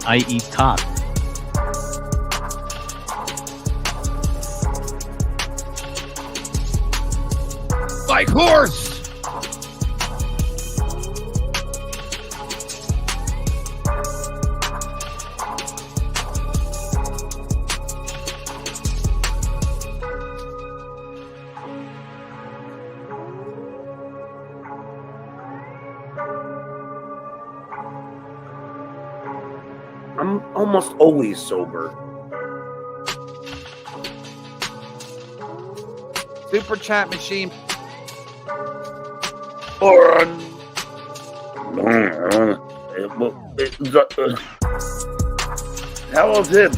I eat cock. Like horse! I'm almost always sober. Super chat machine. Or how was it?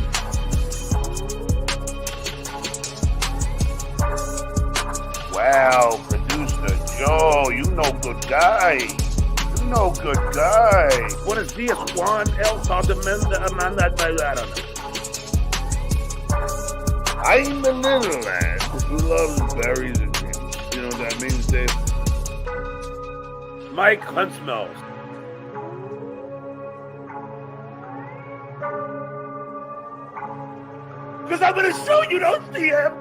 Wow, producer Joe, you know good guy. You know good guy. Buenos dias, Juan. El Tardamenda Amanda. I don't know. I'm a little lad who loves berries and cream. You know what that means, Dave? Mike Huntsmell. Because I'm going to show you, don't see him.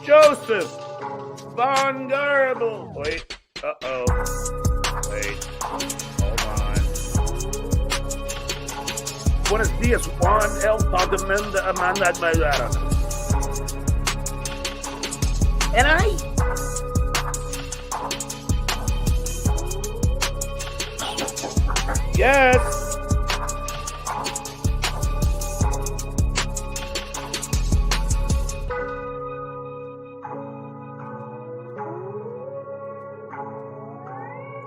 Joseph Von Garble. Wait. Uh-oh. Wait. Hold on. Buenos dias, Juan. El Tardamenda Amanda. I don't know. And yes.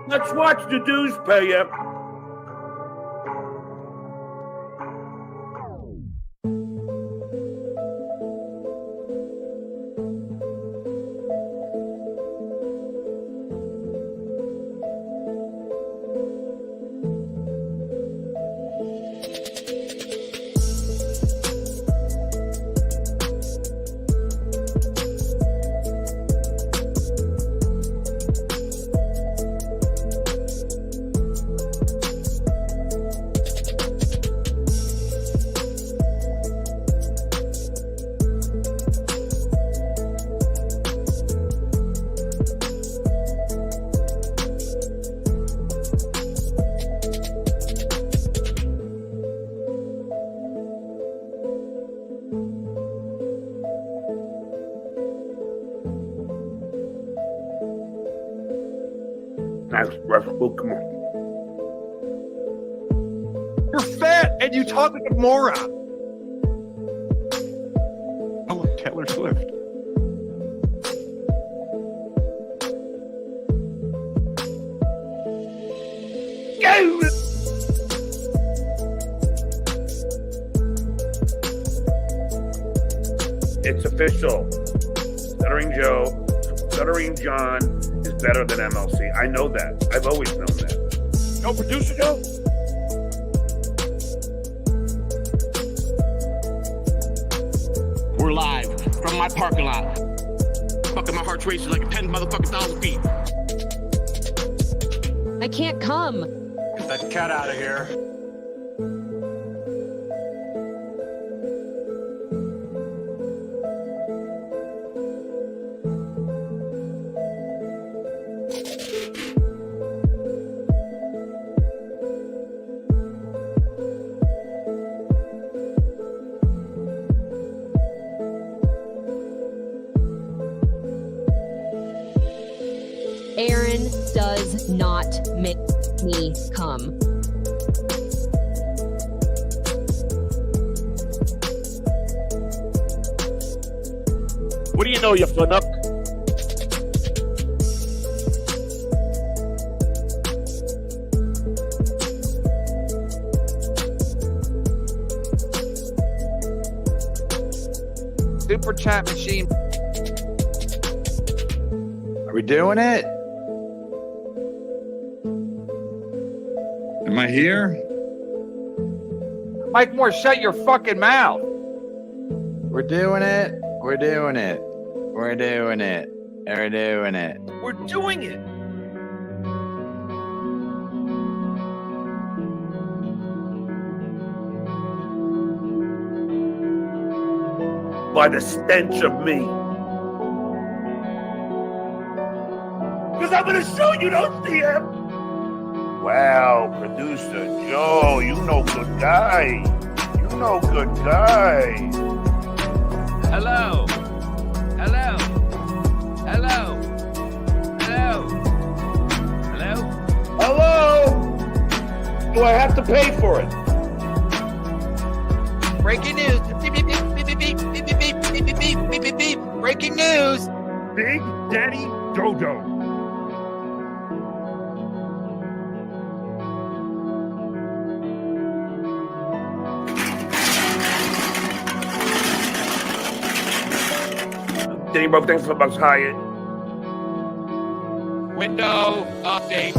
Let's watch the dues pay you. Come on. You're fat and you talk like a moron. Oh, look, Taylor Swift. It's official. Stuttering John is better than MLC. I know that. I've always known that. No, producer Joe? We're live from my parking lot. Fucking my heart's racing like 10 motherfucking thousand feet. I can't come. Get that cat out of here. Aaron does not make me come. What do you know, you flinup? Super chat machine. Are we doing it? Am I here? Mike Moore, shut your fucking mouth. We're doing it. We're doing it. We're doing it. We're doing it. We're doing it. By the stench of me. Because I'm going to show you, don't see him. Wow, producer Joe, you know good guy. You know good guy. Hello. Hello. Hello. Hello. Hello. Hello? Do I have to pay for it? Breaking news. Beep, beep, beep, beep, beep, beep, beep, beep, beep, beep, beep, beep, beep, beep, beep. Breaking news. Big Daddy Dodo. Danny Bro, thanks for the bucks, Hyatt. Window update.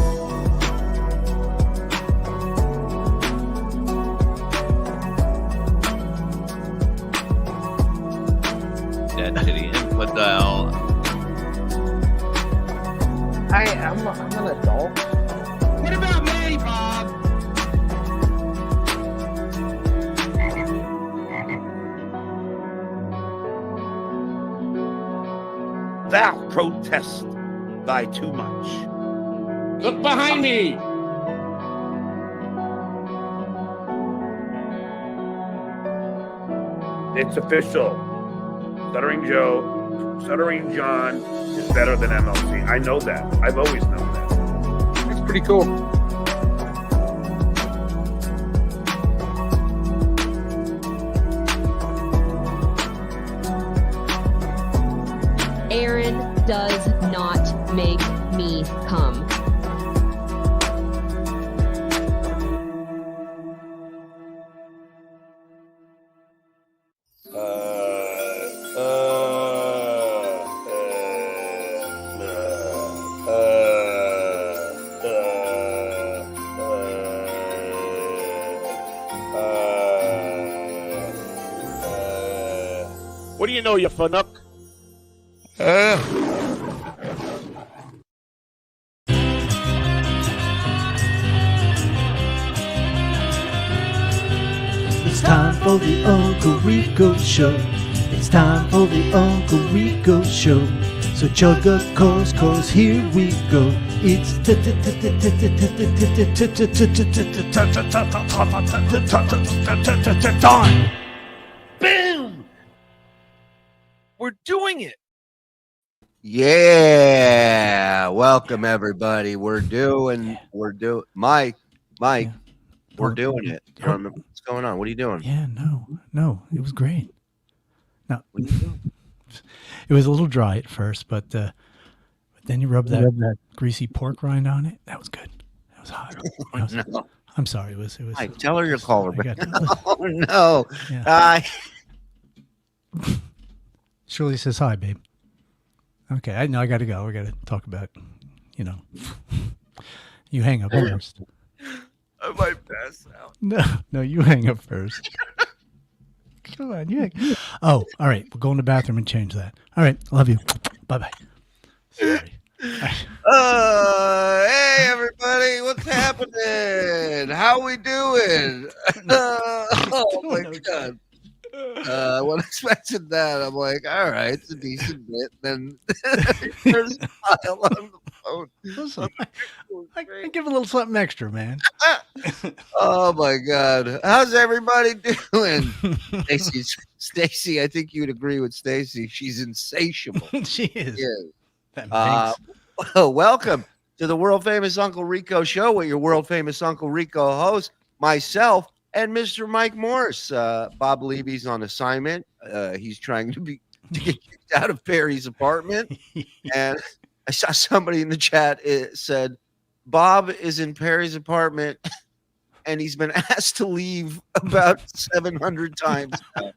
Density input dial. I'm an adult. What about me, Bob? Thou protest thy too much. Look behind me. It's official. Stuttering John is better than MLC. I know that. I've always known that. It's pretty cool. Aaron does not make me come. What do you know, you funuck? It's time for the Uncle Rico Show. It's time for the Uncle Rico Show. So chug a course, here we go. It's time. Boom! We're doing it. Yeah, welcome everybody. We're doing Mike, Yeah. we're doing it. What's going on? What are you doing? Yeah, no, it was great. No, What are you doing? it was a little dry at first, but then you rub that greasy pork rind on it. That was good. That was hot. No. I'm sorry. It was. Mike, tell her your caller. I got- Oh no. Yeah. Shirley says hi, babe. Okay, I know I got to go. We got to talk about, you hang up first. I might pass out. No, you hang up first. Come on, you hang. Oh, all right. We'll go in the bathroom and change that. All right, love you. Bye-bye. Sorry. Hey everybody, what's happening? How we doing? Oh my god. When I expected that, I'm like, all right, it's a decent bit. Then there's a pile on the phone. Listen, I give a little something extra, man. Oh my god, how's everybody doing? Stacy, I think you'd agree with Stacy. She's insatiable. She is. Yeah. That makes- Welcome to the world famous Uncle Rico show with your world famous Uncle Rico host, myself, and Mr. Mike Morris. Bob Levy's on assignment. He's trying to get kicked out of Perry's apartment. And I saw somebody in the chat said, Bob is in Perry's apartment and he's been asked to leave about 700 times now.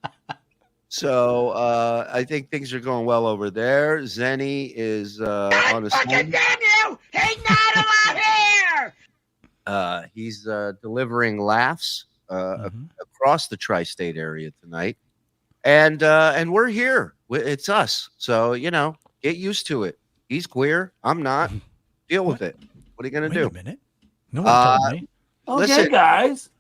So I think things are going well over there. Zenny is on assignment. Damn you! He's not allowed here! He's delivering laughs across the tri-state area tonight, and we're here. It's us. So, get used to it. He's queer. I'm not. Deal with it. What are you going to Wait do? a minute. No one told me. Listen, guys.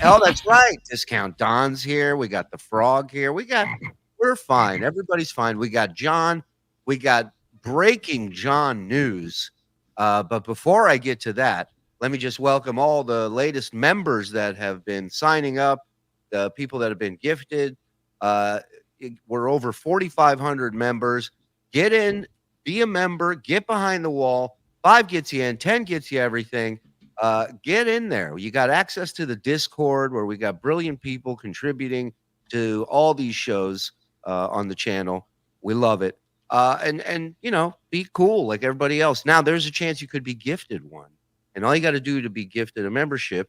oh, that's right. Discount Don's here. We got the frog here. We're fine. Everybody's fine. We got John. We got breaking John news. But before I get to that, let me just welcome all the latest members that have been signing up, the people that have been gifted. We're over 4,500 members. Get in, be a member, get behind the wall. 5 gets you in, 10 gets you everything. Get in there. You got access to the Discord where we got brilliant people contributing to all these shows on the channel. We love it. And be cool like everybody else. Now there's a chance you could be gifted one. And all you got to do to be gifted a membership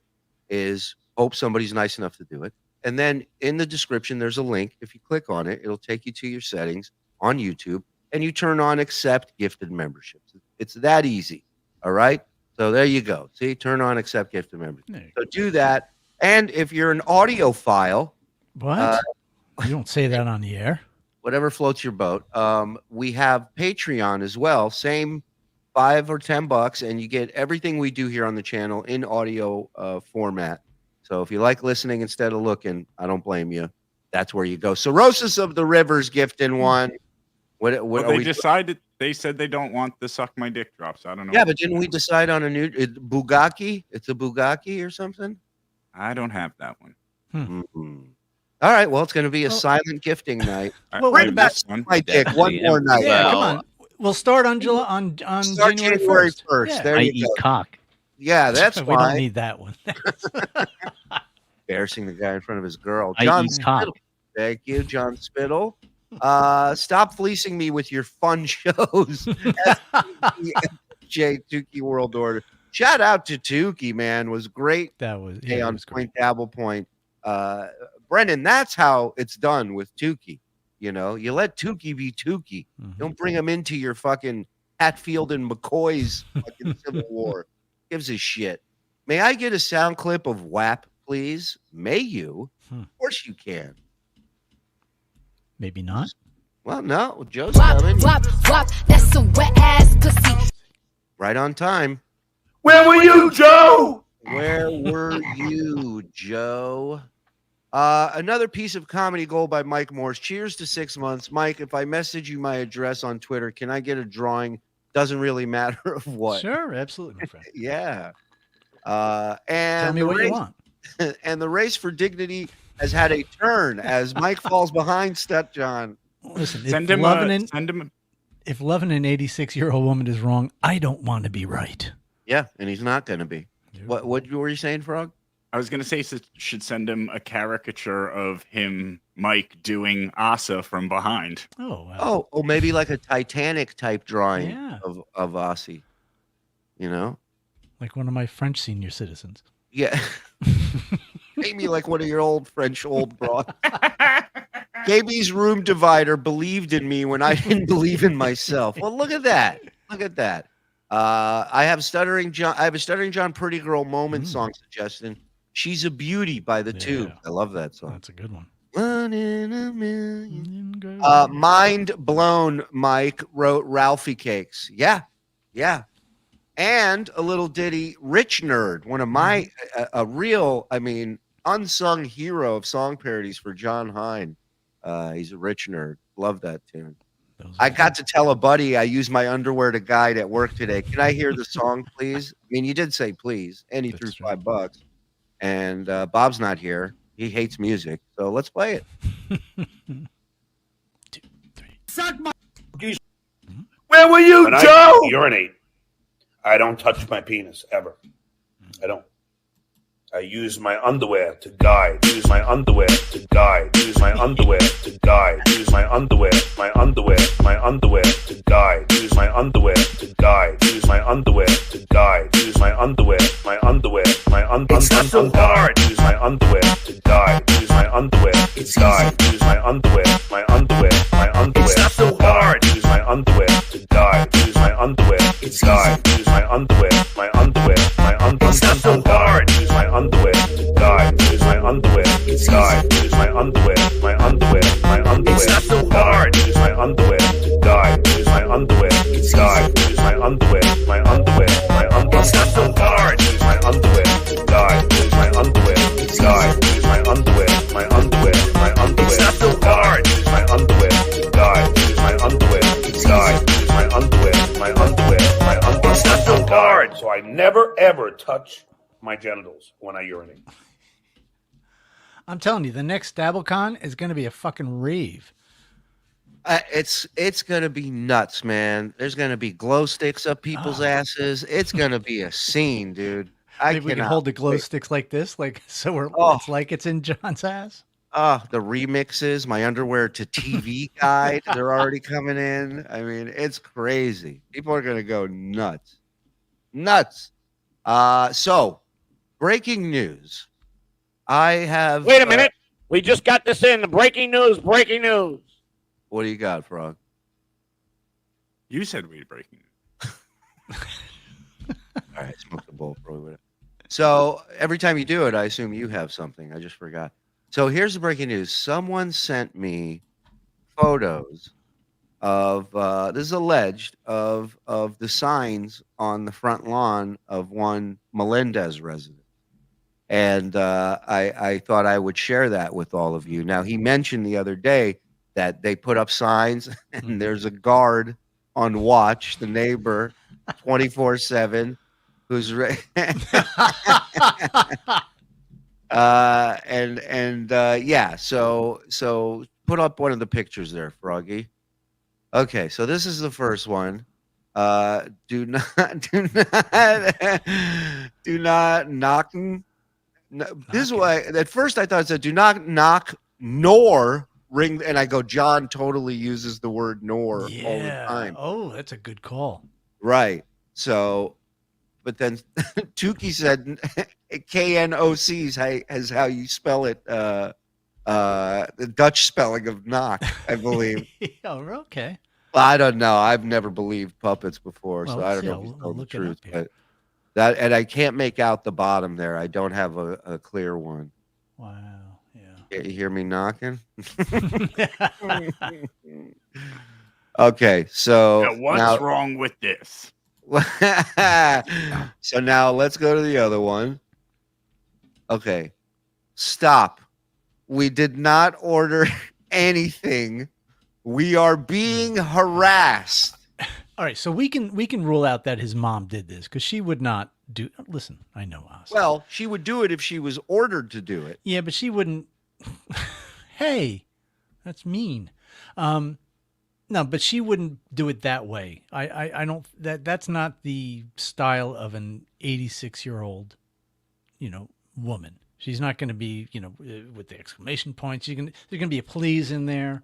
is hope somebody's nice enough to do it. And then in the description, there's a link. If you click on it, it'll take you to your settings on YouTube and you turn on accept gifted memberships. It's that easy. All right. So there you go. See, turn on accept gifted memberships. So do that. And if you're an audiophile, What? You don't say that on the air. Whatever floats your boat. We have Patreon as well. Same $5 or $10, and you get everything we do here on the channel in audio format. So if you like listening instead of looking, I don't blame you. That's where you go. Cirrhosis of the Rivers gifting one. What they decided? They said they don't want the suck my dick drops. I don't know. Yeah, but didn't we decide on a new Bugatti? It's a Bugatti or something. I don't have that one. Mm-hmm. All right. Well, it's going to be a silent gifting night. Well, Bring back my dick one more night. Yeah, come on. We'll start on January 1st. Yeah. There you go. Cock. Yeah, that's we fine. don't need that one. Embarrassing the guy in front of his girl. I John eat cock. Spittle. Thank you, John Spittle. Stop fleecing me with your fun shows. J Tukey World Order. Shout out to Tukey, man. Was great. That was on Point Dabble Point. Brendan, that's how it's done with Tukey. You let Tukey be Tukey. Don't bring him into your fucking Hatfield and McCoy's fucking Civil War. Gives a shit. May I get a sound clip of WAP, please? May you? Of course you can. Maybe not. Well, no. Joe's coming. That's a wet ass pussy. Right on time. Where were you, Joe? Where were you, Joe? Another piece of comedy gold by Mike Morse. Cheers to 6 months. Mike, if I message you my address on Twitter, can I get a drawing? Doesn't really matter of what. Sure, absolutely, my friend. Yeah. And tell me what you want. And the race for dignity has had a turn as Mike falls behind John. Listen, Send if him if loving an 86-year-old woman is wrong, I don't want to be right. Yeah, and he's not going to be. What were you saying, Frog? I was going to say should send him a caricature of him, Mike, doing Asa from behind. Oh, wow. Oh, maybe like a Titanic type drawing Yeah. of Aussie. Like one of my French senior citizens. Yeah. Maybe like one of your old French old broad. KB's room divider believed in me when I didn't believe in myself. Well, look at that. Look at that. I have a Stuttering John Pretty Girl moment song suggestion. She's a Beauty by the Tube. I love that song. That's a good one. 1 in a million. Mind Blown Mike wrote Ralphie Cakes. Yeah. And a little ditty, Rich Nerd, one of my a real, unsung hero of song parodies for John Hine. He's a rich nerd. Love that tune. I got to tell a buddy I use my underwear to guide at work today. Can I hear the song, please? You did say please, and he threw $5. And Bob's not here. He hates music, so let's play it. 2, 3. Suck my. Where were you, when Joe? I urinate, I don't touch my penis ever. I don't. I use my underwear to guide. Use my underwear to guide. Use my underwear to guide. Use my underwear. My underwear. My underwear to guide. Use my underwear to guide. Use my underwear to guide. Use my underwear. My underwear. My underwear. It's not so hard. Use my underwear to guide. Use my underwear to guide. Use my underwear. My underwear. My underwear. It's not so hard. Use my underwear to guide. Use my underwear to guide. Use my underwear. My underwear. My underwear. It's not so hard. Use my underwear to guide. Use my underwear to guide. Use my underwear. My underwear. My underwear. It's not so hard. Use my underwear to guide. Use my underwear to guide. Use my underwear, my underwear, my underwear. It's not so hard. Use my underwear to guide. Use my underwear to guide. Use my underwear, my underwear, my underwear. It's not so hard. Use my underwear to guide. Use my underwear to guide. Use my underwear, my underwear, my underwear. It's not so hard. So I never ever touch my genitals when I urinate. I'm telling you, the next StabbleCon is going to be a fucking rave. It's gonna be nuts, man. There's gonna be glow sticks up people's asses. It's gonna be a scene, dude. Maybe we can hold the glow sticks like this, like so it's like it's in John's ass. The remixes, my underwear to TV guide, they're already coming in. I mean, it's crazy. People are gonna go nuts. Nuts. So breaking news. I have Wait a minute. We just got this in. Breaking news, breaking news. What do you got, Frog? You said we'd breaking news. All right, smoke the bowl, Frog. So every time you do it, I assume you have something. I just forgot. So here's the breaking news. Someone sent me photos of this is alleged of the signs on the front lawn of one Melendez resident. And I thought I would share that with all of you. Now, he mentioned the other day that they put up signs and there's a guard on watch, the neighbor, 24/7, who's yeah. So put up one of the pictures there, Froggy. Okay, so this is the first one. Do not knock. No, this is why at first I thought it said do not knock nor ring, and I go, John totally uses the word nor all the time. Oh, that's a good call. Right. So, but then Tukey said KNOC is how you spell it. The Dutch spelling of knock, I believe. Oh, okay. Well, I don't know. I've never believed puppets before, Well, so I don't know if he's told the truth. But that, and I can't make out the bottom there. I don't have a clear one. Wow. Yeah. You hear me knocking? Okay, so Now, what's wrong with this? So now let's go to the other one. Okay, stop. We did not order anything. We are being harassed. All right, so we can rule out that his mom did this because she would not do. Listen, I know us. Well, she would do it if she was ordered to do it. Yeah, but she wouldn't. Hey, that's mean. No, but she wouldn't do it that way. I don't. That's not the style of an 86-year-old, woman. She's not going to be, with the exclamation points. There's going to be a please in there.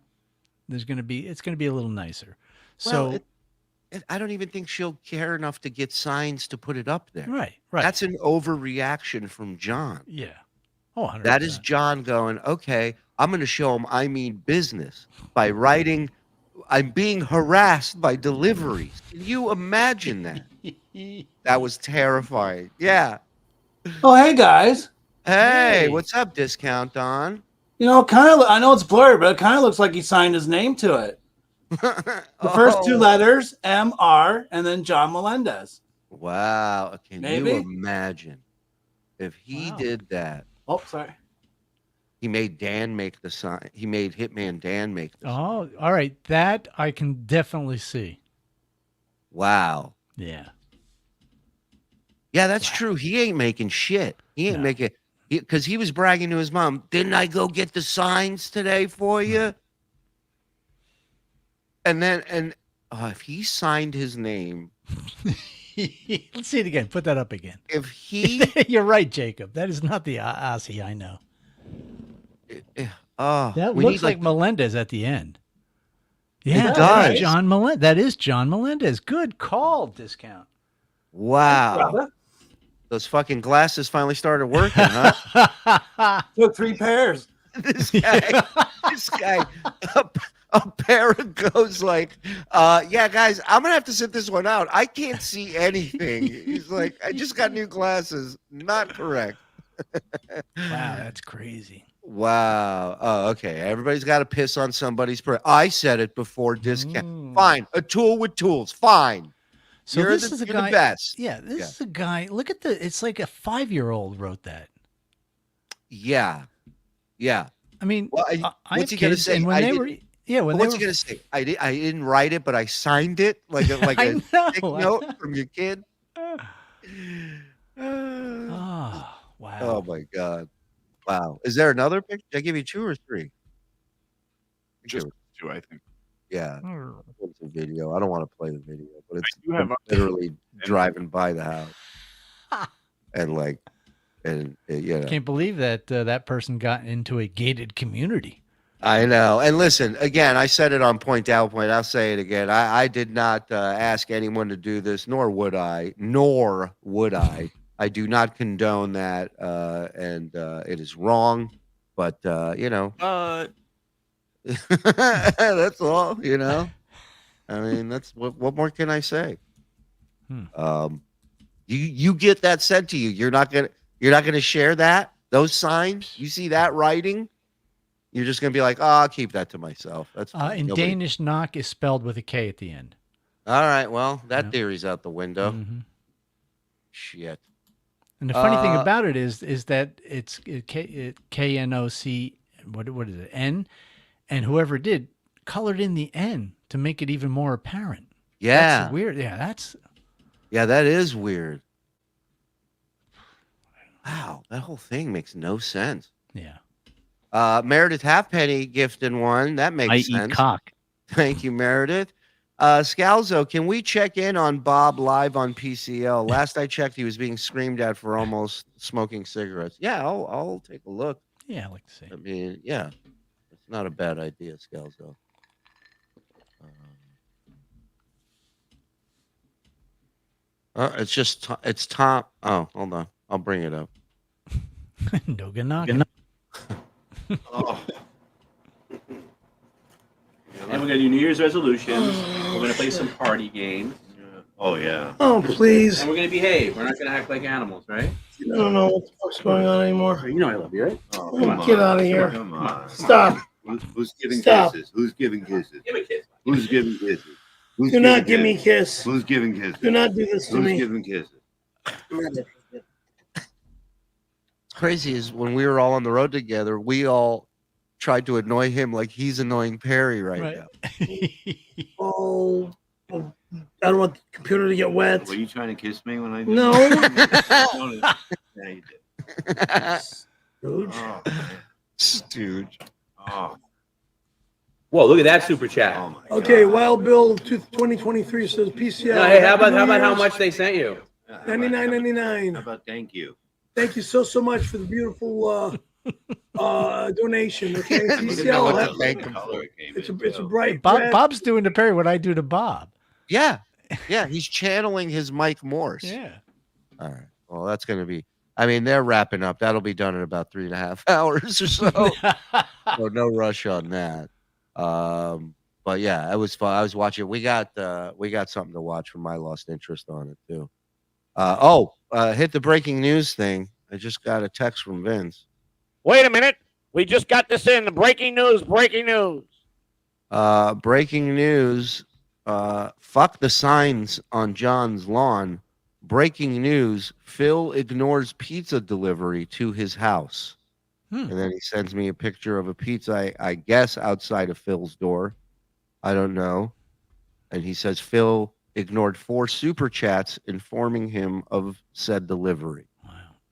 It's going to be a little nicer. So. Well, I don't even think she'll care enough to get signs to put it up there. Right. That's an overreaction from John. Yeah. Oh, 100%. That is John going, okay, I'm going to show him I mean business by writing, I'm being harassed by deliveries. Can you imagine that? That was terrifying. Yeah. Oh, hey, guys. Hey, what's up, Discount Don? I know it's blurry, but it kind of looks like he signed his name to it. The first two letters, M.R., and then John Melendez. Wow. Can Maybe? you imagine if he did that? Oh, sorry. He made Dan make the sign. He made Hitman Dan make the sign. Oh, all right. That I can definitely see. Wow. Yeah. Yeah, that's true. He ain't making shit. He ain't making, because he was bragging to his mom, didn't I go get the signs today for you? And then, if he signed his name. Let's see it again. Put that up again. If he. You're right, Jacob. That is not the Aussie I know. That looks like Melendez at the end. Yeah, it does. John Melendez. That is John Melendez. Good call, Discount. Wow. Those fucking glasses finally started working, huh? Took 3 pairs. This guy, a pair of goes like, yeah, guys, I'm gonna have to sit this one out. I can't see anything. He's like, I just got new glasses. Not correct. Wow, that's crazy. Wow. Oh, okay. Everybody's got to piss on somebody's parade. I said it before discount. Fine. A tool with tools. Fine. So You're this is a you're guy. the best. Yeah, this is a guy. Look at it's like a 5-year-old wrote that. Yeah. Yeah. I mean, Well, I what's have he gonna kids, say? and when I they did- were, yeah, when What's they he were, gonna say? I didn't write it, but I signed it like a I know. stick note from your kid. Oh, wow. Oh my god! Wow. Is there another picture? Did I give you 2 or 3? Just 2, I think. Yeah. It's a video. I don't want to play the video, but it's do have literally driving by the house and Can't believe that that person got into a gated community. I know. And listen, again, I said it on Point to Point. I'll say it again. I did not ask anyone to do this, nor would I. I do not condone that, and it is wrong. But that's all. I mean, that's what more can I say? You get that sent to you. You're not gonna share those signs. You see that writing. You're just going to be like, oh, I'll keep that to myself. That's fine. In Danish, knock is spelled with a K at the end. All right. Well, that theory's out the window. Shit. And the funny thing about it is that it's KNOC, what is it, N? And whoever did colored in the N to make it even more apparent. Yeah. That's weird. Yeah, that is weird. Wow. That whole thing makes no sense. Yeah. Meredith Halfpenny gifted one. That makes sense. Eat cock. Thank you, Meredith. Scalzo, can we check in on Bob live on PCL? Last I checked, he was being screamed at for almost smoking cigarettes. Yeah, I'll take a look. Yeah, I'd like to see. I mean, yeah, it's not a bad idea, Scalzo. It's Tom. Oh, hold on. I'll bring it up. Noga knock. Oh. And we're gonna do New Year's resolutions. We're gonna play some party games. Oh yeah. Oh, please. And we're gonna behave. We're not gonna act like animals, right? I don't know what the fuck's going on anymore. You know I love you, right? Oh, Come on. Get out of here. Come on. Stop. Who's giving Stop. kisses? Who's giving kisses? Give a kiss. Who's giving kisses? Who's Do not giving give me a kiss. Who's giving kisses? Do not do this to Who's me. giving kisses? Crazy is when we were all on the road together, we all tried to annoy him like he's annoying Perry right now. Oh, I don't want the computer to get wet. Were you trying to kiss me when I did? No. Yeah, you did. Stooge. Oh, Stooge. oh, Whoa, look at that super chat. oh my Okay, Wild Bill 2023 says PCL. No, hey, how about how Happy New much Year's. they sent you? God. $99.99. How about thank you? Thank you so much for the beautiful donation. Okay, Look at PCL. that thank him color it came It's in, a too. bright red. Bob's doing to Perry what I do to Bob. Yeah. Yeah. He's channeling his Mike Morse. Yeah. All right. Well, that's going to be, I mean, they're wrapping up. That'll be done in about 3.5 hours or so. So no rush on that. But yeah, it was fun. I was watching. We got something to watch from my lost interest on it too. Hit the breaking news thing. I just got a text from Vince. Wait a minute. We just got this in. Breaking news. Breaking news. Breaking news. Fuck the signs on John's lawn. Breaking news. Phil ignores pizza delivery to his house. And then he sends me a picture of a pizza, I guess, outside of Phil's door. I don't know. And he says Phil ignored 4 super chats informing him of said delivery. Wow.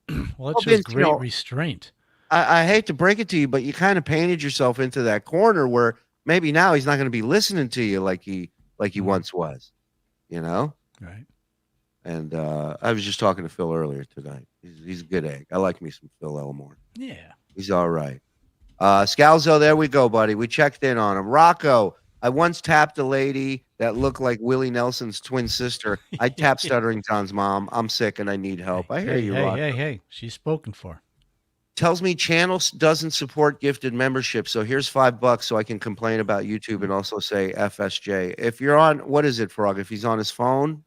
Well, it Well, shows Vince, great restraint. I hate to break it to you, but you kind of painted yourself into that corner where maybe now he's not going to be listening to you like he once was, you know? Right. And I was just talking to Phil earlier tonight. He's a good egg. I like me some Phil Elmore. Yeah. He's all right. Scalzo, there we go, buddy. We checked in on him. Rocco, I once tapped a lady that looked like Willie Nelson's twin sister. I tapped Stuttering John's mom. I'm sick and I need help. I hear you, Rocco. Hey. She's spoken for. Tells me channel doesn't support gifted membership. So here's $5 so I can complain about YouTube and also say FSJ. If you're on, what is it, Frog? If he's on his phone,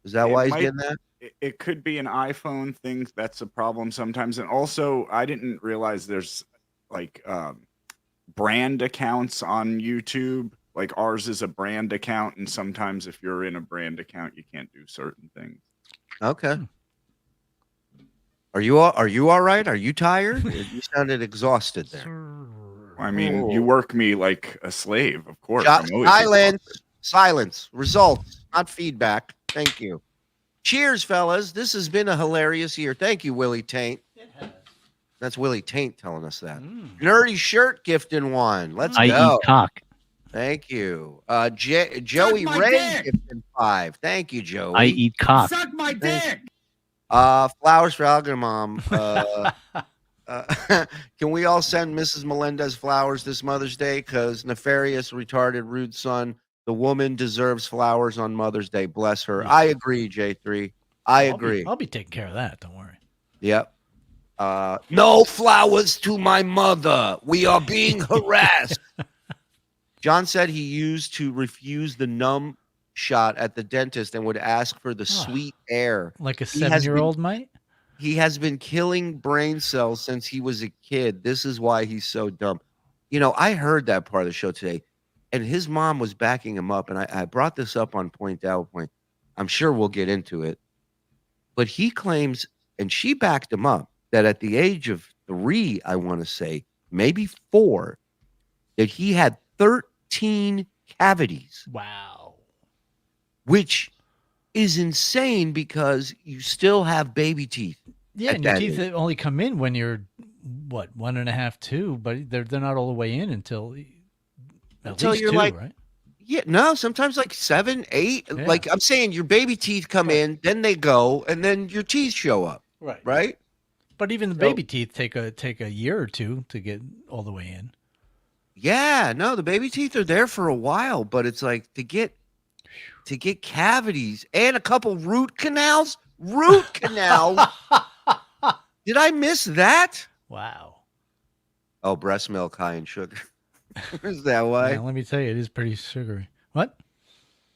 is that why he's getting that? It could be an iPhone thing. That's a problem sometimes. And also, I didn't realize there's like brand accounts on YouTube. Like ours is a brand account, and sometimes if you're in a brand account, you can't do certain things. Okay. Are you all right? Are you tired? You sounded exhausted there. I mean, you work me like a slave, of course. Silence. Results, not feedback. Thank you. Cheers, fellas. This has been a hilarious year. Thank you, Willie Taint. That's Willie Taint telling us that. Nerdy shirt gifting one. Let's I go. eat cock. Thank you. Joey Ray gifting 5. Thank you, Joey. I eat cock. Suck my dick. Flowers for Algamom. Can we all send Mrs. Melendez flowers this Mother's Day? Because nefarious, retarded, rude son, the woman deserves flowers on Mother's Day. Bless her. I agree, J3. I agree. I'll be taking care of that. Don't worry. Yep. No flowers to my mother. We are being harassed. John said he used to refuse the numb shot at the dentist and would ask for the sweet air. Like a 7-year-old might? He has been killing brain cells since he was a kid. This is why he's so dumb. You know, I heard that part of the show today, and his mom was backing him up, and I brought this up on Point Out Point. I'm sure we'll get into it. But he claims, and she backed him up, that at the age of 3, I want to say, maybe 4, that he had 13 cavities. Wow. Which is insane because you still have baby teeth. Yeah, and your teeth only come in when you're, 1.5, 2, but they're not all the way in until at least you're 2, like, right? Yeah, no, sometimes like 7, 8. Yeah. Like I'm saying, your baby teeth come in, then they go, and then your teeth show up. Right. Right? But even the baby teeth take a year or 2 to get all the way in. Yeah, no, the baby teeth are there for a while, but it's like to get cavities and a couple root canals. Root canals. Did I miss that? Wow. Oh, breast milk high in sugar. Is that why? Yeah, let me tell you, it is pretty sugary. What?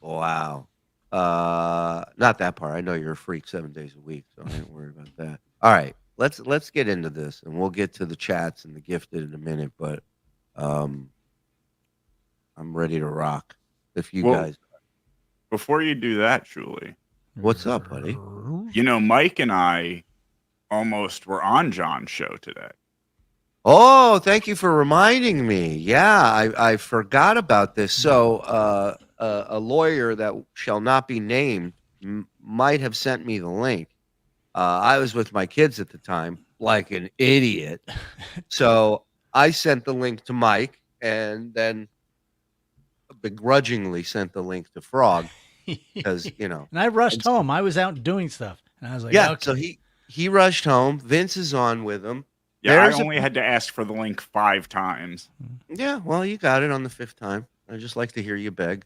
Wow. Not that part. I know you're a freak 7 days a week, so I ain't worried about that. All right, let's get into this, and we'll get to the chats and the gifted in a minute. But I'm ready to rock. If you guys, before you do that, Shuli, what's up, buddy? You know, Mike and I almost were on John's show today. Oh, thank you for reminding me. Yeah, I forgot about this. So a lawyer that shall not be named might have sent me the link. I was with my kids at the time, like an idiot. So I sent the link to Mike and then begrudgingly sent the link to Frog because, you know. And I rushed home. I was out doing stuff. And I was like, yeah, okay. so he rushed home. Vince is on with him. Yeah, I only had to ask for the link 5 times. Yeah, well, you got it on the 5th time. I just like to hear you beg.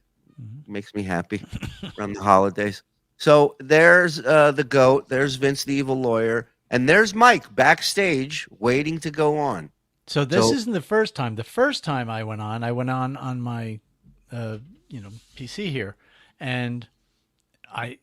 Makes me happy around the holidays. So there's the GOAT. There's Vince, the evil lawyer. And there's Mike backstage waiting to go on. So this isn't the first time. The first time I went on my, PC here. And I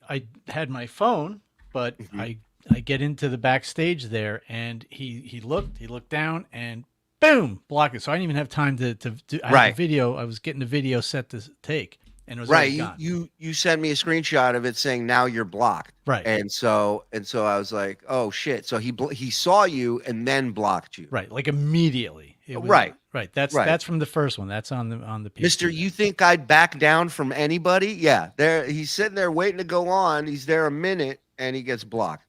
had my phone, but I get into the backstage there, and he looked down, and boom, block it. So I didn't even have time to do. I had the video. I was getting the video set to take, and it was already gone. You sent me a screenshot of it saying now you're blocked. Right. And so I was like, oh shit. So he saw you and then blocked you. Right. Like immediately. Right. That's from the first one. That's on the PC. Mister, you think I'd back down from anybody? Yeah. He's sitting there waiting to go on. He's there a minute and he gets blocked.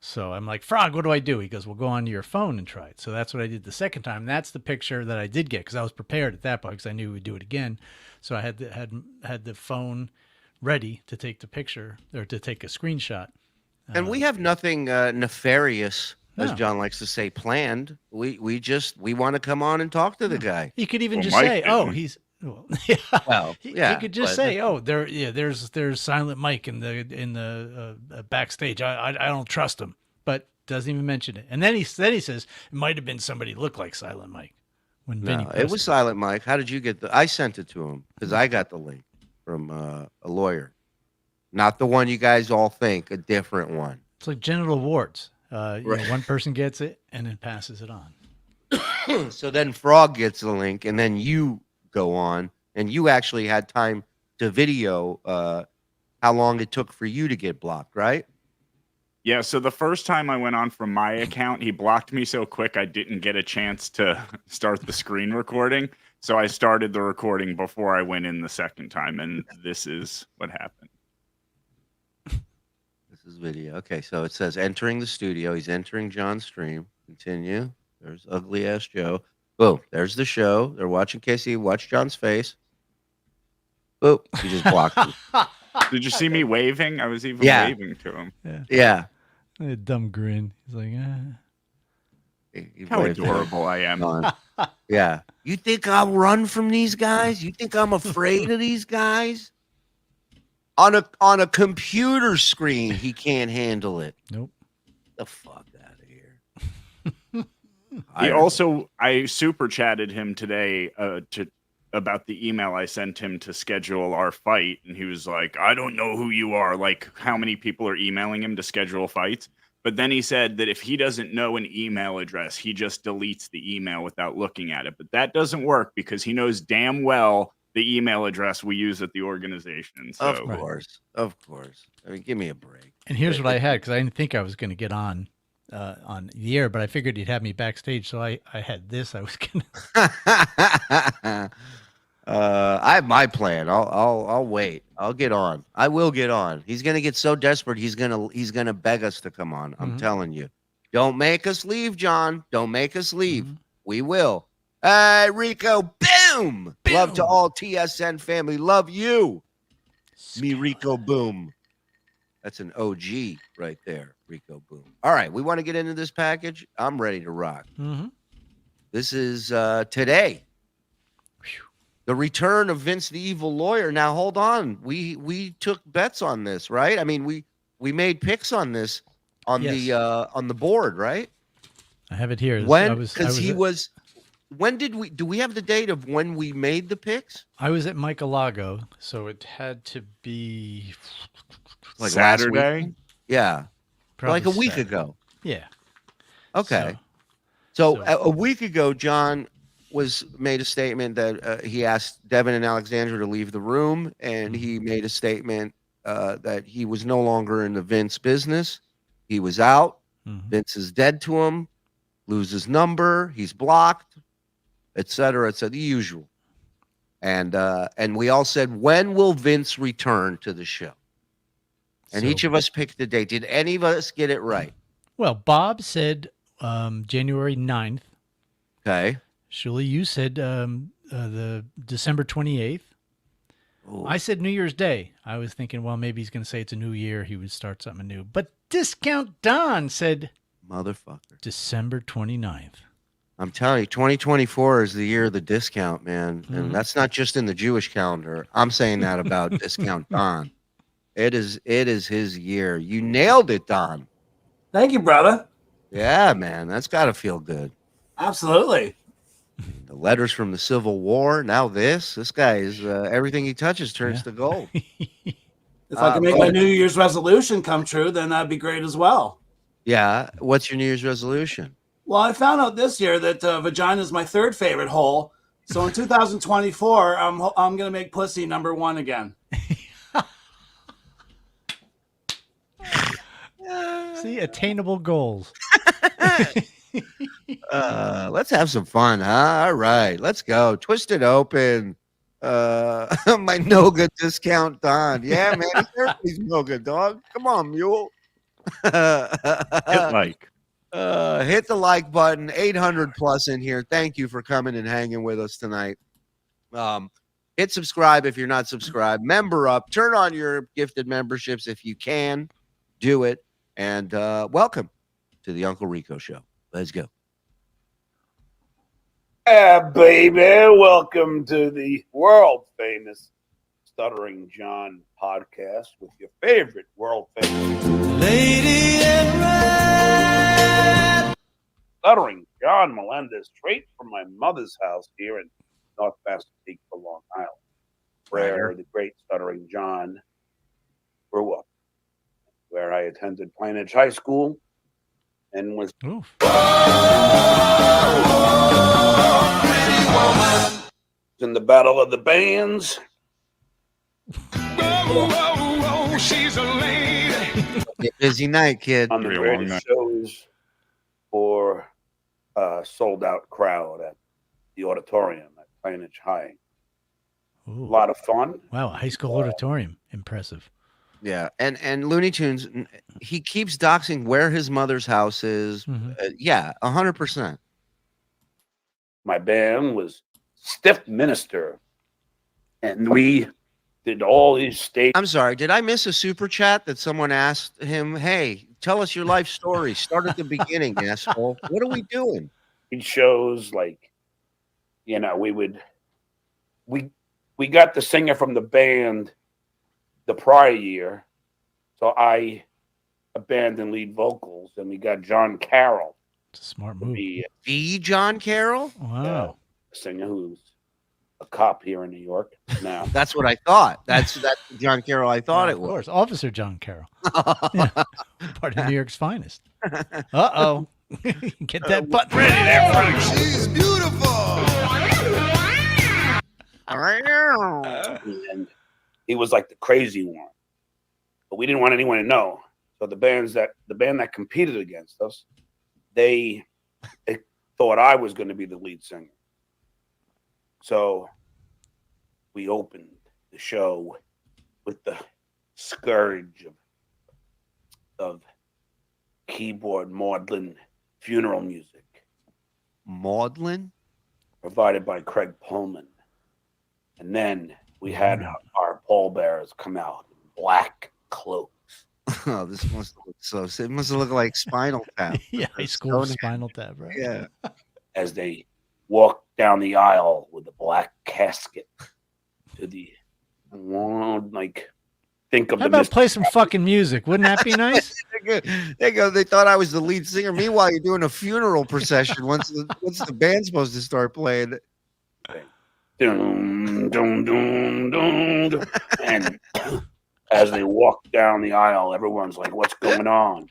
So I'm like, Frog, what do I do? He goes, well, go onto your phone and try it. So that's what I did the second time. That's the picture that I did get because I was prepared at that point because I knew we'd do it again. So I had the phone ready to take the picture or to take a screenshot. And we have nothing nefarious, as John likes to say, planned. We want to come on and talk to the guy. He could even just say, "Oh, he's." Well, yeah. Well, yeah. He could just say, "Oh, there's Silent Mike in the backstage. I don't trust him," but doesn't even mention it. And then he says it might have been somebody who looked like Silent Mike. When Vinny it was Silent Mike. How did you get I sent it to him because I got the link from a lawyer, not the one you guys all think, a different one. It's like genital warts. One person gets it and then passes it on. So then Frog gets the link, and then you go on, and you actually had time to video how long it took for you to get blocked, right? Yeah, so the first time I went on from my account, he blocked me so quick I didn't get a chance to start the screen recording. So I started the recording before I went in the second time, and this is what happened. This is video. Okay, so it says entering the studio. He's entering John's stream. Continue. There's ugly ass Joe. Boom. There's the show. They're watching Casey. Watch John's face. Boom. He just blocked me. Did you see me waving? I was even waving to him. Yeah. A dumb grin. He's like, How adorable I am. Yeah. You think I'll run from these guys? You think I'm afraid of these guys? On a computer screen, he can't handle it. Nope. The fuck out of here. I super chatted him today about the email I sent him to schedule our fight, and he was like, I don't know who you are. Like, how many people are emailing him to schedule fights? But then he said that if he doesn't know an email address, he just deletes the email without looking at it. But that doesn't work because he knows damn well the email address we use at the organization. So. Of course. I mean, give me a break. And here's what I had, because I didn't think I was going to get on the air, but I figured he'd have me backstage, so I had this. I was going to. I have my plan. I'll wait. I'll get on. I will get on. He's gonna get so desperate. He's gonna beg us to come on. I'm telling you. Don't make us leave, John. Don't make us leave. We will. Hey, Rico. Boom. Love to all TSN family. Love you. Me, Rico. Boom. That's an OG right there. Rico. Boom. All right. We want to get into this package. I'm ready to rock. This is today. The return of Vince the Evil Lawyer. Now, hold on. We took bets on this, right? I mean, we made picks on this on the board, right? I have it here. When? Because when did we? Do we have the date of when we made the picks? I was at Michelago, so it had to be like Saturday. Yeah, probably like a week Saturday. ago. Yeah. Okay. So a week ago, John made a statement that he asked Devin and Alexandra to leave the room, and he made a statement that he was no longer in the Vince business. He was out. Vince is dead to him. Lose his number. He's blocked, etc. Etc. The usual. And we all said, when will Vince return to the show? And each of us picked the date. Did any of us get it right? Well, Bob said January 9th. Okay. Shuli, you said the December 28th. Ooh. I said New Year's Day. I was thinking, well, maybe he's going to say it's a new year. He would start something new. But Discount Don said motherfucker, December 29th. I'm telling you, 2024 is the year of the discount, man. And that's not just in the Jewish calendar. I'm saying that about Discount Don. It is his year. You nailed it, Don. Thank you, brother. Yeah, man. That's got to feel good. Absolutely. The letters from the Civil War. Now this guy is everything he touches turns to gold. If I can make my New Year's resolution come true, then that'd be great as well. Yeah. What's your New Year's resolution? Well, I found out this year that vagina is my third favorite hole. So in 2024, I'm going to make pussy number one again. See, attainable goals. Let's have some fun, huh? All right, let's go. Twist it open. My no-good Discount Don. Yeah, man, he's no good, dog. Come on, mule. Hit like. Hit the like button. 800 plus in here. Thank you for coming and hanging with us tonight. Hit subscribe if you're not subscribed. Member up. Turn on your gifted memberships if you can. Do it. And welcome to the Uncle Rico Show. Let's go. Yeah, baby. Welcome to the world famous Stuttering John podcast with your favorite world famous Lady in Red. Stuttering John Melendez, straight from my mother's house here in North Massapequa, Long Island, where the great Stuttering John grew up, where I attended Plainedge High School and was Oof. in the Battle of the Bands. She's a lady. Busy night, kid. On the Pretty long greatest night. shows for a sold-out crowd at the auditorium at Plainage High. A Ooh. lot of fun. Wow, a high school auditorium. Impressive. Yeah, and Looney Tunes, he keeps doxing where his mother's house is. Mhm. Yeah, 100%. My band was Stiff Minister, and we did all these stage I'm sorry, did I miss a super chat that someone asked him, hey, tell us your life story. Start at the beginning, asshole. What are we doing? shows. Like, you know, we got the singer from the band the prior year, so I abandoned lead vocals, and we got John Carroll It's a smart to move. be The John Carroll? Wow. a singer who's a cop here in New York now. That's what I thought. That's the John Carroll I thought Yeah, it of was. course. Officer John Carroll. Yeah. Part of New York's finest. Uh-oh. Get that button ready there, Frank. She's beautiful. And he was like the crazy one, but we didn't want anyone to know. So the band that competed against us, they thought I was going to be the lead singer. So we opened the show with the scourge of keyboard maudlin funeral music. Maudlin? Provided by Craig Pullman. And then we had our pallbearers come out in black cloaks. Oh, this must look so. It must look like Spinal Tap. Yeah, high school Spinal Tap, right? Yeah. As they walked down the aisle with a black casket to the like think of How the about Mist- play some fucking music? Wouldn't that be nice? They go. They thought I was the lead singer. Meanwhile, you're doing a funeral procession. Once the band's supposed to start playing. Dun, dun, dun, dun, dun. And as they walk down the aisle, everyone's like, what's going on?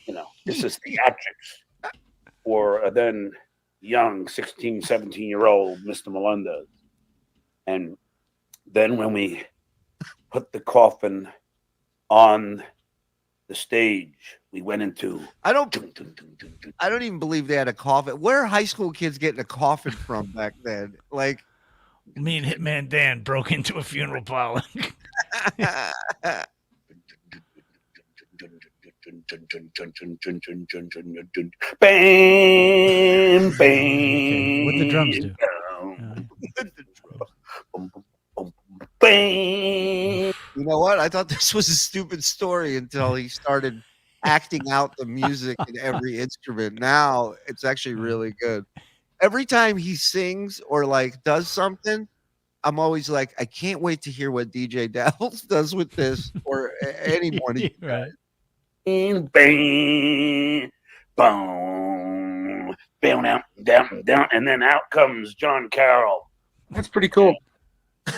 You know, this is theatrics for a then young 16, 17-year-old Mr. Melendez. And then when we put the coffin on the stage, we went into I don't even believe they had a coffin. Where are high school kids getting a coffin from back then? Like, me and Hitman Dan broke into a funeral parlor. Bam, bam. Okay, what the drums do? Bam. You know what? I thought this was a stupid story until he started acting out the music in every instrument. Now it's actually really good. Every time he sings or like does something, I'm always like, I can't wait to hear what DJ Dabbles does with this or anyone. Right. Bang, bang, boom, down, down, down, and then out comes John Carroll. That's pretty cool.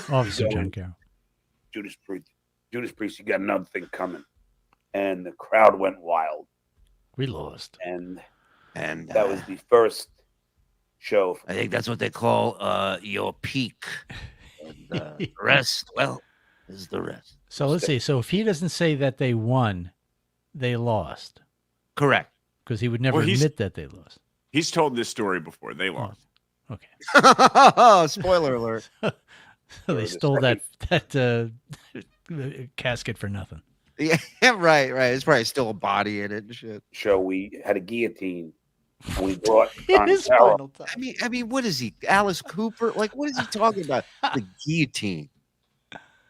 Officer John Carroll. Judas Priest, you got another thing coming, and the crowd went wild. We lost, and that was the first show. I think that's what they call your peak. And the rest, well, is the rest. So let's see. So if he doesn't say that they won, they lost. Correct. Because he would never admit that they lost. He's told this story before. They lost. Okay. Spoiler alert. So they stole that casket for nothing. Yeah, right. It's probably still a body in it and shit. Show we had a guillotine. And we brought John Carroll. I mean, what is he? Alice Cooper? Like, what is he talking about? The guillotine.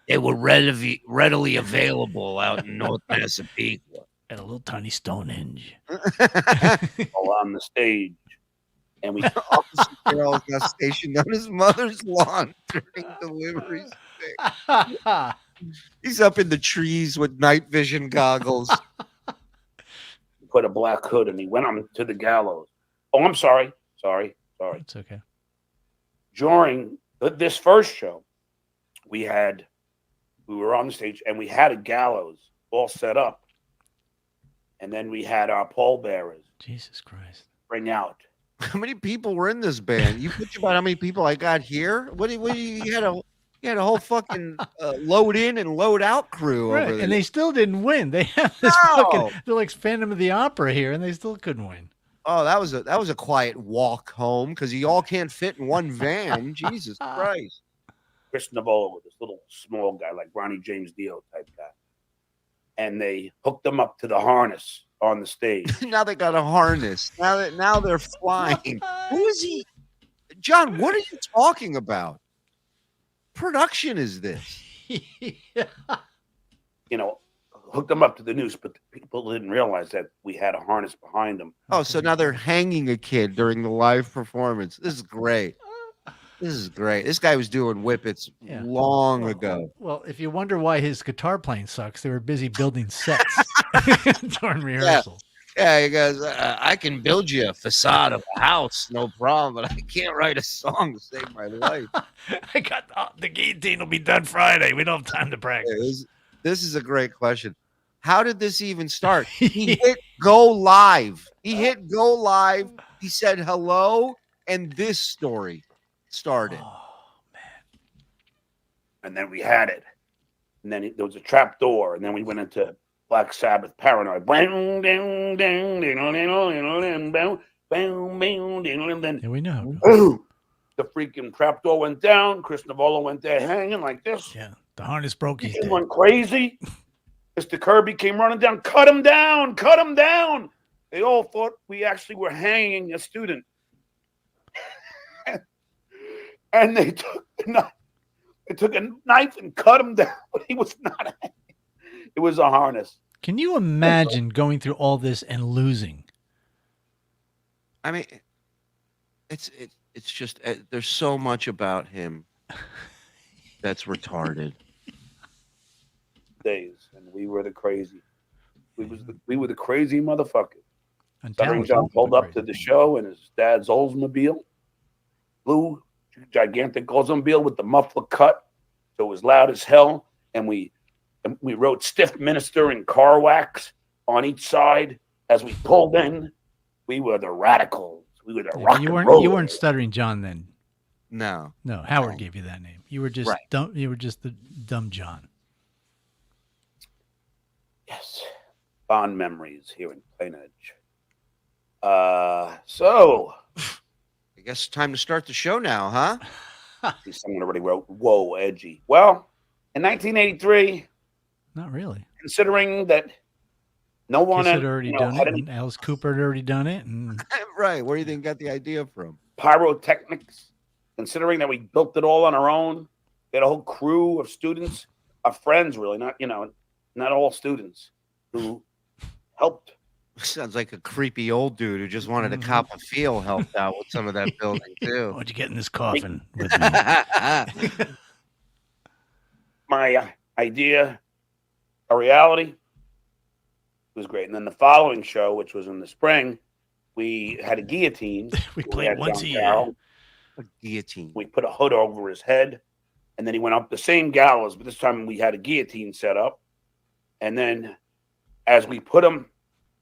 They were readily available out in North Massapequa. At a little tiny Stonehenge. All on the stage. And we Officer Carroll got stationed on his mother's lawn during deliveries. He's up in the trees with night vision goggles. Put a black hood and he went on to the gallows. Oh, I'm sorry. It's okay. During this first show, we were on the stage and we had a gallows all set up. And then we had our pallbearers Jesus Christ. bring out. How many people were in this band? You picture about how many people I got here? You had a whole fucking load in and load out crew Right, over there. and they still didn't win. They have this No! they're like Phantom of the Opera here, and they still couldn't win. Oh, that was a quiet walk home because you all can't fit in one van. Jesus Christ. Chris Navola with this little small guy, like Ronnie James Dio type guy. And they hooked them up to the harness on the stage. Now they got a harness. Now they're flying. Who is he? John, what are you talking about? Production is this? You know, hooked them up to the noose, but people didn't realize that we had a harness behind them. Oh, so now they're hanging a kid during the live performance. This is great. This is great. This guy was doing whippets long ago. Well, if you wonder why his guitar playing sucks, they were busy building sets during rehearsal. Yeah, he goes, I can build you a facade of a house, no problem, but I can't write a song to save my life. I got the guillotine will be done Friday. We don't have time to practice. This is a great question. How did this even start? He hit go live. He hit go live. He said hello, and this story started. And then we had it. And then there was a trap door. And then we went into Black Sabbath Paranoid. Then we know. The freaking trap door went down. Chris Navola went there hanging like this. Yeah, the harness broke. He went crazy. Mr. Kirby came running down. Cut him down. Cut him down. They all thought we actually were hanging a student. And they took a knife and cut him down, but he was not hanging. It was a harness. Can you imagine going through all this and losing? I mean, it's just there's so much about him that's retarded. Days, and we were the crazy. We were the crazy motherfuckers. Stuttering John pulled up to the show in his dad's Oldsmobile, blue, gigantic Oldsmobile with the muffler cut, so it was loud as hell. And we wrote "Stiff Minister" in car wax on each side as we pulled in. We were the radicals. We were the rock and roll. You weren't Stuttering John then. No. Howard gave you that name. You were just Right. dumb. You were just the dumb John. Yes, fond memories here in Plain Edge. So I guess time to start the show now, huh? Someone already wrote, "Whoa, edgy." Well, in 1983, Not really. considering that no one Kiss had already done had it, any and Alice Cooper had already done it, and Right. Where do you think you got the idea from? pyrotechnics, considering that we built it all on our own, we had a whole crew of students, our friends, really, not all students, who helped. Sounds like a creepy old dude who just wanted to cop a feel helped out with some of that building too. why'd you get in this coffin with me? My idea, a reality, was great. And then the following show, which was in the spring, we had a guillotine. We played had once John a year. Carroll. A guillotine. We put a hood over his head, and then he went up the same gallows, but this time we had a guillotine set up. And then as we put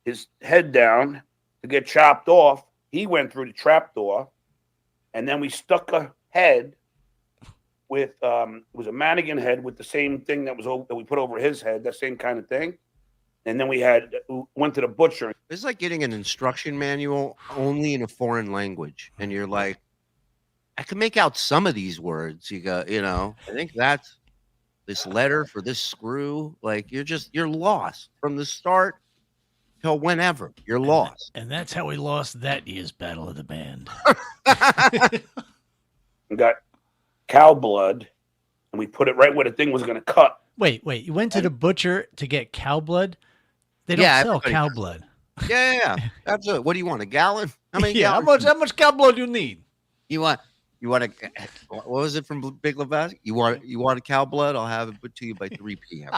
his head down to get chopped off, he went through the trap door, and then we stuck a head with it was a mannequin head with the same thing that we put over his head, that same kind of thing. And then we went to the butcher. It's like getting an instruction manual only in a foreign language, and you're like, I can make out some of these words. You go, I think that's this letter for this screw. Like you're lost from the start till whenever. You're lost. And that's how we lost that year's Battle of the Band. We got cow blood, and we put it right where the thing was going to cut. Wait. You went to the butcher to get cow blood? They don't sell everybody cow does. blood. Yeah. Absolutely. What do you want? A gallon? How many Yeah, gallons? how much cow blood you need? You want what was it from Big Lebowski? You want a cow blood? I'll have it put to you by 3 p.m.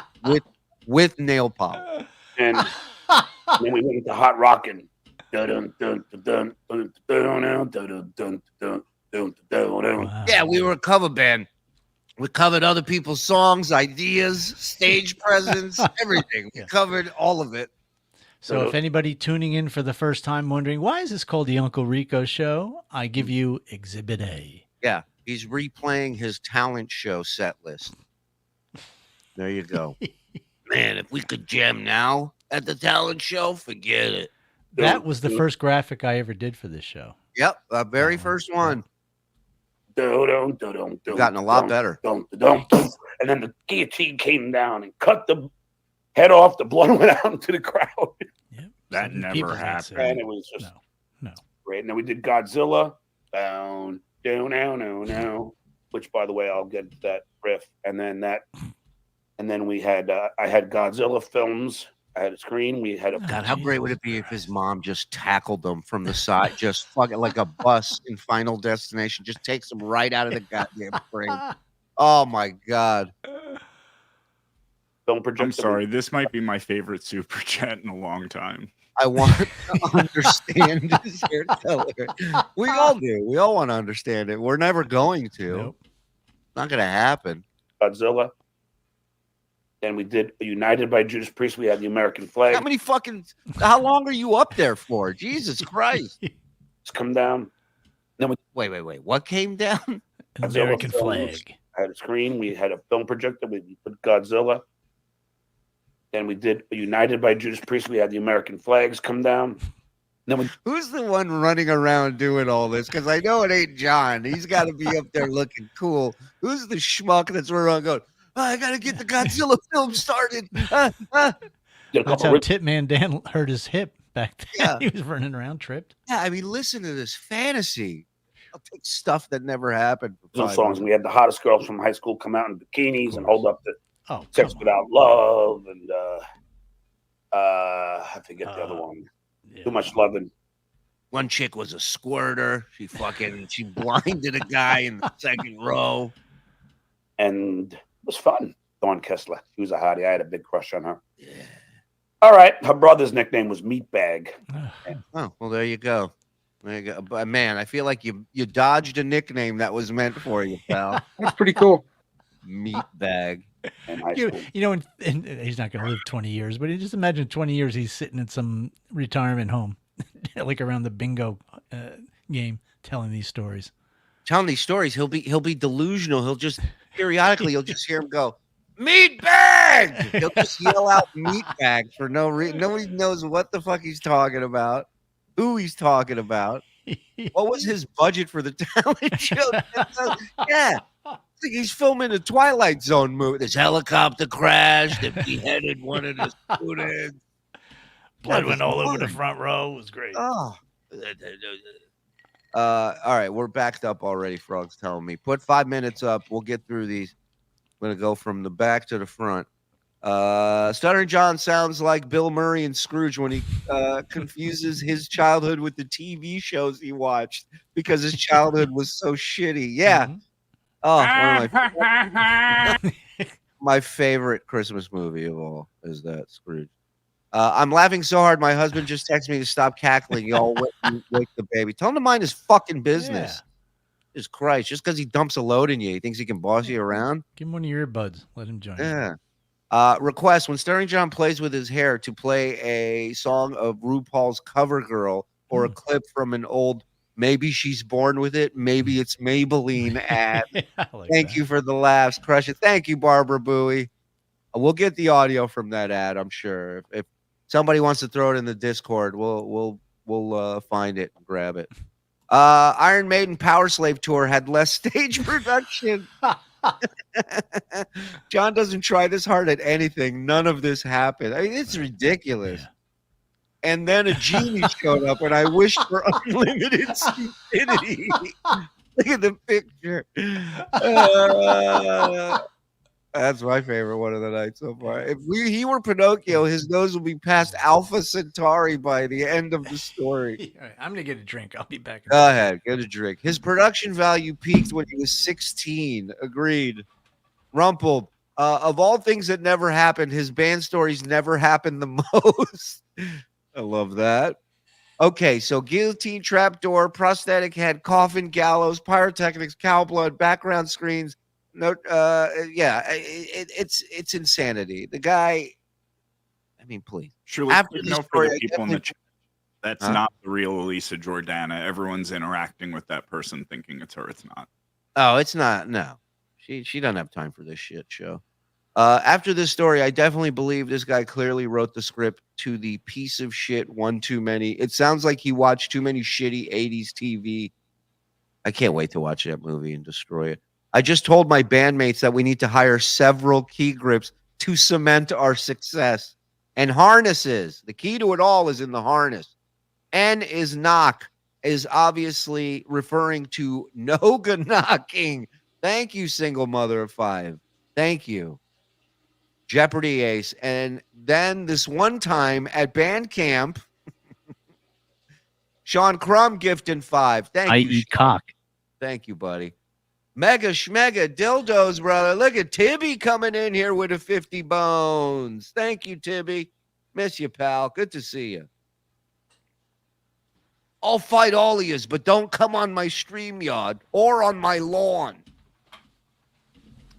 with nail polish. And then we went into hot rocking. Yeah, we were a cover band. We covered other people's songs, ideas, stage presence, everything. We covered all of it. So if anybody tuning in for the first time wondering, why is this called the Uncle Rico Show? I give you Exhibit A. Yeah, he's replaying his talent show set list. There you go. Man, if we could jam now at the talent show, forget it. That was the first graphic I ever did for this show. Yep, the very first one. You've gotten a lot better. And then the guillotine came down and cut the head off. The blood went out into the crowd. That never happened. And it was just great. And then we did Godzilla. Down, down, which, by the way, I'll get that riff. And then we had I had Godzilla films. I had a screen. We had a God. How great would it be if his mom just tackled them from the side, just fucking like a bus in Final Destination, just takes them right out of the goddamn frame. Oh my God. Don't project. I'm sorry. This might be my favorite super chat in a long time. I want to understand his hair color. We all do. We all want to understand it. We're never going to. Nope. Not going to happen. Godzilla. And we did United by Judas Priest. We had the American flag. How long are you up there for? Jesus Christ. It's come down. Then we wait. What came down? American flag. I had a screen. We had a film projector. We put Godzilla. Then we did United by Judas Priest. We had the American flags come down. Then Who's the one running around doing all this? Because I know it ain't John. He's got to be up there looking cool. Who's the schmuck that's running around going, I got to get the Godzilla film started. That's how Titman Dan hurt his hip back then. Yeah. He was running around, tripped. Yeah, I mean, listen to this fantasy. I'll take stuff that never happened. some songs. We had the hottest girls from high school come out in bikinis and hold up the Sex Without Love. And I forget the other one. Yeah. Too Much Loving. One chick was a squirter. She blinded a guy in the second row. And it was fun. Dawn Kessler. She was a hottie. I had a big crush on her. Yeah. All right. Her brother's nickname was Meatbag. Oh, well, there you go. There you go. But man, I feel like you dodged a nickname that was meant for you, pal. That's pretty cool. Meatbag. You know, and he's not going to live 20 years, but just imagine 20 years he's sitting in some retirement home, like around the bingo game, telling these stories. Telling these stories, he'll be delusional. He'll just periodically you'll just hear him go, "Meatbag!" He'll just yell out "meatbag" for no reason. Nobody knows what the fuck he's talking about, who he's talking about. What was his budget for the talent show? Yeah. Like he's filming a Twilight Zone movie. This helicopter crashed and beheaded one of the students. Blood went all over the front row. It was great. Oh. All right, we're backed up already. Frog's telling me. Put 5 minutes up. We'll get through these. I'm gonna go from the back to the front. Stuttering John sounds like Bill Murray and Scrooge when he confuses his childhood with the TV shows he watched because his childhood was so shitty. Yeah. Mm-hmm. Oh, one of my favorite Christmas movie of all is that Scrooge. I'm laughing so hard. My husband just texted me to stop cackling. Y'all wake the baby. Tell him to mind his fucking business. Yeah. Jesus Christ. Just because he dumps a load in you, he thinks he can boss you around. Give him one of your earbuds. Let him join. Yeah. Request when Stuttering John plays with his hair to play a song of RuPaul's Cover Girl or a clip from an old Maybe She's Born With It, Maybe It's Maybelline ad. Thank you for the laughs. Crush it. Thank you, Barbara Bowie. We'll get the audio from that ad, I'm sure. If somebody wants to throw it in the Discord, we'll find it and grab it. Iron Maiden Power Slave Tour had less stage production. John doesn't try this hard at anything. None of this happened. I mean, it's ridiculous. Yeah. And then a genie showed up, and I wished for unlimited stupidity. Look at the picture. That's my favorite one of the night so far. If he were Pinocchio, his nose would be past Alpha Centauri by the end of the story. All right, I'm going to get a drink. I'll be back. Go ahead. Get a drink. His production value peaked when he was 16. Agreed. Rumpled. Of all things that never happened, his band stories never happened the most. I love that. Okay, so guillotine, trapdoor, prosthetic head, coffin, gallows, pyrotechnics, cow blood, background screens. No, it's insanity. The guy, I mean, please. Surely, After you this know, for story, the I people in the chat, that's Huh? not the real Elisa Jordana. Everyone's interacting with that person thinking it's her. It's not. Oh, it's not. No, she doesn't have time for this shit show. After this story, I definitely believe this guy clearly wrote the script to the piece of shit One Too Many. It sounds like he watched too many shitty 80s TV. I can't wait to watch that movie and destroy it. I just told my bandmates that we need to hire several key grips to cement our success. And harnesses. The key to it all is in the harness. N is knock is obviously referring to Noga knocking. Thank you, single mother of 5. Thank you. Jeopardy ace. And then this one time at band camp, Sean Crum gifting 5. Thank I you. eat Sean. cock. Thank you, buddy. Mega schmega dildos, brother. Look at Tibby coming in here with a 50 bones. Thank you, Tibby. Miss you, pal. Good to see you. I'll fight all of yous, but don't come on my StreamYard or on my lawn.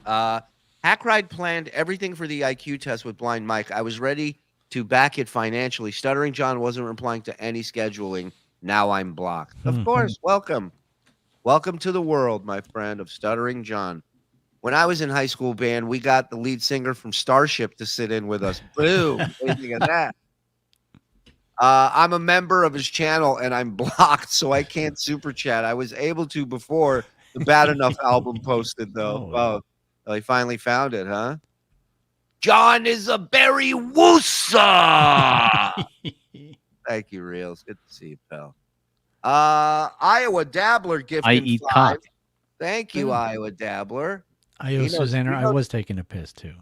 Hackride planned everything for the IQ test with Blind Mike. I was ready to back it financially. Stuttering John wasn't replying to any scheduling. Now I'm blocked. Of course, welcome. Welcome to the world, my friend, of Stuttering John. When I was in high school band, we got the lead singer from Starship to sit in with us. Boom. What do you think of that? I'm a member of his channel, and I'm blocked, so I can't super chat. I was able to before the Bad Enough album posted, though. Oh, he finally found it, huh? John is a berry woosa. Thank you, Reels. Good to see you, pal. Iowa Dabbler gifted I eat 5. cock. Thank you, Iowa Dabbler. I owe Susanna. I was taking a piss too.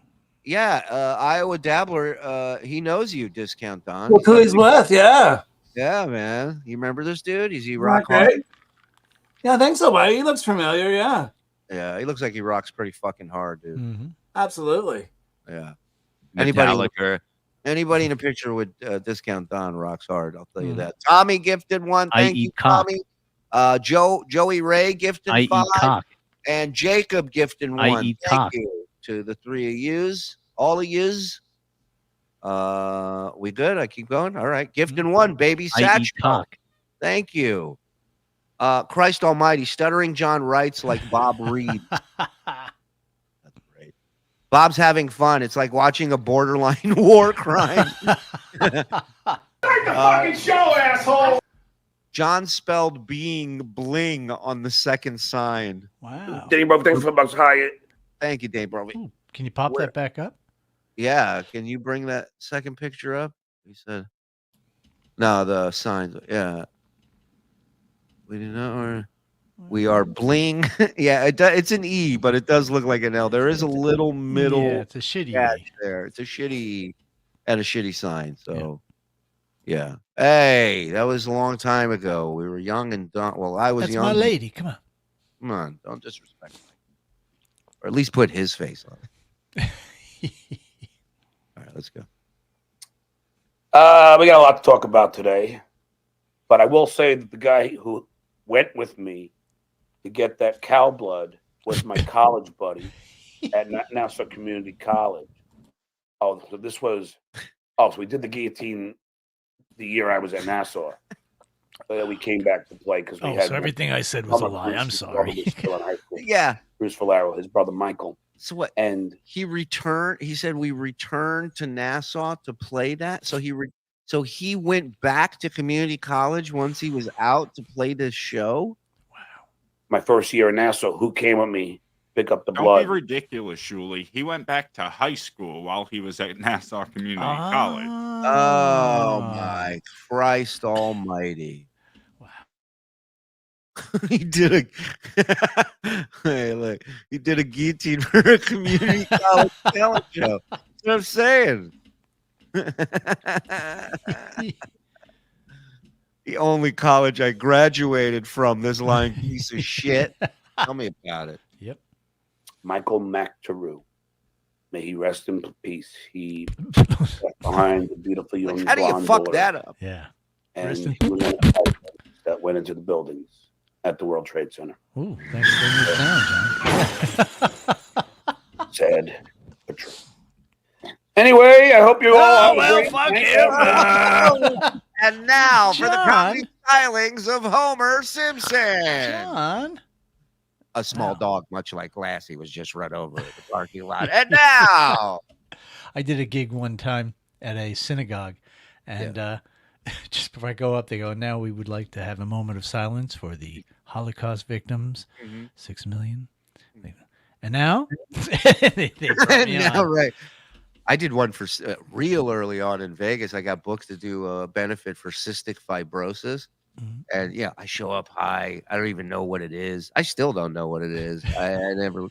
Yeah, Iowa Dabbler. He knows you, Discount Don. Look who he's with. Yeah. Yeah, man. You remember this dude? Is he Not rock hard? great. Yeah, I think so, buddy. He looks familiar. Yeah. Yeah, he looks like he rocks pretty fucking hard, dude. Mm-hmm. Absolutely. Yeah. Metallica. Anybody in a picture with Discount Don rocks hard. I'll tell you that. Tommy gifted 1. I Thank you, eat cock. Tommy. Joey Ray gifted I 5. eat cock. And Jacob gifted 1. I eat Thank cock. you to the 3 of yous. All of yous. We good? I keep going. All right. Gifting 1, baby. I eat Satchel. cock. Thank you. Christ Almighty, Stuttering John writes like Bob Reed. That's great. Bob's having fun. It's like watching a borderline war crime. Start the fucking show, asshole! John spelled being bling on the second sign. Wow. Danny Bro, thanks for the bucks, Hyatt. Thank you, Dave Bro. Ooh, can you pop that back up? Yeah. Can you bring that second picture up? He said, no, the signs. Yeah. We do not. Or we are bling. Yeah, it's an E, but it does look like an L. There is a little middle. Yeah, it's a shitty dash E. there. It's a shitty E and a shitty sign. So, yeah. Hey, that was a long time ago. We were young and dumb. Well, I was That's young. my lady. Come on. Come on, don't disrespect me. Or at least put his face on it. All right, let's go. We got a lot to talk about today, but I will say that the guy who went with me to get that cow blood was my college buddy at Nassau Community College. Oh, so this was, so we did the guillotine the year I was at Nassau. We came back to play because we had. So everything I said was a lie. I'm sorry. Yeah. Bruce Valero, his brother Michael. So what? And he returned. He said we returned to Nassau to play that. So he went back to community college once he was out to play this show. My first year in Nassau, who came with me, pick up the Don't blood. be ridiculous, Shuli. He went back to high school while he was at Nassau Community College. Oh my Christ Almighty! Wow. He did a hey, look, he did a guillotine for a community college talent show. That's what I'm saying. The only college I graduated from, this lying piece of shit. Tell me about it. Yep. Michael McTaru. May he rest in peace. He left behind the beautiful young How do you blonde fuck daughter. that up? Yeah. And he was in a fight that went into the buildings at the World Trade Center. Ooh, thanks for bringing this down, John. Sad but true. Anyway, I hope you all Oh, have a well, great fuck night. him. And now for the John. comedy stylings of Homer Simpson. John. A small dog, much like Lassie, was just run over in the parking lot. And now, I did a gig one time at a synagogue, and just before I go up, they go, now we would like to have a moment of silence for the Holocaust victims, 6 million. And now, they brought me now, on. right. I did one for real early on in Vegas. I got booked to do a benefit for cystic fibrosis. And yeah, I show up high. I don't even know what it is. I still don't know what it is. I never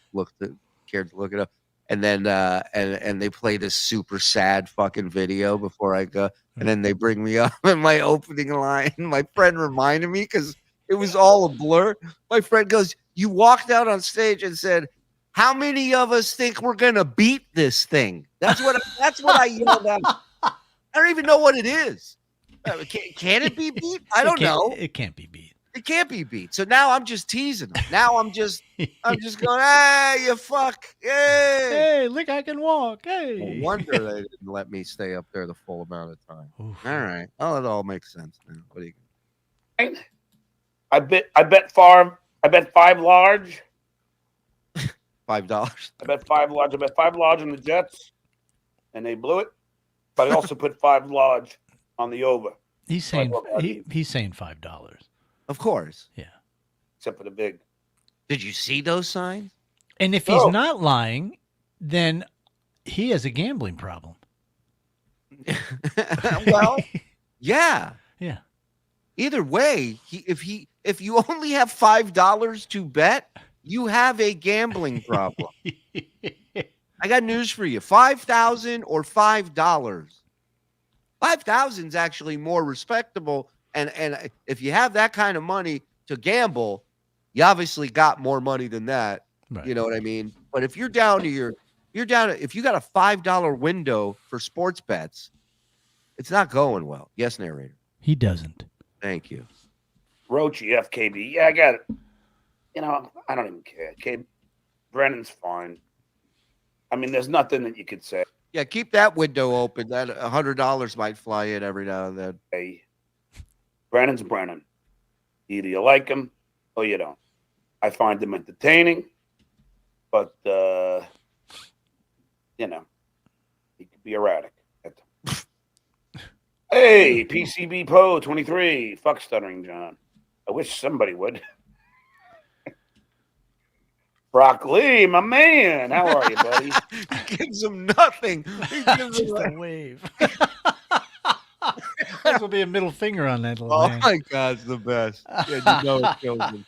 cared to look it up. And then and they play this super sad fucking video before I go. And then they bring me up in my opening line. My friend reminded me because it was all a blur. My friend goes, "You walked out on stage and said, 'How many of us think we're gonna beat this thing?'" That's what I yelled out. I don't even know what it is. Can it be beat? I don't know. It can't be beat. It can't be beat. So now I'm just teasing them. Now I'm just going, "Hey, you fuck. Hey. Hey, look, I can walk. Hey." No wonder they didn't let me stay up there the full amount of time. All right. Oh, it all makes sense now. What do you I bet 5 large. $5. I bet 5 large. I bet 5 large on the Jets, and they blew it. But I also put 5 large on the over. He's saying he's saying $5. Of course. Yeah. Except for the big. Did you see those signs? And if he's not lying, then he has a gambling problem. Well, yeah. Yeah. Either way, if you only have $5 to bet, you have a gambling problem. I got news for you. 5,000 or $5. 5,000 is actually more respectable. And if you have that kind of money to gamble, you obviously got more money than that. Right. You know what I mean? But if you're down to if you got a $5 window for sports bets, it's not going well. Yes, narrator. He doesn't. Thank you. Roachy, FKB. Yeah, I got it. You know, I don't even care. Brennan's fine. I mean, there's nothing that you could say. Yeah, keep that window open. That $100 might fly in every now and then. Hey, Brennan's Brennan. Either you like him or you don't. I find him entertaining, but you know, he could be erratic. Hey, PCB Poe 23. Fuck Stuttering John. I wish somebody would. Brock Lee, my man. How are you, buddy? He gives him nothing. He gives Just a wave. This will be a middle finger on that little man. my God, it's the best. Yeah, you know it kills him.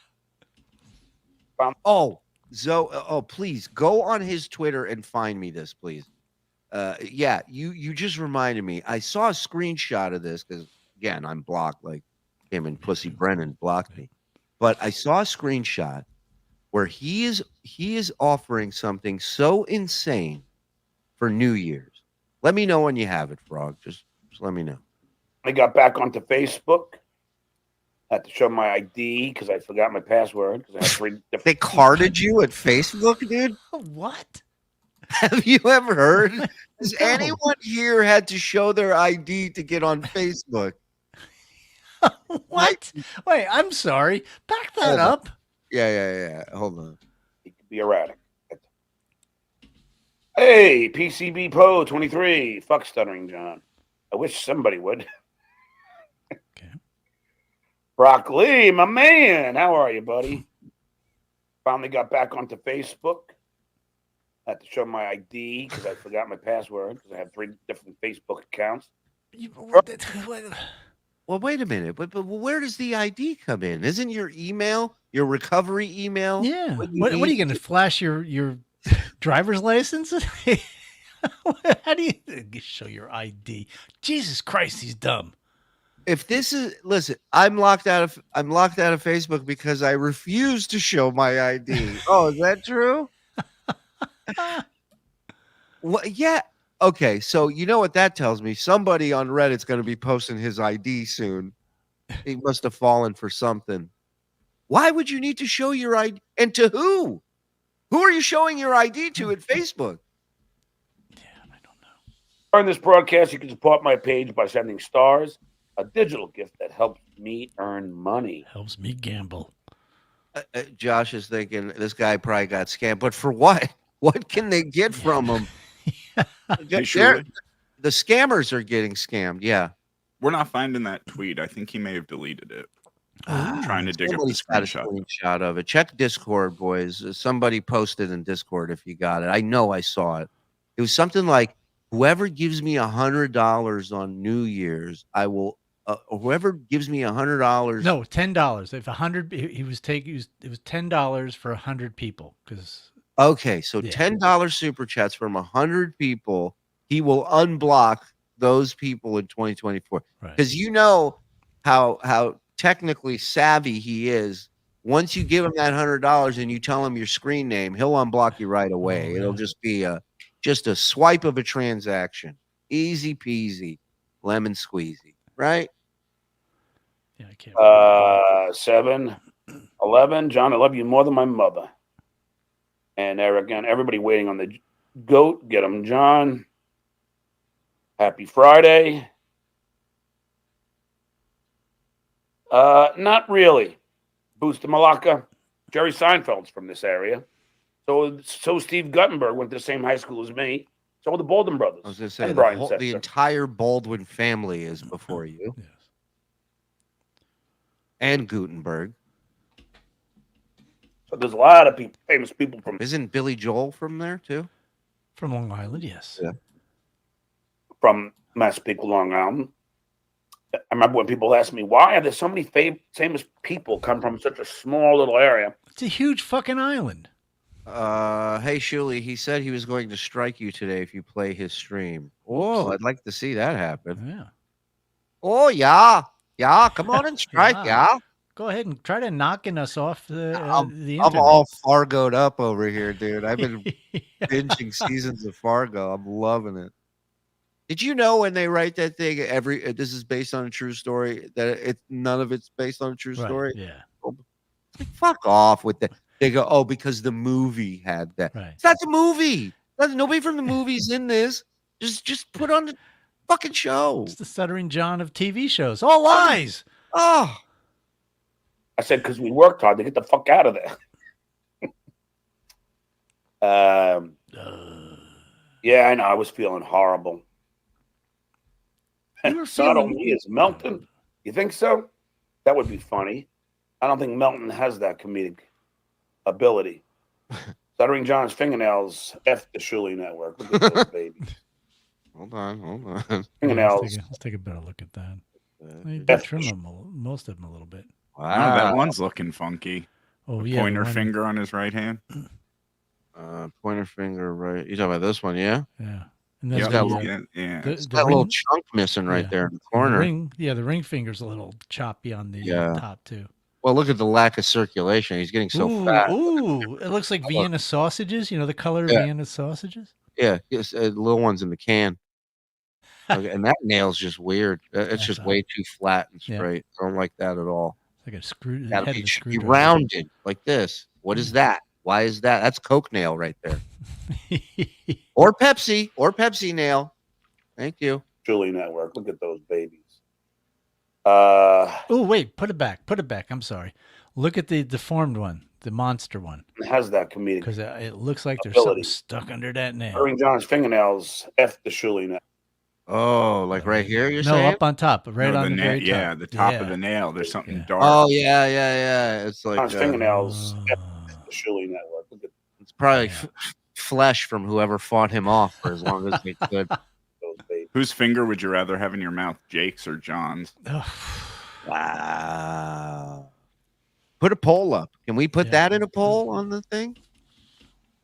Please go on his Twitter and find me this, please. Yeah, you just reminded me. I saw a screenshot of this because again, I'm blocked like him and Pussy Brennan blocked me. But I saw a screenshot where he is offering something so insane for New Year's. Let me know when you have it, Frog. Just let me know. I got back onto Facebook. Had to show my ID because I forgot my password. Because I had 3 different. They carded you at Facebook, dude? What? Have you ever heard? Has anyone here had to show their ID to get on Facebook? What? Wait, I'm sorry. Back that up. Yeah. Hold on. He could be erratic. Hey, PCB Poe 23. Fuck Stuttering John. I wish somebody would. Okay. Brock Lee, my man. How are you, buddy? Finally got back onto Facebook. Had to show my ID because I forgot my password because I have 3 different Facebook accounts. Well, wait a minute. But where does the ID come in? Isn't your email, your recovery email? Yeah. What are you going to flash your driver's license? How do you show your ID? Jesus Christ, he's dumb. If this is listen, I'm locked out of Facebook because I refuse to show my ID. Oh, is that true? Well, yeah. Okay, so you know what that tells me? Somebody on Reddit's going to be posting his ID soon. He must have fallen for something. Why would you need to show your ID? And to who? Who are you showing your ID to at Facebook? Yeah, I don't know. During this broadcast, you can support my page by sending stars, a digital gift that helps me earn money. Helps me gamble. Josh is thinking this guy probably got scammed, but for what? What can they get from him? Hey, Shuli, The scammers are getting scammed. Yeah. we're not finding that tweet. I think he may have deleted it. I'm trying to dig up the Somebody's got a screenshot. screenshot of it. Check Discord, boys. Somebody posted in Discord if you got it. I know I saw it. It was something like, whoever gives me $100 on New Year's, I will. Whoever gives me $100. No, $10. If 100, it was $10 for 100 people. Because okay, so $10 super chats from 100 people. He will unblock those people in 2024 because you know how technically savvy he is. Once you give him that $100 and you tell him your screen name, he'll unblock you right away. It'll just be a swipe of a transaction, easy peasy, lemon squeezy, right? Yeah, I can't. 7-11. John, I love you more than my mother. And there again, everybody waiting on the goat. Get him, John. Happy Friday. Not really. Booster Malacca. Jerry Seinfeld's from this area. So Steve Guttenberg went to the same high school as me. So the Baldwin brothers. I was going to say, and Brian the entire Baldwin family is before you. Yes. And Gutenberg. So there's a lot of people, famous people from. Isn't Billy Joel from there too? From Long Island, yes. Yeah. From Massapequa, Long Island. I remember when people asked me, why are there so many famous people come from such a small little area? It's a huge fucking island. Hey, Shuli, he said he was going to strike you today if you play his stream. Oh, I'd like to see that happen. Yeah. Oh, yeah. Yeah, come on and strike, yeah. Go ahead and try to knocking us off the internet. I'm all Fargo'd up over here, dude. I've been binging seasons of Fargo. I'm loving it. Did you know when they write that thing, this is based on a true story, that none of it's based on a true story? Yeah. Like, fuck off with that. They go, oh, because the movie had that. Right. It's not the movie. Nobody from the movie's in this. Just put on the fucking show. It's the Stuttering John of TV shows. All lies. Oh. I said, because we worked hard to get the fuck out of there. Yeah, I know. I was feeling horrible. Not only is Melton. You think so? That would be funny. I don't think Melton has that comedic ability. Stuttering John's fingernails. F the Shuli Network. Look at those babies. Hold on. Fingernails. Let's take a better look at that. You did trim them, most of them a little bit. Wow, that one's looking funky. Oh, the yeah. Pointer finger on his right hand. Pointer finger, right? You talking about this one, yeah? Yeah. And that's got the got a little chunk missing right there in the corner. The ring finger's a little choppy on the top, too. Well, look at the lack of circulation. He's getting so fat. Ooh, it looks like Vienna sausages. You know the color of Vienna sausages? Yeah, it's little ones in the can. Okay, and that nail's just weird. It's just way too flat and straight. I don't like that at all. It's like a screw. It should be rounded like this. What is that? Why is that? That's Coke nail right there. or Pepsi nail. Thank you. Shuli Network. Look at those babies. Oh, wait. Put it back. I'm sorry. Look at the deformed one, the monster one. It has that comedic. Because it looks like there's ability. something stuck under that nail. Stuttering John's fingernails. F the Shuli Network. Oh, like right here, you're no, saying? up on top, right on the very top. Yeah, the top of the nail. There's something dark. Oh, yeah. It's like John's fingernails. F the Shuli Network. Look at it's probably flesh from whoever fought him off for as long as they could. Whose finger would you rather have in your mouth, Jake's or John's? Wow. Put a poll up. Can we put that in a poll on the thing?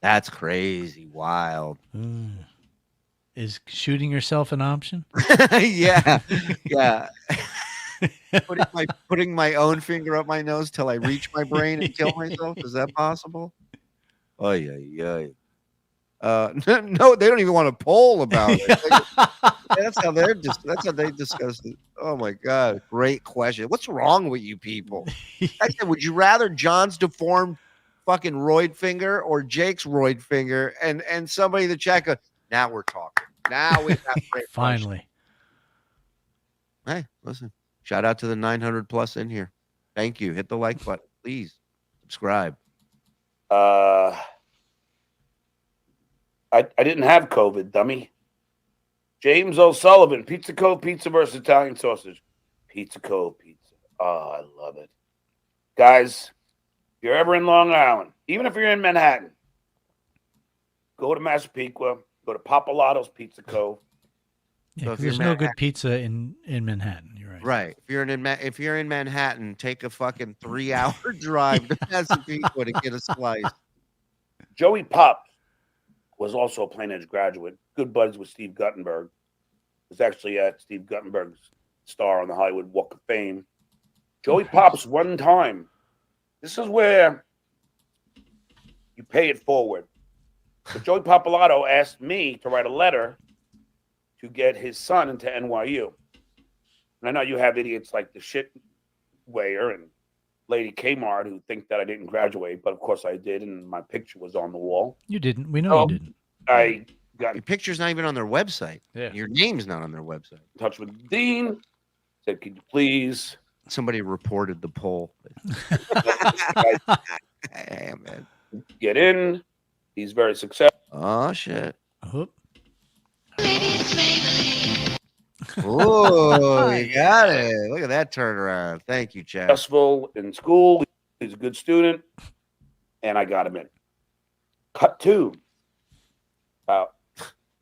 That's crazy. Wild. Is shooting yourself an option? Yeah. Putting my own finger up my nose till I reach my brain and kill myself. Is that possible? Oh, yeah. No, they don't even want a poll about it. That's how they discuss it. Oh my God, great question. What's wrong with you people? I said, would you rather John's deformed fucking roid finger or Jake's roid finger? And somebody in the chat goes, now we're talking. Now we got great Finally. Hey, listen. Shout out to the 900 plus in here. Thank you. Hit the like button, please. Subscribe. I didn't have COVID, dummy. James O'Sullivan, Pizza Cove Pizza versus Italian sausage. Pizza Cove Pizza. Oh, I love it. Guys, if you're ever in Long Island, even if you're in Manhattan, go to Massapequa, go to Papalato's Pizza Cove. Yeah, So 'cause if you're there's no good pizza in Manhattan. You're right. Right. If you're in Manhattan, take a fucking 3-hour drive to Massapequa to get a slice. Joey Pops was also a Plain Edge graduate. Good buddies with Steve Guttenberg. Was actually at Steve Guttenberg's star on the Hollywood Walk of Fame. Joey Pops one time. This is where you pay it forward. But Joey Papalato asked me to write a letter to get his son into NYU. And I know you have idiots like the shit Wayer and Lady Kmart who think that I didn't graduate, but of course I did, and my picture was on the wall. You didn't. We know you didn't. I got Your picture's not even on their website. Yeah. Your name's not on their website. in touch with the dean. Said, "Could you please?" Somebody reported the poll. Hey, man. Get in. He's very successful. Oh, shit. Oh. Oh, you got it. Look at that turnaround. Thank you, Chad. Successful in school. He's a good student. And I got him in. Cut 2.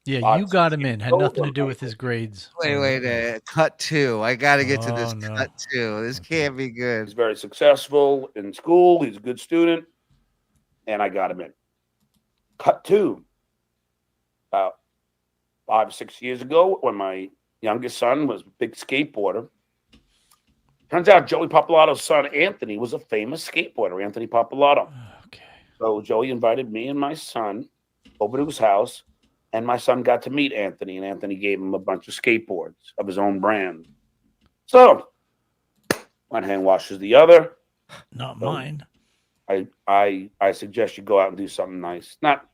Yeah, you got him in. Had nothing to do with his grades. Wait. Cut 2. I got to get to this no. cut 2. This can't be good. He's very successful in school. He's a good student. And I got him in. Cut 2. About 5 or 6 years ago, when my youngest son was a big skateboarder. Turns out Joey Papalato's son, Anthony, was a famous skateboarder, Anthony Papalato. Okay. So Joey invited me and my son over to his house, and my son got to meet Anthony, and Anthony gave him a bunch of skateboards of his own brand. So one hand washes the other. Not mine. I suggest you go out and do something nice. Not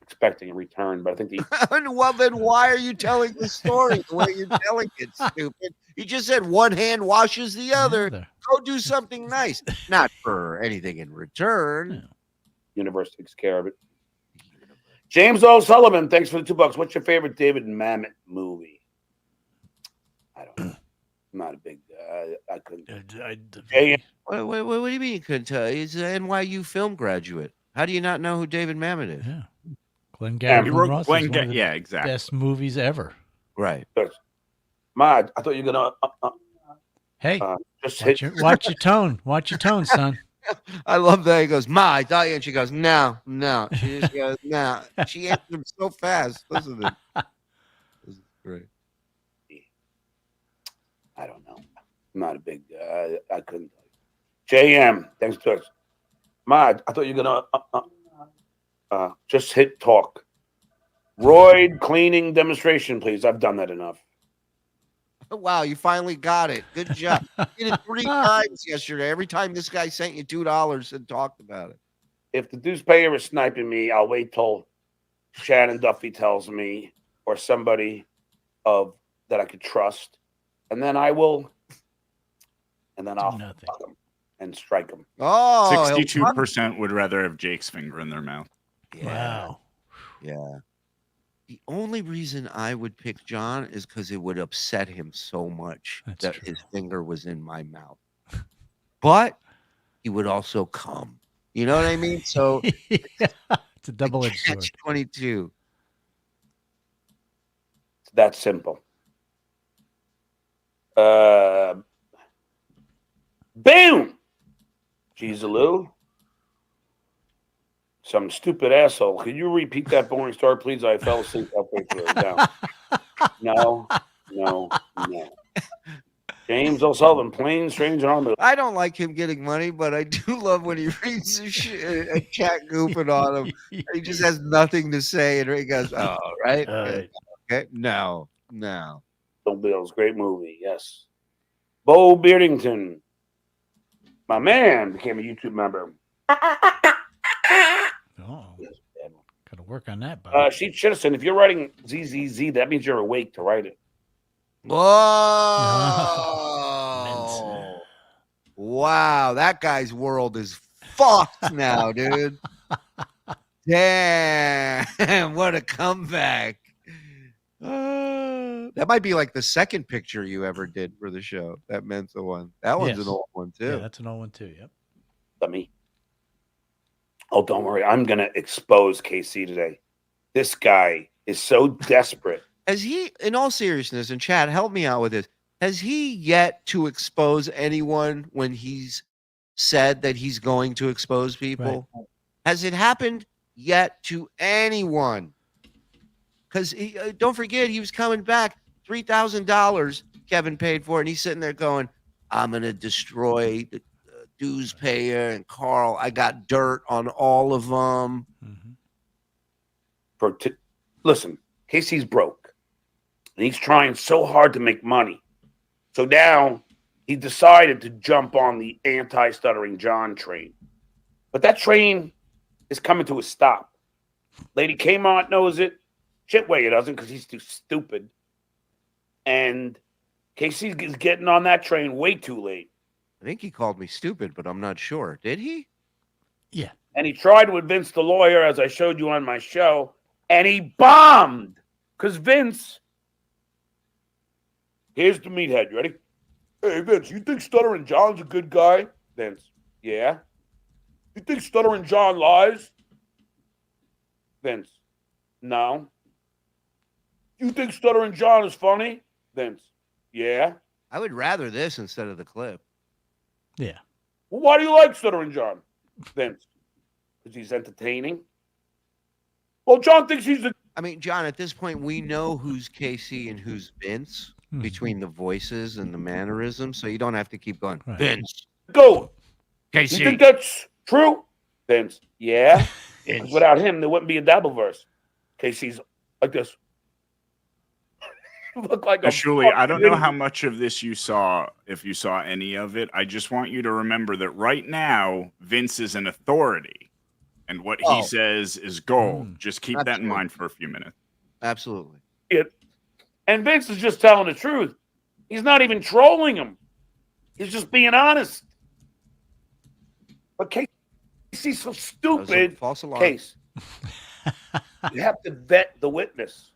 expecting a return, but I think Well, then why are you telling the story the way you're telling it, stupid? You just said one hand washes the other. Go do something nice. Not for anything in return. universe takes care of it. James O'Sullivan, thanks for the $2. What's your favorite David Mamet movie? I don't know. I'm not a big. I couldn't. What do you mean you couldn't tell? He's an NYU film graduate. How do you not know who David Mamet is? Yeah. Glengarry Glen Ross is one of the exactly. best movies ever. Right. Mad, I thought you were gonna. Hey, just watch your tone. Watch your tone, son. I love that he goes, "Ma, I thought you," and she goes, "No." She just goes, "No." She answered him so fast. Listen to this. This is great. I don't know. I'm not a big. I couldn't. JM, thanks to us. Mad, I thought you were gonna. Just hit talk. Roid cleaning demonstration, please. I've done that enough. Wow, you finally got it. Good job. You did it 3 times yesterday. Every time this guy sent you $2 and talked about it. If the dues payer is sniping me, I'll wait till Shannon Duffy tells me or somebody of that I could trust, and then I will. And then I'll fuck him and strike him. Oh, 62% would rather have Jake's finger in their mouth. Yeah. Wow. Yeah. The only reason I would pick John is because it would upset him so much that his finger was in my mouth. But he would also come. You know what I mean? So it's a double-edged sword. 22. It's that simple. Boom! Jeezaloo. Some stupid asshole. Can you repeat that boring story, please? I fell asleep halfway through it. No. James O'Sullivan, plain strange on. I don't like him getting money, but I do love when he reads the a chat goofing on him. He just has nothing to say, and he goes, "Oh, right, okay, no." Bill Bills, great movie, yes. Bo Beardington, my man, became a YouTube member. Oh, gotta work on that, Bob. She should have said, if you're writing ZZZ, that means you're awake to write it. Whoa. Wow, that guy's world is fucked now, dude. Damn, what a comeback. That might be like the second picture you ever did for the show. That Mensa one. That one's an old one, too. Yeah, that's an old one, too. Yep. Let me. Oh, don't worry. I'm going to expose KC today. This guy is so desperate. Has he, in all seriousness, and Chad, help me out with this. Has he yet to expose anyone when he's said that he's going to expose people? Right. Has it happened yet to anyone? Because don't forget, he was coming back. $3,000 Kevin paid for it, and he's sitting there going, I'm going to destroy the dues payer and Carl. I got dirt on all of them. Mm-hmm. Listen, Casey's broke, and he's trying so hard to make money. So now he decided to jump on the anti-Stuttering John train. But that train is coming to a stop. Lady Kmart knows it. Shitway doesn't because he's too stupid. And Casey is getting on that train way too late. I think he called me stupid, but I'm not sure. Did he? Yeah. And he tried with Vince the lawyer, as I showed you on my show, and he bombed. Because Vince, here's the meathead. You ready? Hey, Vince, you think Stuttering John's a good guy? Vince, yeah. You think Stuttering John lies? Vince, no. You think Stuttering John is funny? Vince, yeah. I would rather this instead of the clip. Yeah. Well, why do you like Stuttering John? Vince, because he's entertaining. Well, John thinks he's the... I mean, John, at this point, we know who's Casey and who's Vince between the voices and the mannerisms, so you don't have to keep going. Right. Vince. Go. Casey. You think that's true? Vince, yeah. Vince. Without him, there wouldn't be a Dabbleverse. Casey's like this. Look like Shuli, I don't know how much of this you saw, if you saw any of it. I just want you to remember that right now, Vince is an authority, and what he says is gold. Just keep that in mind for a few minutes. Absolutely. And Vince is just telling the truth. He's not even trolling him. He's just being honest. But Casey's so stupid. False alarm. Case. You have to vet the witness.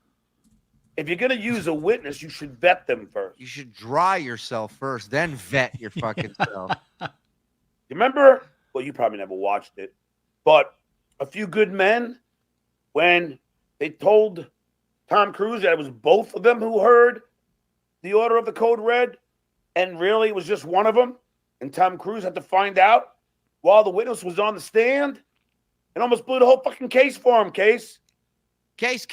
If you're going to use a witness, you should vet them first. You should dry yourself first, then vet your fucking self. You remember? Well, you probably never watched it, but A Few Good Men, when they told Tom Cruise that it was both of them who heard the order of the code red, and really it was just one of them, and Tom Cruise had to find out while the witness was on the stand, and almost blew the whole fucking case for him, Case. Case.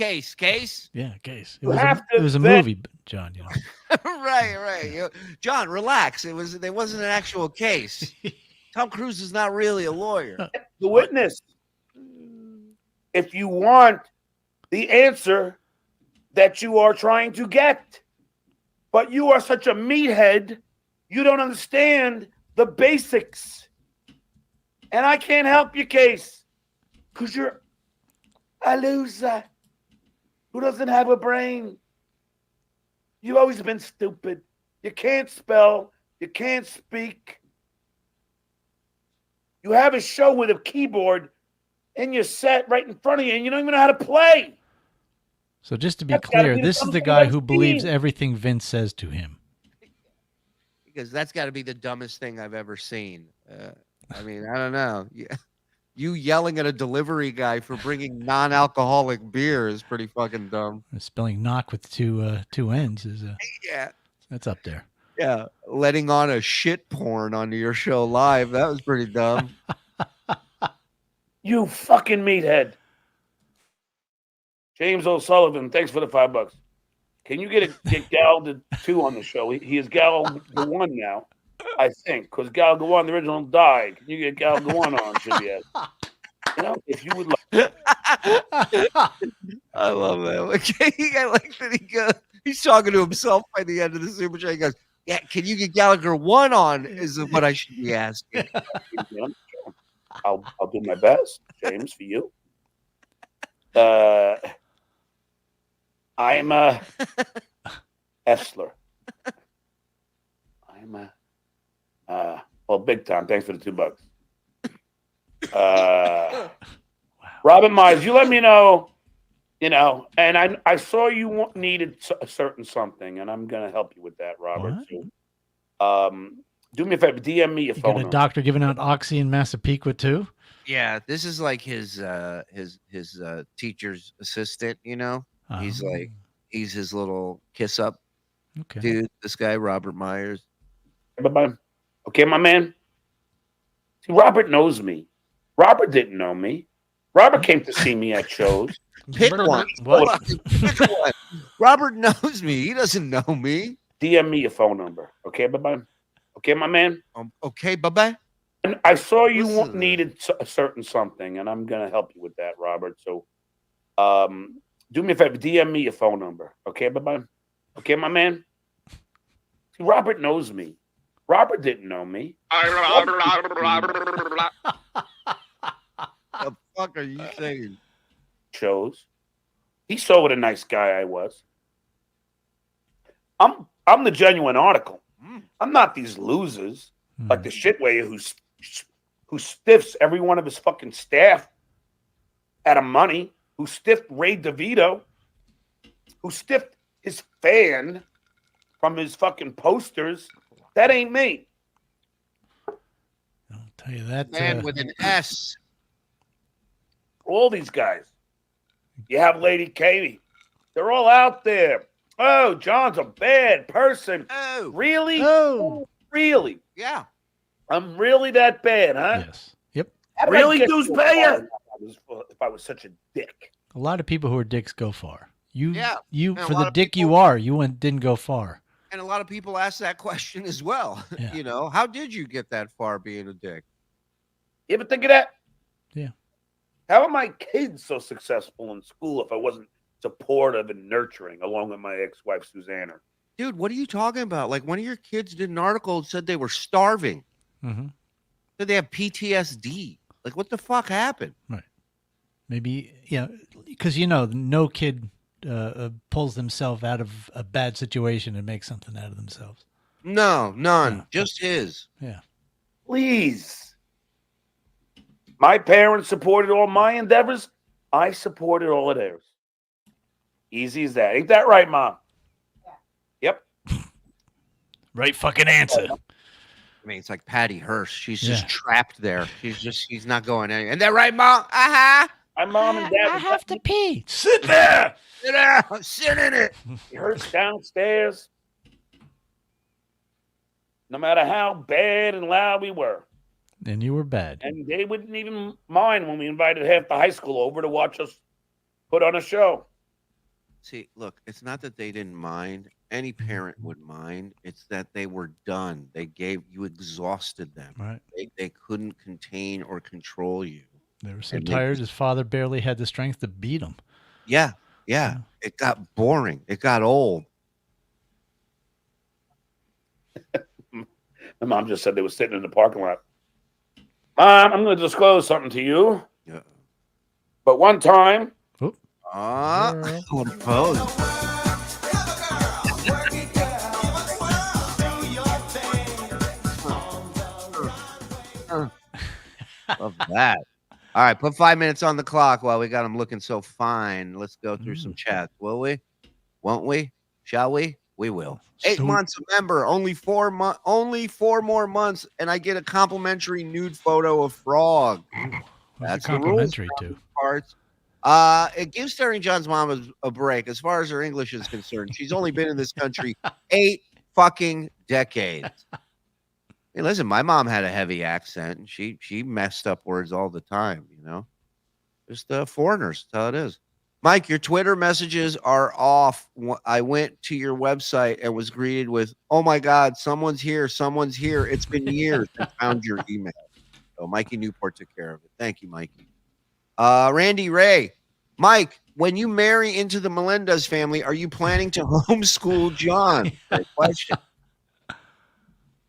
Yeah, Case. It was a movie, John. You know. right. John, relax. There wasn't an actual case. Tom Cruise is not really a lawyer. The witness. If you want the answer that you are trying to get, but you are such a meathead, you don't understand the basics. And I can't help you, Case, because you're a loser who doesn't have a brain. You've always been stupid. You can't spell. You can't speak. You have a show with a keyboard in your set right in front of you, and you don't even know how to play. So just to be clear, this is the guy who believes everything Vince says to him. Because that's got to be the dumbest thing I've ever seen. I mean, I don't know. Yeah. You yelling at a delivery guy for bringing non-alcoholic beer is pretty fucking dumb. Spelling knock with two N's is that's up there. Yeah, letting on a shit porn onto your show live, that was pretty dumb. You fucking meathead. James O'Sullivan, thanks for the $5. Can you get Gal the 2 on the show? He is Gal the 1 now. I think, because Gal Gawan, the original, died. Can you get Gal Gawan on? Should be you know, if you would like. I love that. Okay, I like that he's talking to himself by the end of the Super Chat. He goes, "Yeah, can you get Gallagher 1 on?" Is what I should be asking. I'll do my best, James, for you. I'm a Essler. I'm a well, big time. Thanks for the $2. Robin Myers, you let me know, and I saw you needed a certain something, and I'm gonna help you with that, Robert. So, do me a favor, DM me your You phone got a number. doctor giving out Oxy in Massapequa too? Yeah, this is like his teacher's assistant, He's like he's his little kiss up Okay. dude, this guy, Robert Myers. Bye-bye. Okay, my man. See, Robert knows me. Robert didn't know me. Robert came to see me at shows. Pick one. What? Pick one. Robert knows me. He doesn't know me. DM me your phone number. Okay, bye-bye. Okay, my man. Okay, bye-bye. And I saw you Listen to needed a certain something, and I'm gonna help you with that, Robert. So, do me a favor, DM me your phone number. Okay, bye-bye. Okay, my man. See, Robert knows me. Robert didn't know me. The fuck are you saying? Shows. He saw what a nice guy I was. I'm the genuine article. I'm not these losers like the shitwayer who stiffs every one of his fucking staff out of money, who stiffed Ray DeVito, who stiffed his fan from his fucking posters. That ain't me. I'll tell you that. Man with an S. All these guys. You have Lady Katie. They're all out there. Oh, John's a bad person. Oh. Really? Oh. Really? Yeah. I'm really that bad, huh? Yes. Yep. Really, douchebaga? If I was such a dick. A lot of people who are dicks go far. You And a for lot the of dick you are, you didn't go far. And a lot of people ask that question as well. Yeah. How did you get that far being a dick? You ever think of that? Yeah. How are my kids so successful in school if I wasn't supportive and nurturing along with my ex-wife, Susanna? Dude, what are you talking about? Like one of your kids did an article and said they were starving. Mm-hmm. Said they have PTSD. Like what the fuck happened? Right. Maybe, because no kid pulls themselves out of a bad situation and makes something out of themselves. No, none. Yeah. Just his. Yeah. Please. My parents supported all my endeavors. I supported all of theirs. Easy as that. Ain't that right, Mom? Yep. Right fucking answer. I mean, it's like Patty Hearst. She's just trapped there. She's not going anywhere. Isn't that right, Mom? Uh-huh. My mom and dad. I have to pee. Sit there. Sit down. Sit in it. He hurts downstairs. No matter how bad and loud we were. And you were bad. And they wouldn't even mind when we invited half the high school over to watch us put on a show. See, look, it's not that they didn't mind. Any parent would mind. It's that they were done. You exhausted them. Right. They couldn't contain or control you. They were so tired, his father barely had the strength to beat him. Yeah. It got boring. It got old. My mom just said they were sitting in the parking lot. Mom, I'm going to disclose something to you. Yeah. But one time. What pose? Love that. All right, put 5 minutes on the clock while we got them looking so fine. Let's go through some chats, will we? Won't we? Shall we? We will. 8 months a member, only 4 more months, and I get a complimentary nude photo of Frog. That's the rules. Too. Parts. It gives Stuttering John's mom a break as far as her English is concerned. She's only been in this country 8 fucking decades. Hey, listen, my mom had a heavy accent, and she messed up words all the time, Just foreigners, that's how it is. Mike, your Twitter messages are off. I went to your website and was greeted with, "Oh my God, someone's here, someone's here. It's been years." And found your email. So Mikey Newport took care of it. Thank you, Mikey. Randy Ray, Mike, when you marry into the Melendez family, are you planning to homeschool John? Great question.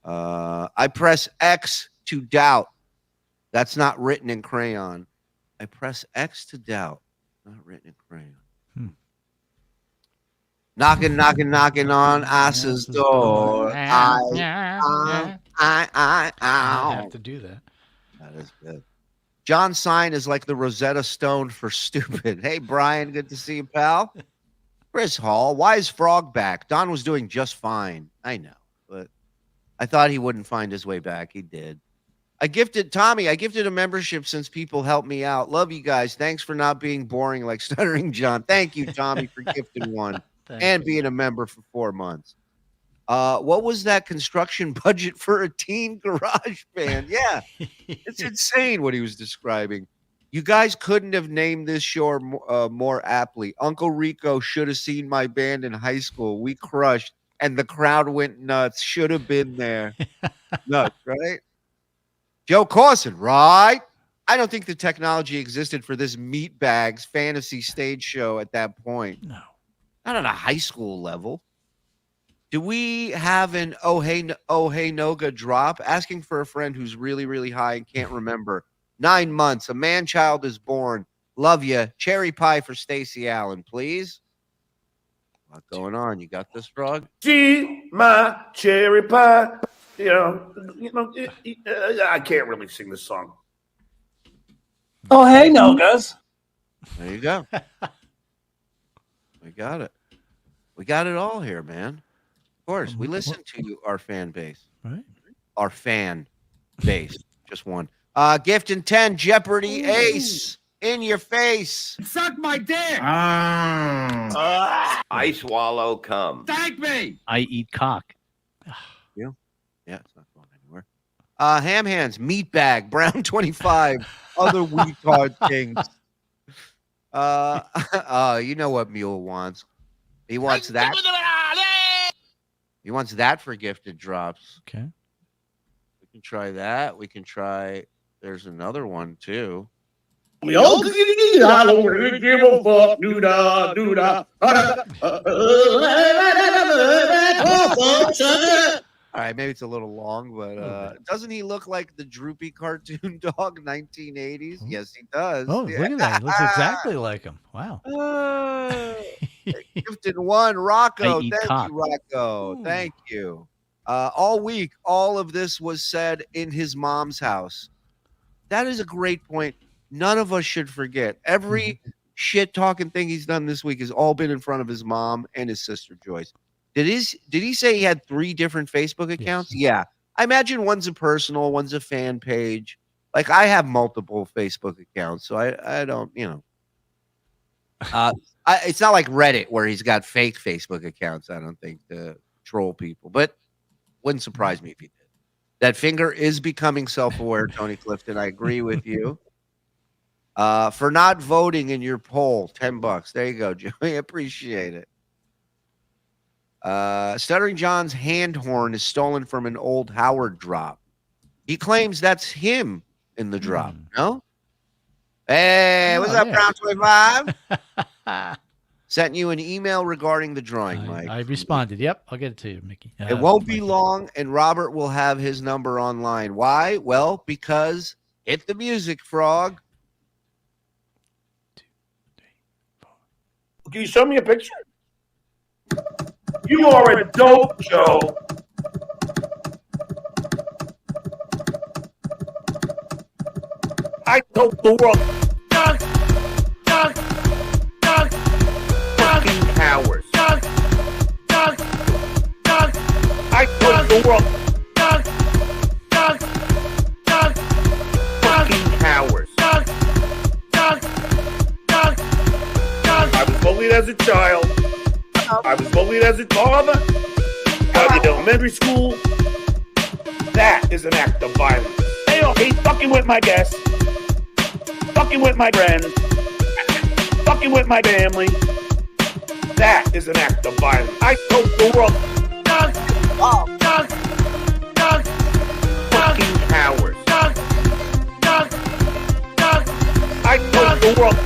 I press X to doubt. That's not written in crayon. I press X to doubt. Not written in crayon. Knocking on Asa's door. I have to do that. That is good. John's sign is like the Rosetta Stone for stupid. Hey, Brian, good to see you, pal. Chris Hall, why is Frog back? Don was doing just fine. I know, but I thought he wouldn't find his way back. He did. I gifted a membership since people helped me out. Love you guys. Thanks for not being boring like Stuttering John. Thank you, Tommy, for gifting one and being a member for 4 months. What was that construction budget for a teen garage band? Yeah, it's insane what he was describing. You guys couldn't have named this show more aptly. Uncle Rico should have seen my band in high school. We crushed, and the crowd went nuts. Should have been there. Nuts, right? Joe Corson, right? I don't think the technology existed for this meatbags fantasy stage show at that point. No. Not on a high school level. Do we have an oh hey Noga drop? Asking for a friend who's really, really high and can't remember. 9 months. A man-child is born. Love you. Cherry pie for Stacy Allen, please. What's going on? You got this, Frog? See my cherry pie. I can't really sing this song. Oh, hey, Nogas. There you go. We got it. We got it all here, man. Of course, we listen to our fan base. Right. Our fan base. Just one. Gift in 10, Jeopardy Ace. In your face. Suck my dick. I swallow cum. Thank me. I eat cock. Yeah, it's not going anywhere. Ham Hands, Meatbag, Brown 25, other retard things. You know what Mule wants. He wants that. He wants that for gifted drops. Okay. We can try that. We can try. There's another one too. I don't really give a fuck. All right, maybe it's a little long, but doesn't he look like the droopy cartoon dog 1980s? Yes, he does. Oh, look at that. He looks exactly like him. Wow. Gifted one, Rocco. I eat Thank cock. you, Rocco. Thank you. All week, all of this was said in his mom's house. That is a great point. None of us should forget. Every shit talking thing he's done this week has all been in front of his mom and his sister Joyce. Did he say he had 3 different Facebook accounts? Yes. Yeah. I imagine one's a personal, one's a fan page. Like I have multiple Facebook accounts, so I don't, it's not like Reddit where he's got fake Facebook accounts, I don't think, to troll people, but wouldn't surprise me if he did. That finger is becoming self-aware, Tony Clifton. I agree with you. For not voting in your poll, $10. There you go, Joey. Appreciate it. Stuttering John's hand horn is stolen from an old Howard drop. He claims that's him in the drop. No? Hey, what's up, Brown 25? Sent you an email regarding the drawing, Mike. I responded. Yep, I'll get it to you, Mickey. It won't be long, and Robert will have his number online. Why? Well, because hit the music, Frog. 2, 3, 4. Can you show me a picture? You are a dope, Joe. I told the world. Fucking cowards. I told the world. Fucking cowards. I was bullied as a child. I was bullied as a father. Got in elementary school. That is an act of violence. They all hate fucking with my guests, fucking with my friends, fucking with my family. That is an act of violence. I told the world. Fucking cowards. I told the world.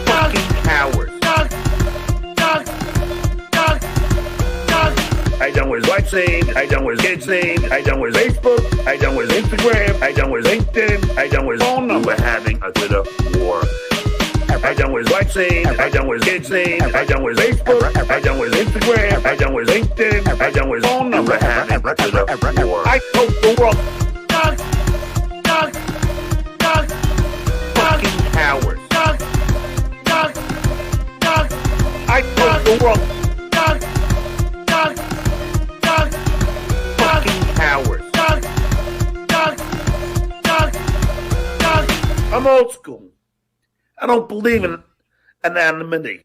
Fucking cowards. I done with wife's name. I done with kids' name. I done with Facebook. I done with Instagram. I done with LinkedIn. I done with phone number. We're having a Twitter war. I done with wife's name. I done with kids' name. I done with Facebook. I done with Instagram. I done with LinkedIn. I done with phone number. We're having a Twitter war. I told the world. Fucking cowards. I told the world. Fucking cowards. I'm old school. I don't believe in anonymity.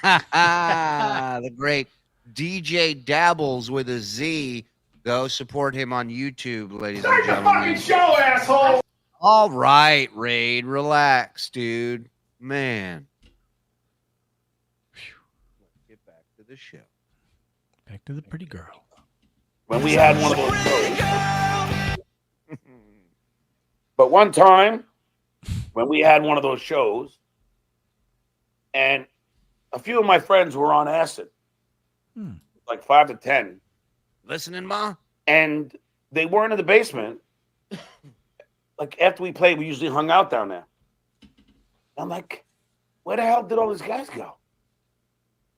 The great DJ Dabbles with a Z. Go support him on YouTube, ladies and gentlemen. Fucking show, asshole. All right, Raid. Relax, dude. Man. Get back to the show. Back to the pretty girl. When we had one of those shows. But one time, when we had one of those shows, and a few of my friends were on acid, like 5 to 10. Listening, Ma? And they weren't in the basement. Like, after we played, we usually hung out down there. I'm like, where the hell did all these guys go?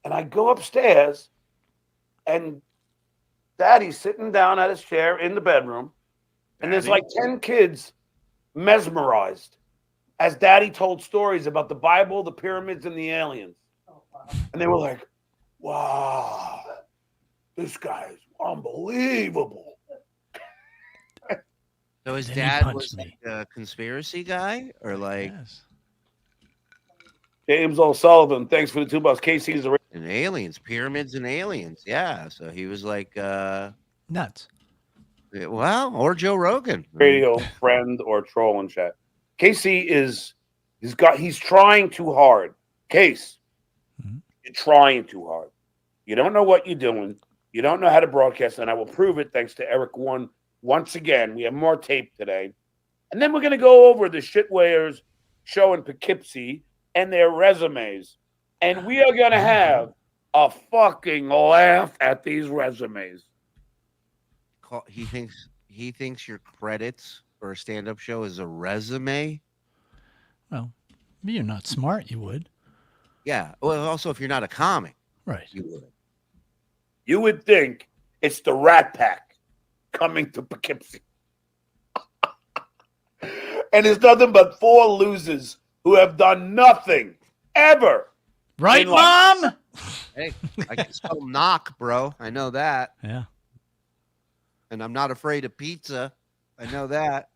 And I go upstairs, and Daddy's sitting down at his chair in the bedroom, and there's like 10 kids mesmerized as Daddy told stories about the Bible, the pyramids, and the aliens. And they were like, wow, this guy is unbelievable. So his Then he dad punched was me. like a conspiracy guy? Or like James O'Sullivan, thanks for the $2. Casey's a and aliens, pyramids and aliens. Yeah. So he was like nuts. Well, or Joe Rogan. radio friend or troll in chat. Casey he's trying too hard. Case, you're trying too hard. You don't know what you're doing. You don't know how to broadcast, and I will prove it thanks to Eric One. Once again, we have more tape today. And then we're going to go over the shitwayers show in Poughkeepsie and their resumes. And we are going to have a fucking laugh at these resumes. He thinks your credits for a stand-up show is a resume. Well, if you're not smart, you would. Yeah. Well, also if you're not a comic, right? You would. You would think it's the Rat Pack coming to Poughkeepsie. And it's nothing but 4 losers who have done nothing ever. Right, Mom? Hey, I can spell knock, bro. I know that. Yeah. And I'm not afraid of pizza. I know that.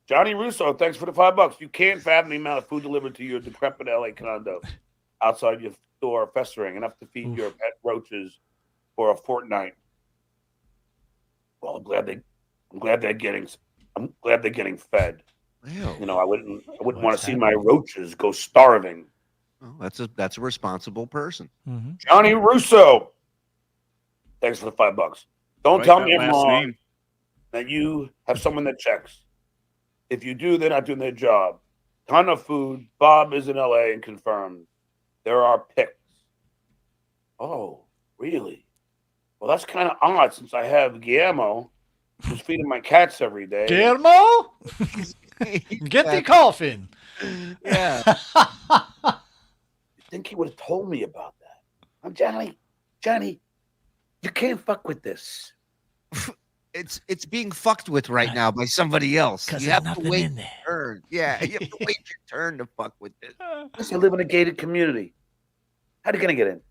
Johnny Russo, thanks for the $5. You can't fathom the amount of food delivered to your decrepit LA condo outside your door festering, enough to feed your pet roaches for a fortnight. Well, I'm glad they're getting fed. Ew. You know, I wouldn't want to see my roaches go starving. Oh, that's a responsible person. Mm-hmm. Johnny Russo, thanks for the $5. Don't like tell that me I'm last wrong name. that you have someone that checks. If you do, they're not doing their job. Ton of food. Bob is in LA and confirmed. There are pics. Oh, really? Well, that's kind of odd since I have Guillermo who's feeding my cats every day. Guillermo? Get the coffin. Yeah. I think he would have told me about that. I'm Johnny, you can't fuck with this. It's being fucked with right now by somebody else. You have to wait in there. your turn. Yeah, you have to wait your turn to fuck with this. I live in a gated community. How are you gonna get in?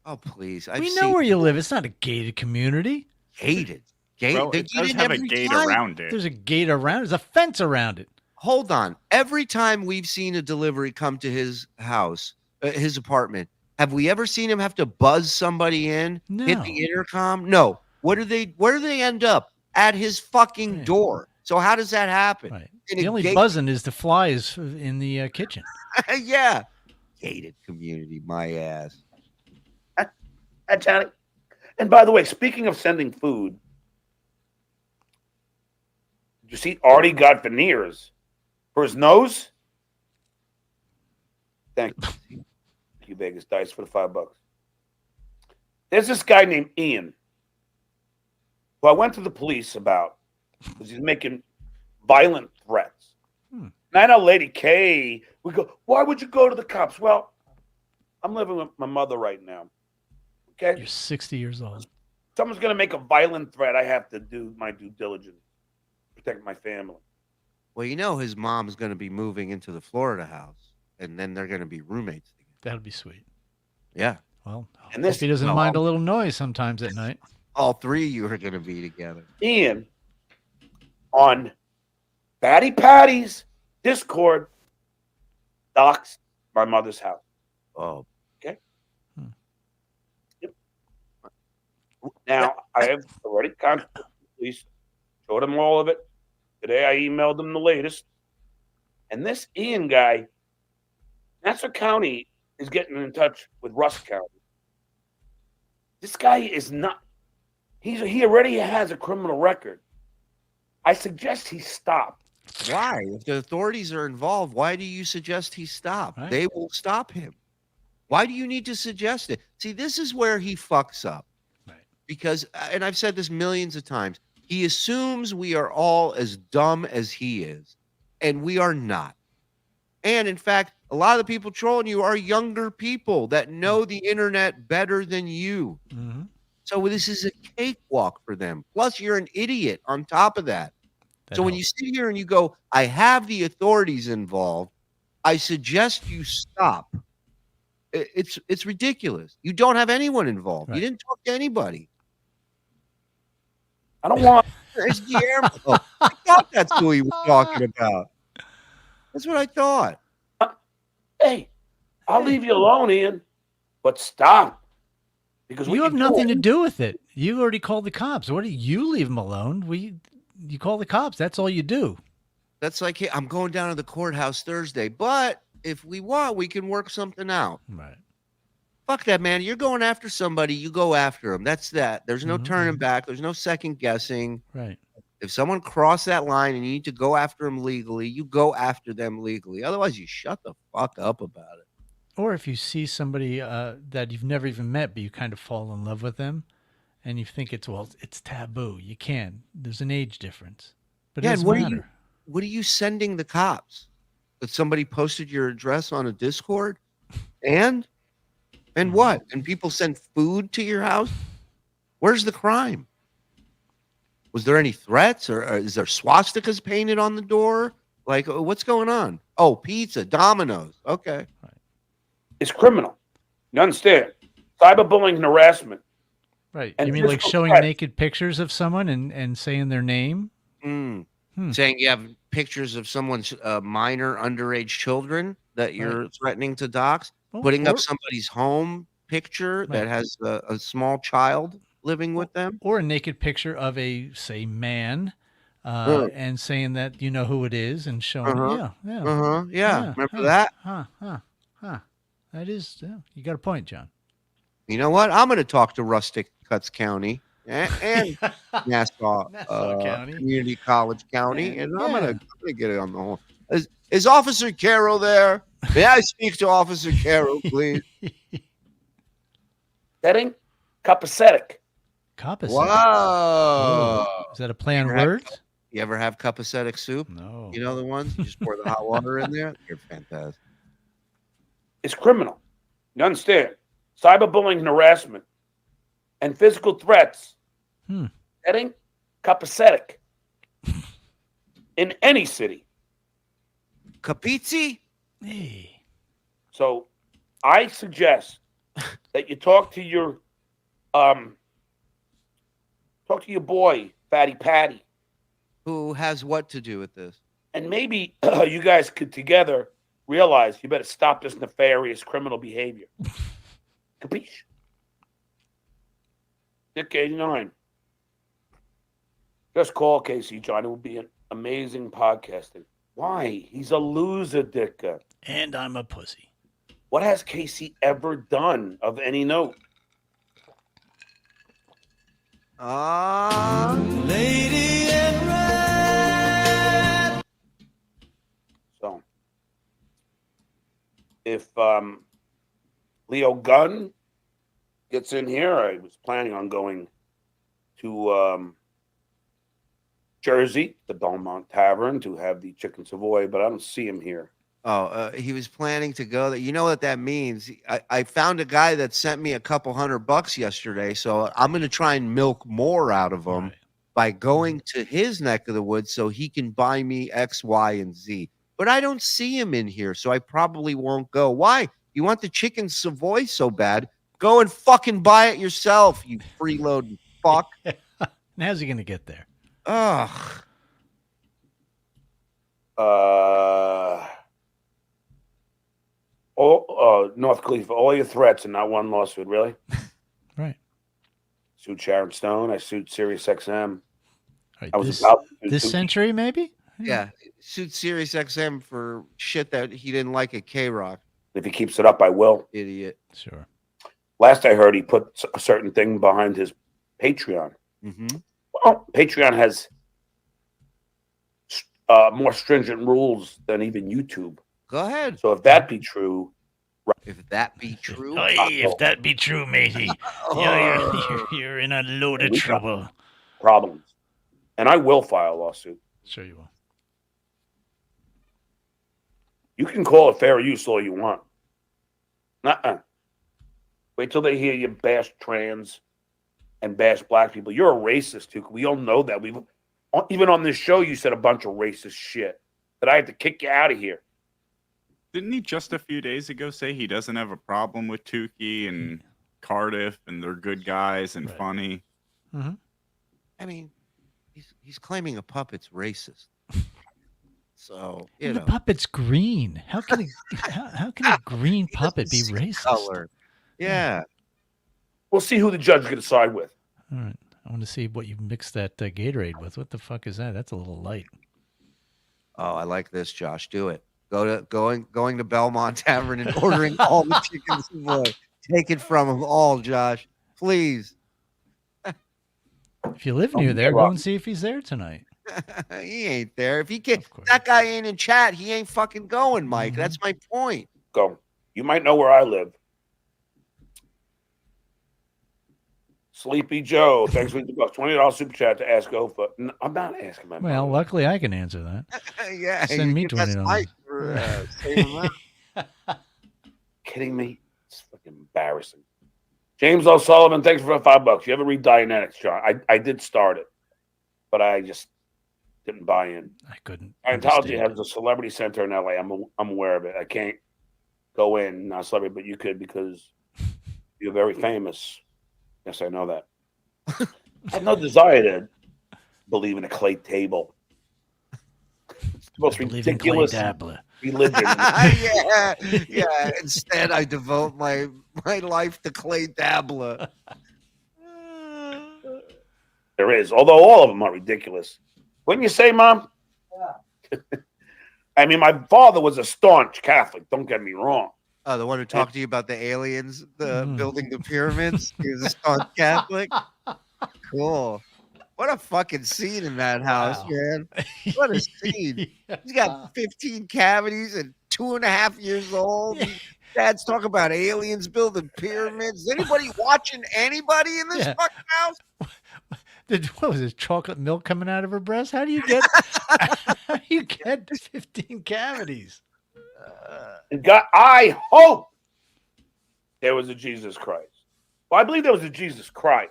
Oh please! We know where you live. It's not a gated community. Gated. Bro, it does have a gate around it. There's a gate around. There's a fence around it. Hold on. Every time we've seen a delivery come to his house, his apartment, have we ever seen him have to buzz somebody in, hit the intercom? No. Where do they end up? At his fucking door. So how does that happen? Right. The only buzzing is the flies in the kitchen. Yeah. Gated community, my ass. Johnny. And by the way, speaking of sending food, did you see Artie got veneers for his nose? Thank you. you, Vegas Dice, for the $5. There's this guy named Ian who I went to the police about because he's making violent threats. And I know Lady K, we go, why would you go to the cops? Well, I'm living with my mother right now. Okay? You're 60 years old. Someone's going to make a violent threat. I have to do my due diligence, protect my family. Well, you know his mom's going to be moving into the Florida house, and then they're going to be roommates together. That'll be sweet. Yeah. Well, and hope he doesn't mind a little noise sometimes at night. All three of you are going to be together. Ian, on Batty Patty's Discord, doxed my mother's house. Oh. Okay. Yep. Now, I have already contacted the police, showed them all of it. Today, I emailed them the latest. And this Ian guy, Nassau County is getting in touch with Russ County. This guy is not, he already has a criminal record. I suggest he stop. Why? If the authorities are involved, why do you suggest he stop? Right. They will stop him. Why do you need to suggest it? See, this is where he fucks up. Right. Because, and I've said this millions of times, he assumes we are all as dumb as he is, and we are not. And in fact, a lot of the people trolling you are younger people that know the internet better than you. Mm-hmm. So this is a cakewalk for them. Plus, you're an idiot on top of that. So when you sit here and you go, I have the authorities involved, I suggest you stop. It's ridiculous. You don't have anyone involved. Right. You didn't talk to anybody. I don't want. There's Guillermo. I thought that's who he was talking about. That's what I thought. Hey, I'll leave you alone, Ian, but stop. Because You have nothing to do with it. You already called the cops. What do you leave him alone? You call the cops. That's all you do. That's like, hey, I'm going down to the courthouse Thursday, but if we want, we can work something out. Right. Fuck that, man. You're going after somebody, you go after them. That's that. There's no turning back. There's no second guessing. Right. If someone crossed that line and you need to go after them legally, you go after them legally. Otherwise, you shut the fuck up about it. Or if you see somebody that you've never even met, but you kind of fall in love with them, and you think it's taboo. You can. There's an age difference. But it doesn't matter. What are you sending the cops? That somebody posted your address on a Discord? And what? And people send food to your house? Where's the crime? Was there any threats or is there swastikas painted on the door? Like, what's going on? Oh, pizza, Domino's. Okay. It's criminal. You understand? Cyberbullying and harassment. Right. And you mean like physical showing threats. naked pictures of someone and saying their name? Saying you have pictures of someone's minor underage children that you're threatening to dox, putting up somebody's home picture that has a small child living with them, or a naked picture of a, say, man, and saying that you know who it is and showing Remember that? That is, you got a point, John. You know what? I'm going to talk to Rustic Cuts County and Nassau County. Community College County, and I'm going to get it on the horn. Is Officer Carroll there? May I speak to Officer Carroll, please? Setting? Copacetic. Copacetic. Wow. Ooh. Is that a play on words? You ever have copacetic soup? No. You know the ones? You just pour the hot water in there? You're fantastic. It's criminal. You understand? Cyberbullying and harassment and physical threats. Setting? Copacetic. In any city. Capizzi? Hey. So I suggest that you talk to your boy, Fatty Patty. Who has what to do with this? And maybe you guys could together realize you better stop this nefarious criminal behavior. Capiche? Dick 89. Just call Casey, John. It would be an amazing podcasting. Why? He's a loser, Dicka. And I'm a pussy. What has Casey ever done of any note? Lady in red. So, if Leo Gunn gets in here. I was planning on going to Jersey, the Belmont Tavern, to have the chicken Savoy, but I don't see him here. Oh, he was planning to go there. You know what that means? I found a guy that sent me a couple $100 yesterday, so I'm going to try and milk more out of him by going to his neck of the woods so he can buy me X, Y, and Z. But I don't see him in here, so I probably won't go. Why? You want the chicken Savoy so bad? Go and fucking buy it yourself, you freeloading fuck. How's he going to get there? Ugh. North Khalifa, all your threats and not one lawsuit, really? Right. Sued Sharon Stone. I sued Sirius XM. Right, I was about to this sue- century, maybe? Yeah, sued Sirius XM for shit that he didn't like at K-Rock. If he keeps it up, I will. Idiot. Sure. Last I heard, he put a certain thing behind his Patreon. Mm-hmm. Well, Patreon has more stringent rules than even YouTube. Go ahead. So if that be true, if that be true, if that be true, matey, you're in a load of we got trouble. problems, and I will file a lawsuit. Sure you will. You can call it fair use all you want. Nuh-uh. Wait till they hear you bash trans and bash black people. You're a racist too. We all know that. We've even on this show, you said a bunch of racist shit that I had to kick you out of here. Didn't he just a few days ago say he doesn't have a problem with Tukey and Cardiff and they're good guys and funny? Mm-hmm. I mean, he's claiming a puppet's racist. So The puppet's green. How can how can a green puppet be racist? Color. Yeah. We'll see who the judge can decide with. All right. I want to see what you mixed that Gatorade with. What the fuck is that? That's a little light. Oh, I like this, Josh. Do it. Going to Belmont Tavern and ordering all the chicken Savoy. Take it from them all, Josh. Please. If you live near there, go and see if he's there tonight. He ain't there. If he can't, that guy ain't in chat. He ain't fucking going, Mike. That's my point. Go. You might know where I live. Sleepy Joe, thanks for the $20 super chat to ask Ofa. No, I'm not asking my Well, luckily I can answer that. Yeah, Send me you can ask $20. Mike for, saving that. Kidding me? It's fucking embarrassing. James O'Sullivan, thanks for $5. You ever read Dianetics, John? I did start it, but I just didn't buy in. I couldn't. Scientology has a celebrity center in LA. I'm aware of it. I can't go in, not celebrity, but you could because you're very famous. Yes, I know that. I have no desire to believe in a clay table. It's the most ridiculous religion. yeah. Instead, I devote my life to Clay Dabbler. There is, although all of them are ridiculous. Wouldn't you say, Mom? Yeah. I mean, my father was a staunch Catholic. Don't get me wrong. Oh, the one who talked to you about the aliens, building the pyramids. He was a staunch Catholic. Cool. What a fucking scene in that house, man. What a scene. He's got 15 cavities and 2.5 years old. Dad's talking about aliens building pyramids. Is anybody watching anybody in this fucking house? What was it? Chocolate milk coming out of her breast? How do you get 15 cavities? God, I hope there was a Jesus Christ. Well, I believe there was a Jesus Christ.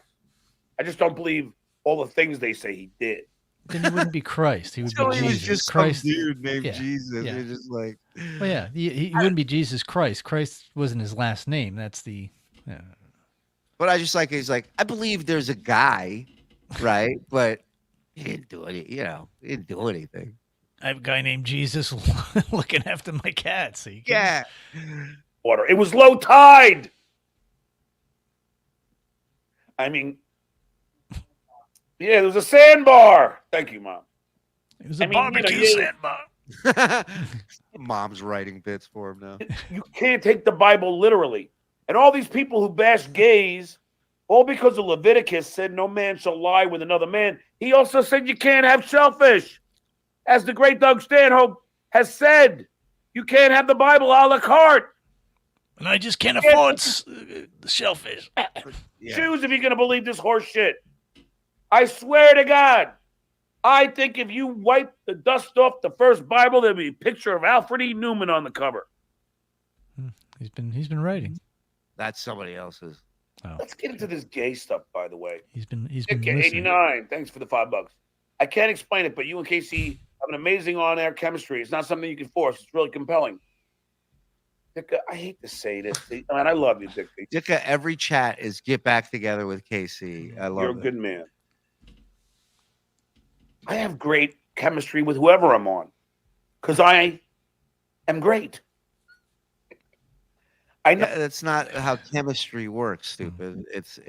I just don't believe all the things they say he did. Then he wouldn't be Christ. He would So be he Jesus. was just Christ. some dude named Yeah, Jesus. yeah. You're just like, Well, yeah, he wouldn't be Jesus Christ. Christ wasn't his last name. That's the. Yeah. but I just like, he's like, I believe there's a guy, right? But he didn't do it. He didn't do anything. I have a guy named Jesus looking after my cat. So you can... Yeah. Water. It was low tide. I mean, yeah, there was a sandbar. Thank you, Mom. It was a barbecue sandbar. Mom's writing bits for him now. You can't take the Bible literally. And all these people who bash gays, all because of Leviticus said no man shall lie with another man. He also said you can't have shellfish. As the great Doug Stanhope has said, you can't have the Bible a la carte. And I just can't afford the shellfish. Choose if you're going to believe this horse shit. I swear to God, I think if you wipe the dust off the first Bible, there'll be a picture of Alfred E. Newman on the cover. He's been writing. That's somebody else's. Oh. Let's get into this gay stuff, by the way. He's been Dick listening. 89. Thanks for the $5. I can't explain it, but you and Casey have an amazing on-air chemistry. It's not something you can force. It's really compelling. Dicka, I hate to say this. Man, I love you, Dicka. Dicka, every chat is get back together with KC. I love You're it. a good man. I have great chemistry with whoever I'm on because I am great. I know that's not how chemistry works, stupid. It's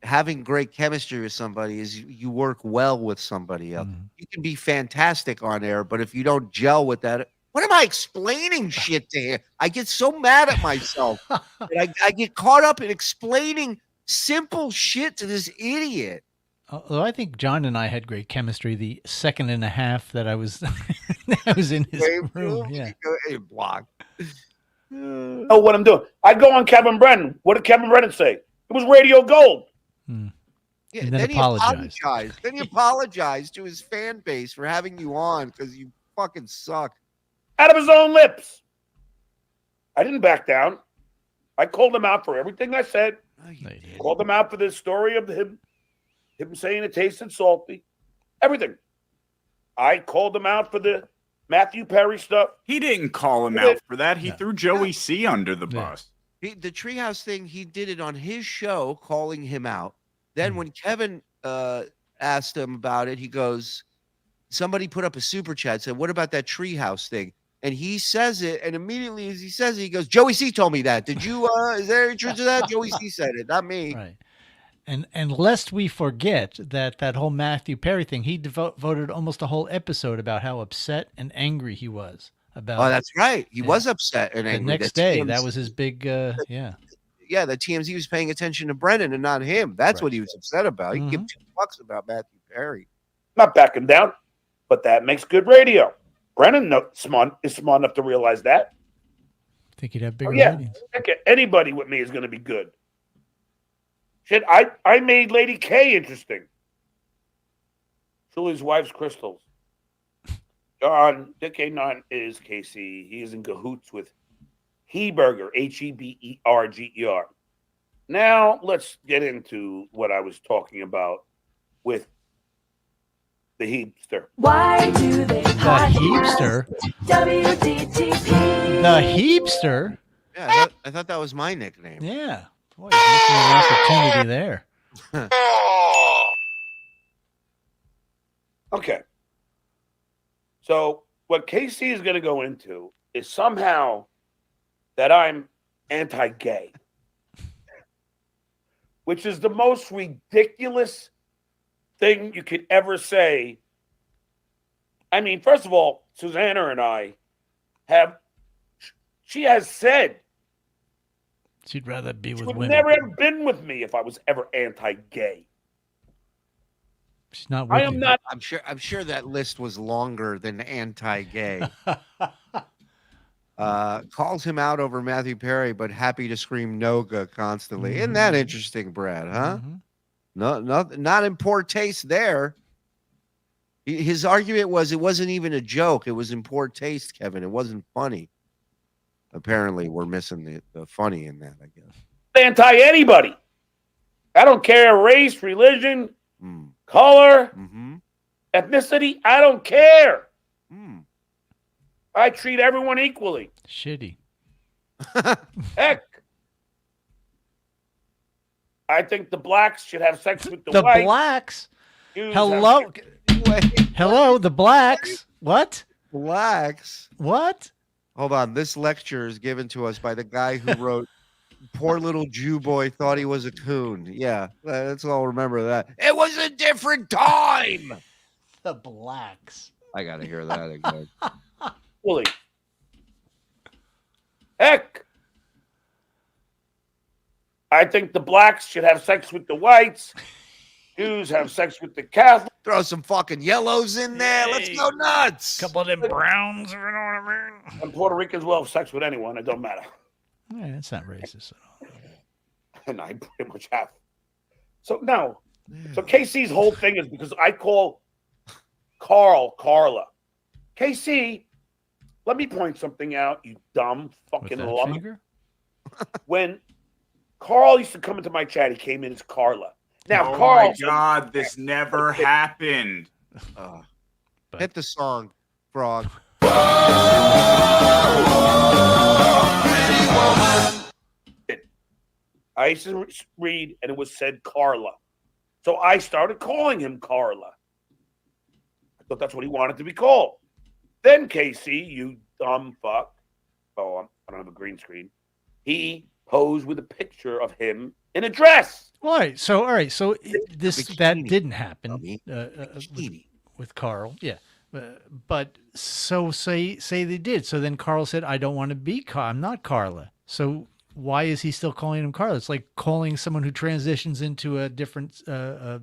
having great chemistry with somebody is you work well with somebody else. You can be fantastic on air, but if you don't gel with that, what am I explaining shit to him? I get so mad at myself. I get caught up in explaining simple shit to this idiot. Although I think John and I had great chemistry the second and a half that I was I was in his room. Yeah. Block. know what I'm doing. I go on Kevin Brennan. What did Kevin Brennan say? It was radio gold. Yeah, and then he apologized. Then he apologized to his fan base for having you on because you fucking suck. Out of his own lips. I didn't back down. I called him out for everything I said. Called him out for this story of him saying it tasted salty. Everything. I called him out for the Matthew Perry stuff. He didn't call him out for that. He threw Joey C under the bus. The treehouse thing, he did it on his show, calling him out. Then when Kevin asked him about it, he goes, somebody put up a super chat, said, what about that treehouse thing? And he says it, and immediately as he says it, he goes, Joey C told me that. Did you, is there any truth to that? Joey C said it, not me. Right. And lest we forget that whole Matthew Perry thing, he devoted almost a whole episode about how upset and angry he was about. Oh, that's right. He was upset and angry. The next day, that was his big, yeah. Yeah, the TMZ was paying attention to Brennan and not him. That's what he was upset about. He give 2 fucks about Matthew Perry. Not backing down, but that makes good radio. Brennan is smart enough to realize that. I think he'd have bigger ratings. Anybody with me is going to be good. Shit, I made Lady K interesting. Shuli's wife's crystals. John, Dick A9 is KC. He is in cahoots with Heberger, Heberger. Now, let's get into what I was talking about with the Heapster. Why do they The Heapster? WDTP? The Heapster? Yeah, I thought that was my nickname. Yeah. Boy, there's an opportunity there. Okay. So what KC is going to go into is somehow that I'm anti-gay, which is the most ridiculous thing you could ever say. I mean, first of all, Susanna and I she has said she'd rather be with she would women. never have been with me if I was ever anti-gay. She's not with I am you. not. I'm sure that list was longer than anti-gay. Calls him out over Matthew Perry, but happy to scream Noga constantly. Isn't that interesting, Brad? Huh? Not in poor taste there. His argument was it wasn't even a joke. It was in poor taste, Kevin. It wasn't funny. Apparently, we're missing the funny in that, I guess. Anti-anybody. I don't care race, religion, color, ethnicity. I don't care. I treat everyone equally. Shitty. Heck. I think the blacks should have sex with the The whites. blacks? Jews Hello? have- Hello, the blacks? What? Blacks? What? Hold on. This lecture is given to us by the guy who wrote Poor Little Jew Boy Thought He Was a Coon. Yeah, let's all remember that. It was a different time. The blacks. I got to hear that again. Fully. Heck. I think the blacks should have sex with the whites. Jews have sex with the Catholics. Throw some fucking yellows in there. Let's go nuts. Couple of them browns, if you know what I mean. And Puerto Ricans will have sex with anyone. It don't matter. Yeah, that's not racist at all. And I pretty much have. So no. So KC's whole thing is because I call Carl Carla. KC, let me point something out, you dumb fucking With that lump. finger? When Carl used to come into my chat, he came in as Carla. Now, Oh Carl, my God, this never happened. Hit the song, Frog. I used to read, and it was said Carla. So I started calling him Carla. I thought that's what he wanted to be called. Then, Casey, you dumb fuck. Oh, I don't have a green screen. He posed with a picture of him in a dress. All right. So that didn't happen with Carl. Yeah. But so say they did. So then Carl said, I don't want to be I'm not Carla. So why is he still calling him Carla? It's like calling someone who transitions into a different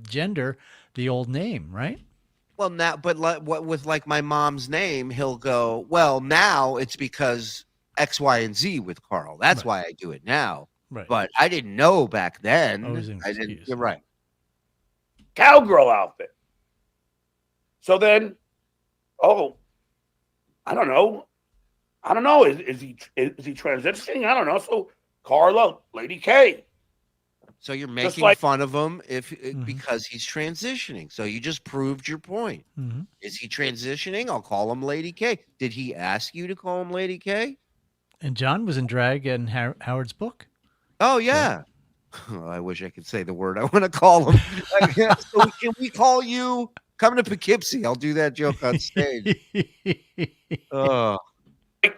gender the old name, right? Well, now, but with like my mom's name, he'll go, well, now it's because X, Y, and Z with Carl. That's why I do it now. Right. But I didn't know back then. I didn't. You're right. Cowgirl outfit. So then, I don't know. Is he transitioning? I don't know. So Carla, Lady K. So you're making fun of him because he's transitioning. So you just proved your point. Mm-hmm. Is he transitioning? I'll call him Lady K. Did he ask you to call him Lady K? And John was in drag in Howard's book. Oh, yeah. Oh, I wish I could say the word I want to call him. So can we call you? Come to Poughkeepsie. I'll do that joke on stage. Oh.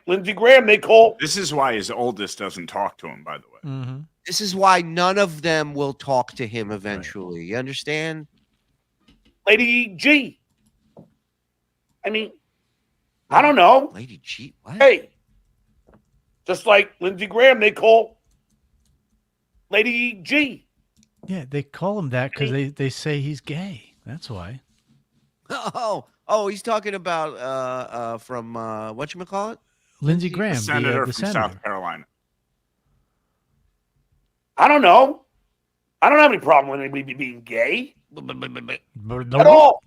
Lindsey Graham, they call. This is why his oldest doesn't talk to him, by the way. Mm-hmm. This is why none of them will talk to him eventually. You understand? Lady G. I mean, I don't know. Lady G? What? Hey. Just like Lindsey Graham, they call Lady G. Yeah, they call him that because they say he's gay. That's why. Oh, he's talking about from whatchamacallit? Lindsey Graham, the senator the from senator. South Carolina. I don't know. I don't have any problem with anybody being gay at all.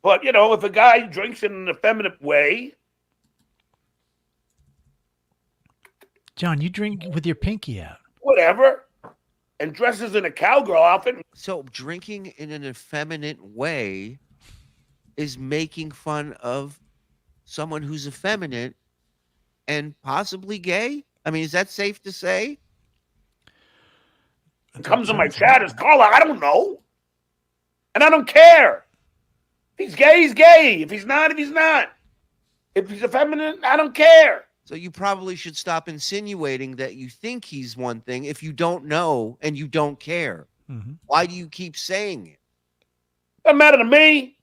But, if a guy drinks in an effeminate way. John, you drink with your pinky out. Whatever. And dresses in a cowgirl outfit. So drinking in an effeminate way is making fun of someone who's effeminate and possibly gay? I mean, is that safe to say? Comes in my chat as Carla. I don't know. And I don't care. If he's gay, he's gay. If he's not, he's not. If he's effeminate, I don't care. So you probably should stop insinuating that you think he's one thing if you don't know and you don't care. Mm-hmm. Why do you keep saying it? Doesn't matter to me.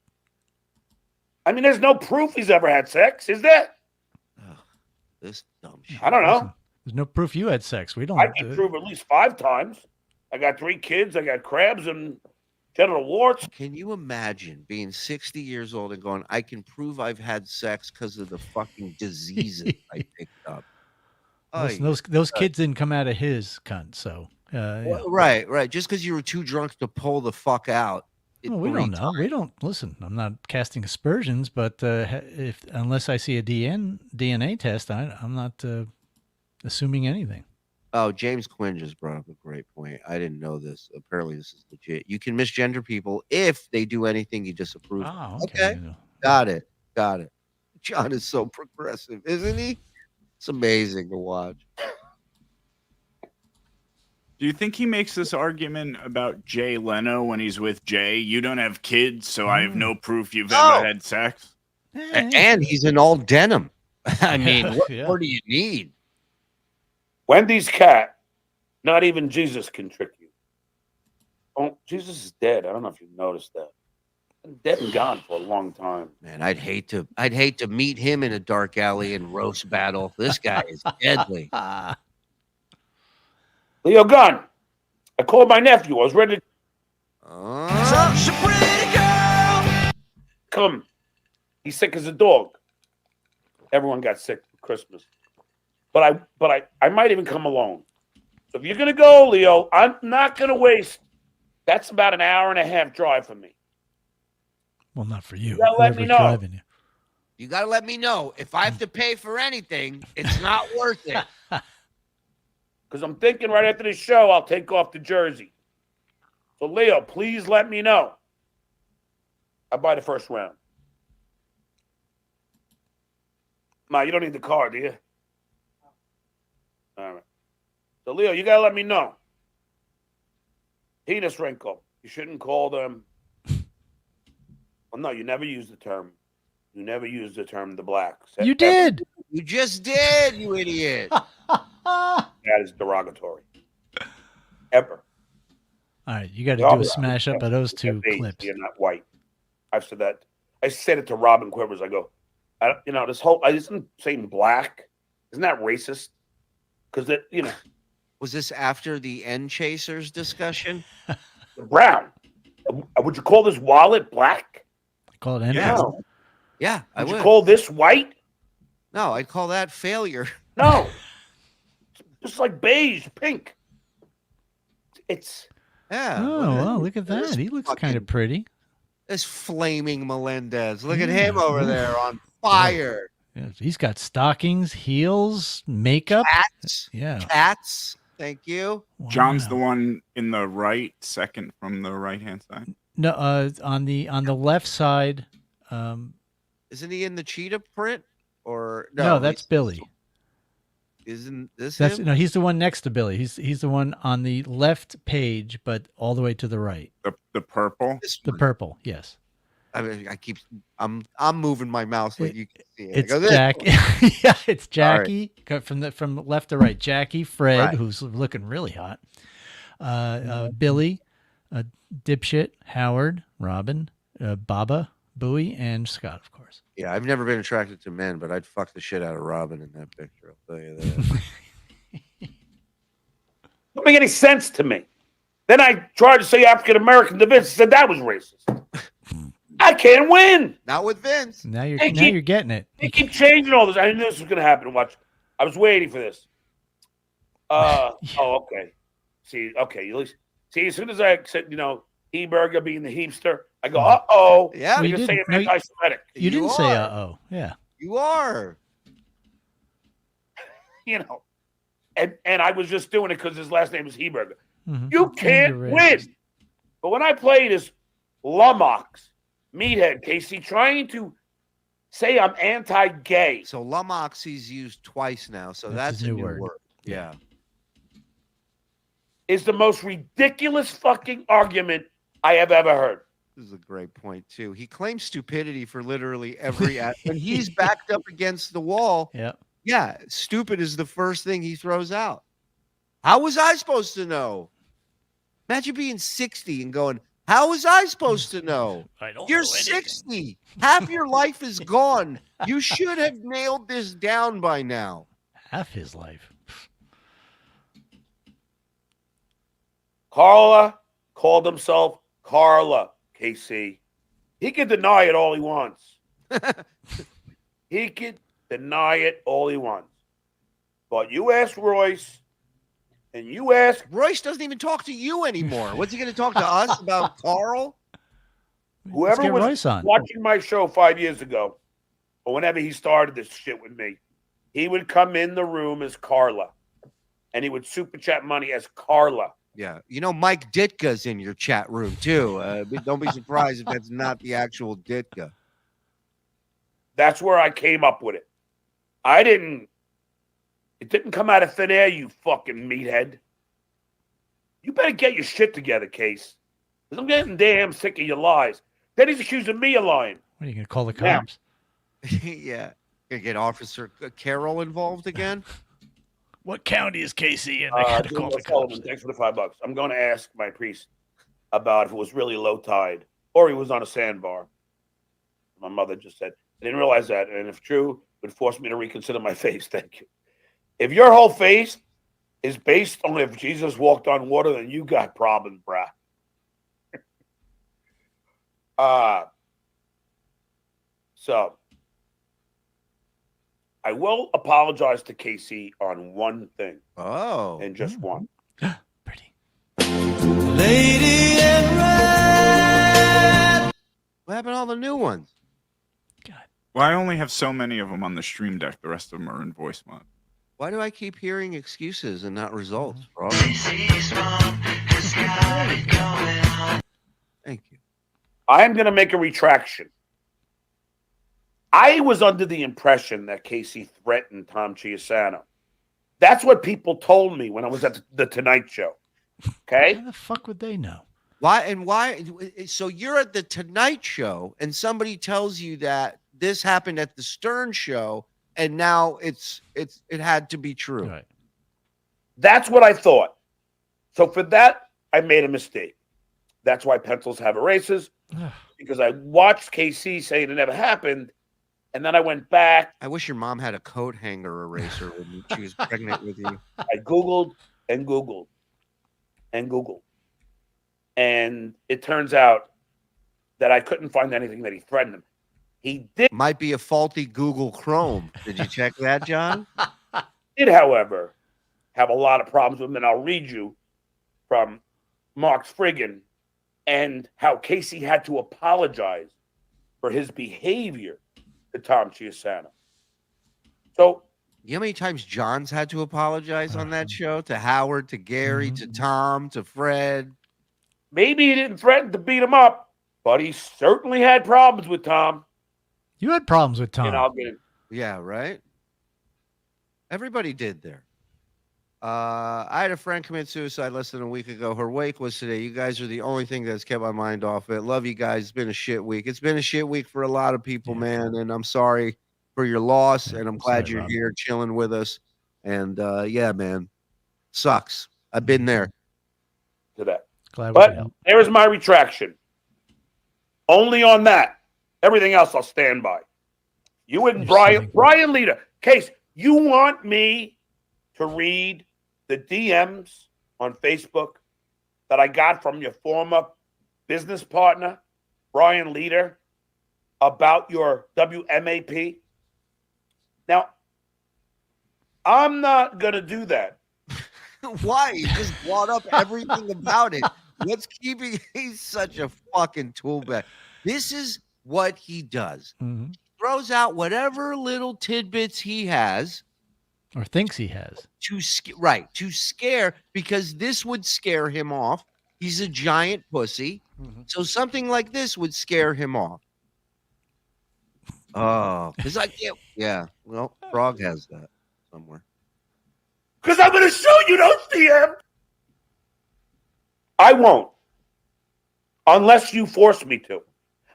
I mean, there's no proof he's ever had sex, is there? This dumb shit. I don't know. Listen, there's no proof you had sex. We don't. I can prove at least 5 times. I got 3 kids. I got crabs and genital warts. Can you imagine being 60 years old and going, I can prove I've had sex because of the fucking diseases I picked up? Listen, those kids didn't come out of his cunt, so. Well, right. Just because you were too drunk to pull the fuck out. Well, we don't know. We don't listen. I'm not casting aspersions, but unless I see a DNA test, I'm not assuming anything. Oh, James Quinn just brought up a great point. I didn't know this. Apparently, this is legit. You can misgender people if they do anything you disapprove of. Oh, okay. Got it. John is so progressive, isn't he? It's amazing to watch. Do you think he makes this argument about Jay Leno when he's with Jay? You don't have kids, so I have no proof you've ever had sex. And he's in all denim. I mean, what more do you need? Wendy's cat, not even Jesus can trick you. Oh, Jesus is dead. I don't know if you've noticed that. Dead and gone for a long time. Man, I'd hate to meet him in a dark alley and roast battle. This guy is deadly. Leo Gunn, I called my nephew. I was ready to come. He's sick as a dog. Everyone got sick for Christmas. But I might even come alone. So if you're gonna go, Leo, I'm not gonna waste. That's about an hour and a half drive for me. Well, not for you. You gotta let me Whoever's know. driving you. You got to let me know. If I have to pay for anything, it's not worth it. Because I'm thinking right after this show, I'll take off to Jersey. So, Leo, please let me know. I'll buy the first round. Ma, you don't need the car, do you? All right. So, Leo, you got to let me know. Penis wrinkle. You shouldn't call them. Well, no, you never use the term. You never used the term the blacks. You did. You just did, you idiot. That is derogatory. Ever. All right, you got to do a smash up of those two clips. You're not white. I've said that. I said it to Robin Quivers. I go, this whole, I isn't saying black. Isn't that racist? Because it, Was this after the N Chasers discussion? Brown. Would you call this wallet black? Call it anything. No. Yeah, I would. You call this white? No, I'd call that failure. No. Just like beige, pink. It's. Yeah. Oh, well, look at that. He looks kind of pretty. This flaming Melendez. Look at him over there on fire. Yeah, he's got stockings, heels, makeup. Cats. Yeah. Cats. Thank you. John's the one in the right, second from the right-hand side. No, on the left side. Isn't he in the cheetah print? Or no, that's Billy. Isn't this That's him? no, he's the one next to Billy. He's the one on the left page, but all the way to the right. The purple. The purple, yes. I mean, I'm moving my mouse like you can see it. It's I go, Jack. Yeah, it's Jackie. All right. From left to right. Jackie, Fred, Right. who's looking really hot. Billy, Dipshit, Howard, Robin, Baba, Bowie, and Scott, of course. Yeah, I've never been attracted to men, but I'd fuck the shit out of Robin in that picture. I'll tell you that. Don't make any sense to me. Then I tried to say African American to Vince and said that was racist. I can't win. Not with Vince. Now you're getting it. They keep changing all this. I knew this was going to happen. Watch. I was waiting for this. Oh, okay. See, as soon as I said, Heberger being the heapster, I go, uh-oh. Yeah. Well, you're saying anti-Semitic. You didn't say uh-oh. Yeah. You are. And I was just doing it because his last name is Heberger. Mm-hmm. You can't win. But when I played as Lumox, Meathead, Casey, trying to say I'm anti-gay. So Lumox he's used twice now, so that's a new word. Yeah. Is the most ridiculous fucking argument I have ever heard. This is a great point, too. He claims stupidity for literally every and he's backed up against the wall. Yeah. Yeah, stupid is the first thing he throws out. How was I supposed to know? Imagine being 60 and going, how was I supposed to know? You're 60. Half your life is gone. You should have nailed this down by now. Half his life. Carla called himself Carla, KC. He can deny it all he wants. He can deny it all he wants. But you ask Royce, and you ask... Royce doesn't even talk to you anymore. What's he going to talk to us about Carl? Whoever was watching my show 5 years ago, or whenever he started this shit with me, he would come in the room as Carla, and he would super chat money as Carla. Yeah. Mike Ditka's in your chat room, too. Don't be surprised if that's not the actual Ditka. That's where I came up with it. It didn't come out of thin air, you fucking meathead. You better get your shit together, Case. Because I'm getting damn sick of your lies. Then he's accusing me of lying. What are you going to call the cops? Yeah. Gonna get Officer Carroll involved again? What county is Casey in? I got to call the cops. Thanks for the $5. I'm going to ask my priest about if it was really low tide or he was on a sandbar. My mother just said, I didn't realize that. And if true, it would force me to reconsider my faith. Thank you. If your whole faith is based on if Jesus walked on water, then you got problems, brah. So I will apologize to Casey on one thing. Oh. And just one. Lady in red. What happened to all the new ones? Well, I only have so many of them on the stream deck. The rest of them are in voice mode. Why do I keep hearing excuses and not results, bro? Thank you. I am going to make a retraction. I was under the impression that Casey threatened Tom Chiusano. That's what people told me when I was at the Tonight Show. Okay? How the fuck would they know? Why? So you're at the Tonight Show and somebody tells you that this happened at the Stern Show and now it had to be true. Right. That's what I thought. So for that, I made a mistake. That's why pencils have erasers, because I watched KC say it never happened, and then I went back. I wish your mom had a coat hanger eraser when she was pregnant with you. I Googled and Googled and Googled. And it turns out that I couldn't find anything that he threatened him. He did. Might be a faulty Google Chrome. Did you check that, John? Did, however, have a lot of problems with him, and I'll read you from Mark's friggin' and how Casey had to apologize for his behavior to Tom Chiusano. So, you know how many times John's had to apologize on that show? To Howard, to Gary, to Tom, to Fred. Maybe he didn't threaten to beat him up, but he certainly had problems with Tom. You had problems with Tom. And I'll get it. Yeah, right? Everybody did there. I had a friend commit suicide less than a week ago. Her wake was today. You guys are the only thing that's kept my mind off it. Love you guys. It's been a shit week. It's been a shit week for a lot of people, man. And I'm sorry for your loss. And I'm glad you're here chilling with us. And yeah, man. Sucks. I've been there. To that. Glad but there is my retraction. Only on that. Everything else I'll stand by. You and Brian Leader. Case, you want me to read the DMs on Facebook that I got from your former business partner, Brian Leader, about your WMAP? Now, I'm not going to do that. Why? You just brought up everything about it. What's keeping? He's such a fucking toolbag. This is what he does. Mm-hmm. He throws out whatever little tidbits he has. Or thinks he has. To scare, because this would scare him off. He's a giant pussy. Mm-hmm. So something like this would scare him off. Oh, because I can't. Yeah, well, Frog has that somewhere. Because I'm going to show you those DMs. I won't. Unless you force me to.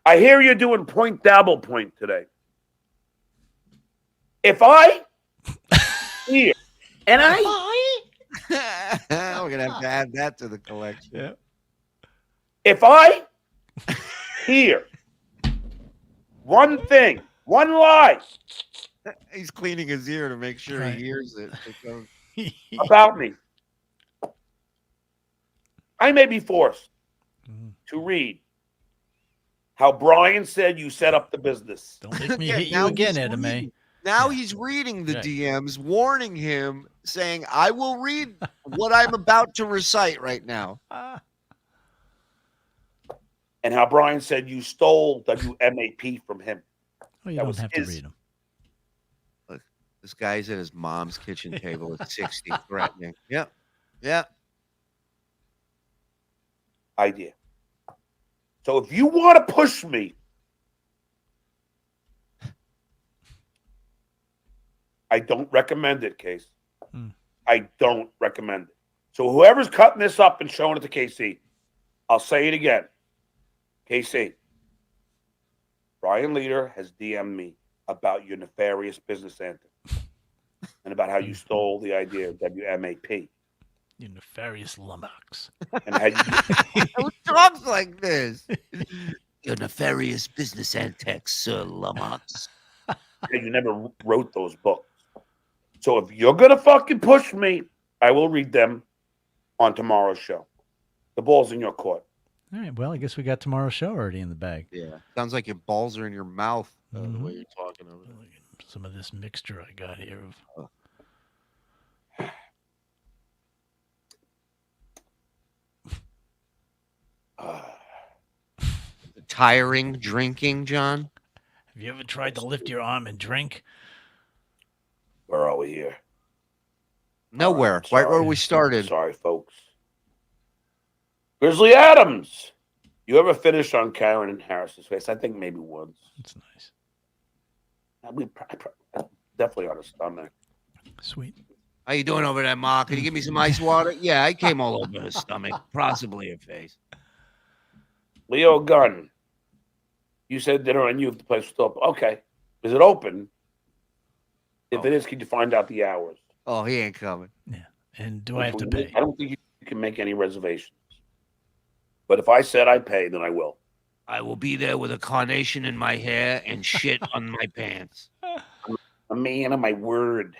I hear you're doing point dabble point today. If I hear, and we're going to have to add that to the collection. Yeah. If I hear one thing, one lie. He's cleaning his ear to make sure he hears it. About me, I may be forced to read how Brian said you set up the business. Don't make me hit you again, Edame. Now he's reading the DMs, warning him, saying, I will read what I'm about to recite right now. And how Brian said you stole WMAP from him. Oh, you don't have to read them. Look, this guy's at his mom's kitchen table at 60, threatening. Yep. Yeah. Idea. So if you want to push me, I don't recommend it, Case. I don't recommend it. So whoever's cutting this up and showing it to KC, I'll say it again. KC, Brian Leader has DM'd me about your nefarious business anthem and about how you stole the idea of WMAP. You nefarious lummox. And how you Who talks like this? Your nefarious business antics, Sir Lummox. you never wrote those books. So if you're going to fucking push me, I will read them on tomorrow's show. The ball's in your court. All right. Well, I guess we got tomorrow's show already in the bag. Yeah. Sounds like your balls are in your mouth the way you're talking over there. some of this mixture I got here. Tiring drinking, John? Have you ever tried to lift your arm and drink? Where are we here? Nowhere. Right where we started. Sorry, folks. Grizzly Adams. You ever finished on Karen and Harris's face? I think maybe once. That's nice. We definitely on her stomach. Sweet. How you doing over there, Ma? Can you give me some ice water? Yeah, I came all over her stomach, possibly her face. Leo Gunn. You said dinner on you if the place was still open. Okay. Is it open? If it is, can you find out the hours? Oh, he ain't coming. Yeah. And do I have to pay? I don't think you can make any reservations. But if I said I pay, then I will. I will be there with a carnation in my hair and shit on my pants. A man of my word.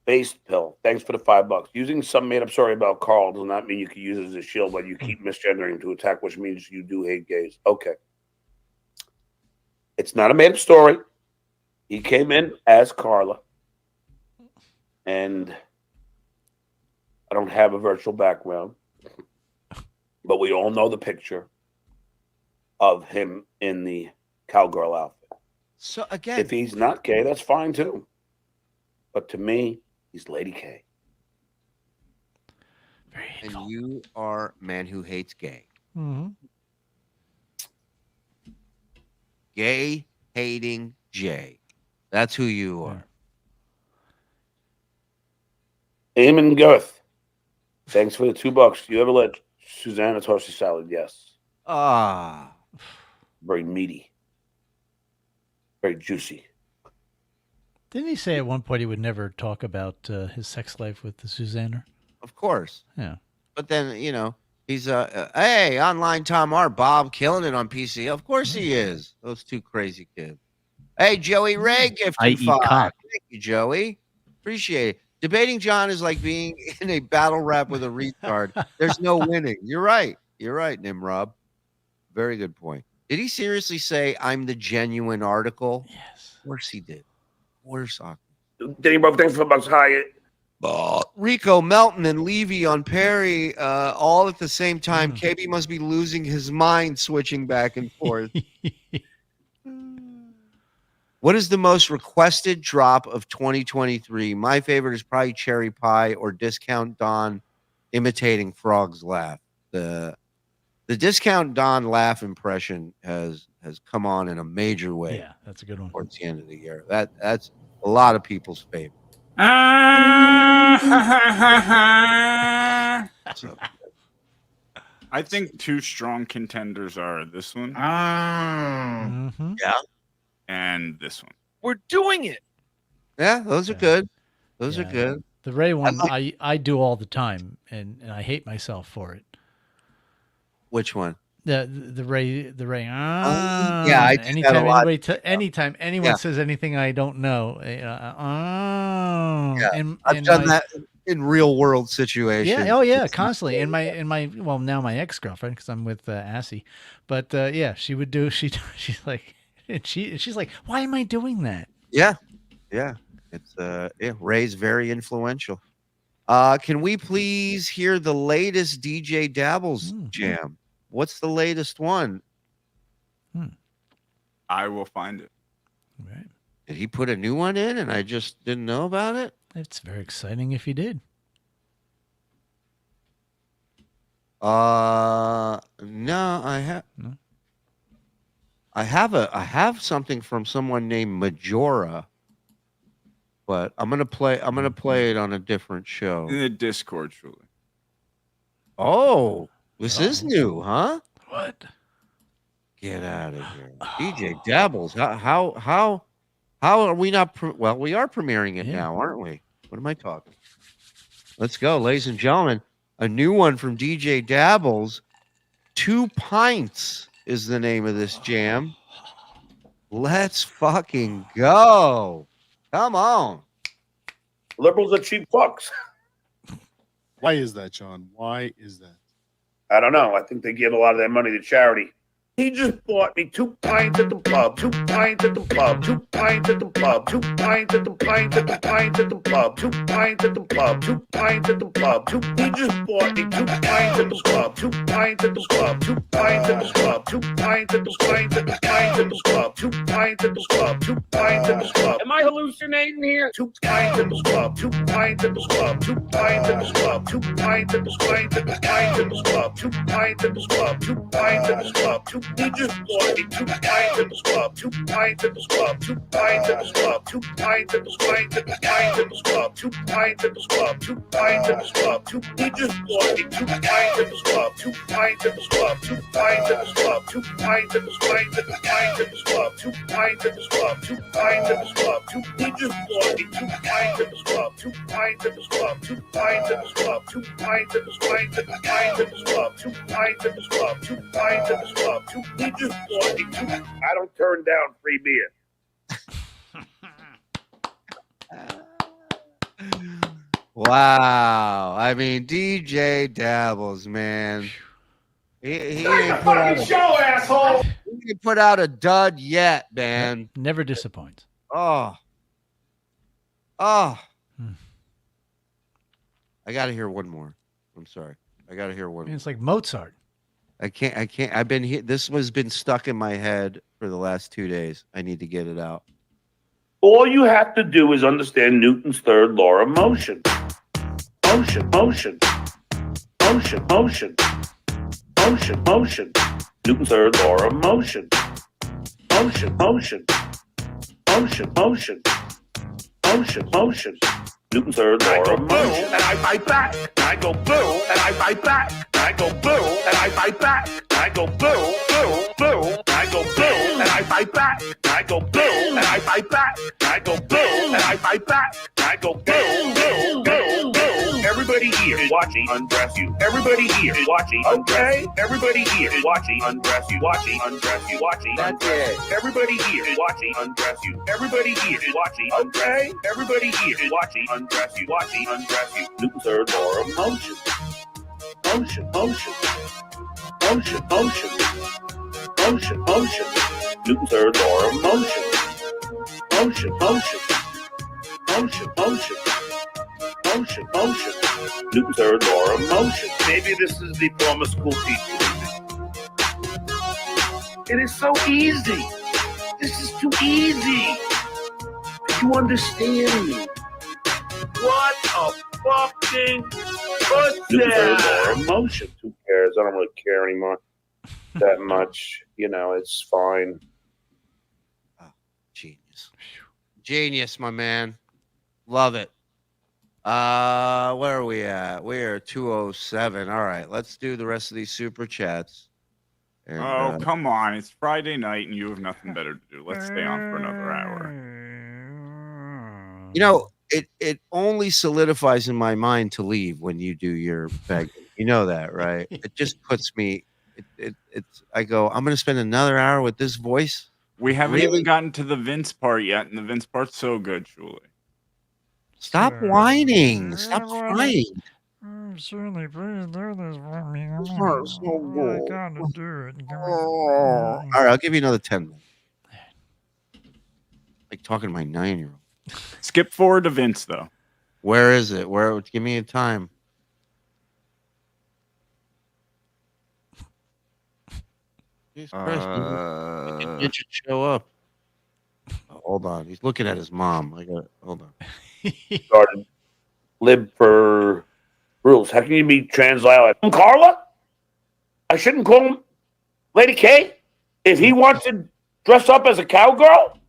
Base pill. Thanks for the $5. Using some made-up story about Carl does not mean you can use it as a shield, but you keep misgendering to attack, which means you do hate gays. Okay. It's not a made-up story. He came in as Carla. And I don't have a virtual background. But we all know the picture of him in the cowgirl outfit. So again, if he's not gay, that's fine too. But to me, he's Lady K. Very hateful. And you are a man who hates gay. Mm-hmm. Gay hating Jay. That's who you are. Eamon Girth. Thanks for the $2. You ever let Susanna toast your salad? Yes. Ah. Very meaty. Very juicy. Didn't he say at one point he would never talk about his sex life with the Susanna? Of course. Yeah. But then, you know, he's hey, online Tom R. Bob killing it on PC. Of course he is. Those two crazy kids. Hey, Joey Ray gifted $5. Thank you, Joey. Appreciate it. Debating John is like being in a battle rap with a retard. There's no winning. You're right. You're right, Nimrob. Very good point. Did he seriously say I'm the genuine article? Yes. Of course he did. Where's Danny Bro, thanks for $5 Hyatt. Rico, Melton, and Levy on Perry all at the same time. KB must be losing his mind switching back and forth. What is the most requested drop of 2023? My favorite is probably Cherry Pie or Discount Don imitating Frog's laugh. The Discount Don laugh impression has come on in a major way. Yeah, that's a good one. Towards the end of the year. That's a lot of people's favorite. So, I think two strong contenders are this one. Mm-hmm. Yeah. And this one. We're doing it. Yeah, those are good. Those are good. The Ray one I do all the time, and I hate myself for it. Which one? The Ray. Yeah, I do that a lot. Anytime anyone says anything I don't know. I've done that in real world situations. Yeah. Oh yeah. Constantly. In my well now my ex-girlfriend, because I'm with Assy, but yeah, she would do. She's like, and she's like, why am I doing that? Yeah. It's Ray's very influential. Can we please hear the latest DJ Dabbles jam? What's the latest one? I will find it. Right. Did he put a new one in and I just didn't know about it? It's very exciting if he did. No, I have something from someone named Majora, but I'm gonna play it on a different show. In the Discord, Shuli. Oh, this is new, huh? What? Get out of here, DJ Dabbles. How are we not? Well, we are premiering it now, aren't we? What am I talking? Let's go, ladies and gentlemen. A new one from DJ Dabbles. 2 Pints is the name of this jam. Let's fucking go. Come on. Liberals are cheap fucks. Why is that, John? Why is that? I don't know. I think they give a lot of their money to charity. He just bought me 2 pints at the pub, 2 pints at the pub, 2 pints at the pub, 2 pints at the pints at the pints at the pub, 2 pints at the pub, 2 pints at the pub, 2. He just bought me 2 pints at the pub, 2 pints at the pub, 2 pints at the pub, 2 pints at the pints at the pints at the pub, 2 pints at the pub, 2 pints at the pub. Am I hallucinating here? 2 pints at the pub, 2 pints at the pub, 2 pints at the pub, 2 pints at the pints at the pints at the pub, 2 pints at the pub, 2 pints at the pub, 2. He just bought me 2 pints at the pub, 2 pints at the pub, 2 pints at the pub, 2 pints at the pints at the pints at the pub, 2 pints at the pub, 2 pints at the pub, 2. He just bought me 2 pints at the pub, 2 pints at the pub, 2 pints at the pub, 2 pints at the pints at the pints at the pub, 2 pints at the pub, 2 pints at the pub, 2. He just bought me 2 pints at the pub, 2 pints at the pub, 2 pints at the pub, 2 pints at the pints at the pints at the pub, 2 pints at the pub, 2 pints at the pub, 2. He just bought me 2. I don't turn down free beer. Wow. I mean, DJ Dabbles, man. He ain't put out asshole. He ain't put out a dud yet, man. Never disappoints. Oh. I gotta hear one more. I'm sorry. I gotta hear one more. It's like Mozart. I can't. I've been here. This was been stuck in my head for the last 2 days. I need to get it out. All you have to do is understand Newton's third law of motion. Motion, motion, motion, motion, motion, motion. Newton's third law of motion. Motion, motion, motion, motion, motion, motion. Newton's third law of motion. And I fight back. And I go boom. And I fight back. And I go boom. And I fight back. And I go boom, boom, boom. And I go boom. And I fight back. And I go boom. And I fight back. And I go boom. And I fight back. And I go boom, boom, boom, boom. Everybody here is watching undress you. Everybody here is watching undress you. Everybody here is watching undress you. Watching undress you. Watching undress you. Everybody here is watching undress you. Everybody here is watching undress you. Everybody here is watching undress you. Watching undress you. Newton's third law of motion. Motion, motion, motion, motion, motion, motion. Newton's third law of motion. Motion, motion, motion, motion, motion, motion. Newton's third law of motion. Maybe this is the former school teacher. It is so easy. This is too easy. You understand me? What a fucking emotion. Who cares? I don't really care anymore that much. You know, it's fine. Oh, genius, my man. Love it. Where are we at? We're 207. All right, let's do the rest of these super chats. And, come on. It's Friday night and you have nothing better to do. Let's stay on for another hour. You know, it only solidifies in my mind to leave when you do your begging. You know that, right? It just puts me. It's. I go. I'm going to spend another hour with this voice. We haven't even gotten to the Vince part yet, and the Vince part's so good, Shuli. Stop whining. Stop crying. Surely, please do this for me. It's not so good. I gotta do it. All right, I'll give you another 10 minutes. Like talking to my 9-year-old. Skip forward to Vince, though. Where is it? Where? Give me a time. Jesus Christ, it should show up. Oh, hold on, he's looking at his mom. I got. Hold on. Started lib for rules. How can you be translated? Carla? I shouldn't call him Lady K. If he wants to dress up as a cowgirl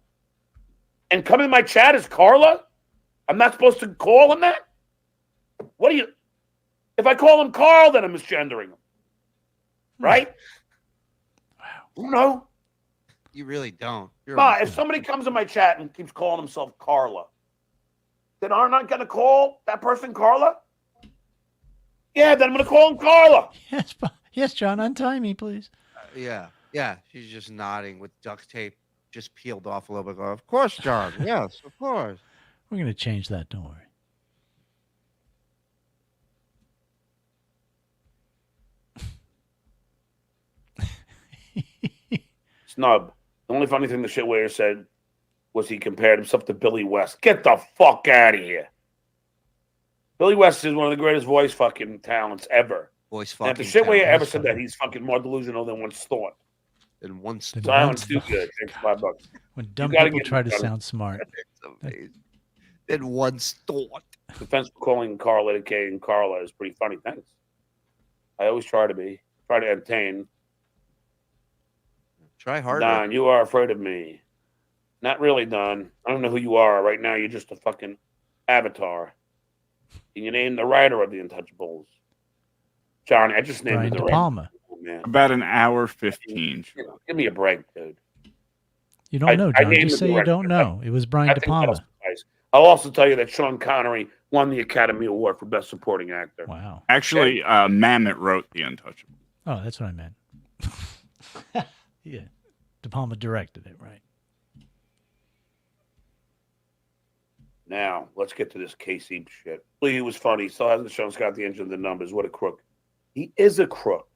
and come in my chat as Carla, I'm not supposed to call him that? What do you... If I call him Carl, then I'm misgendering him. Right? Wow. No. You really don't. If somebody comes in my chat and keeps calling himself Carla, then aren't I going to call that person Carla? Yeah, then I'm going to call him Carla. Yes, John, untie me, please. Yeah. She's just nodding with duct tape just peeled off a little bit. Of course, John. Yes, of course. We're going to change that. Don't worry. snub. The only funny thing the shitwaiter said was he compared himself to Billy West. Get the fuck out of here. Billy West is one of the greatest voice fucking talents ever. Voice And fucking if the shitwaiter talent. ever said that, he's fucking more delusional than once thought. And once Silence too good. Thanks $5. When dumb gotta people get try to it done. sound smart. Then once thought. Defense for calling Carla K and Carla is pretty funny. Thanks. I always try to entertain. Try harder. Don, you are afraid of me. Not really, Don. I don't know who you are. Right now, you're just a fucking avatar. Can you name the writer of The Untouchables? Johnny, I just named Brian the De writer. Palma. Oh, man. About an hour 15. Give me a break, dude. You don't know, I John. named Just the say you director. don't know. It was Brian I De think that'll Palma. suffice. I'll also tell you that Sean Connery won the Academy Award for Best Supporting Actor. Wow. Actually, Mamet wrote The Untouchable. Oh, that's what I meant. Yeah. De Palma directed it, right? Now, let's get to this KC shit. He was funny. Still hasn't shown Scott the engine of the numbers. What a crook. He is a crook.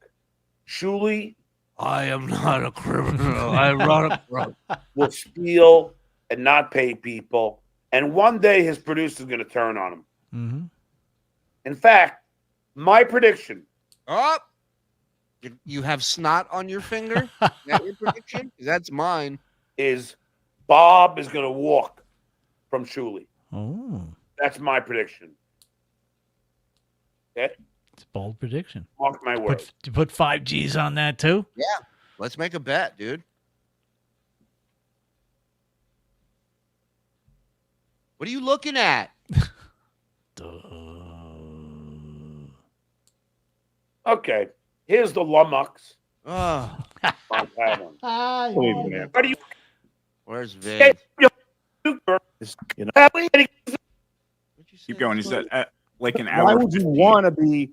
Shuli. I am not a criminal. I run a crook. Will steal and not pay people. And one day his producer's going to turn on him. Mm-hmm. In fact, my prediction. Oh, you have snot on your finger? Is that your prediction? 'Cause that's mine. Is Bob is going to walk from Shuli. Oh. That's my prediction. Okay? It's a bold prediction. Mark my words. Put 5 G's on that, too? Yeah. Let's make a bet, dude. What are you looking at? Okay. Here's the lummox. Oh. What do you Where's Vin? Keep going. Is that like an Why hour? would you 15? want to be?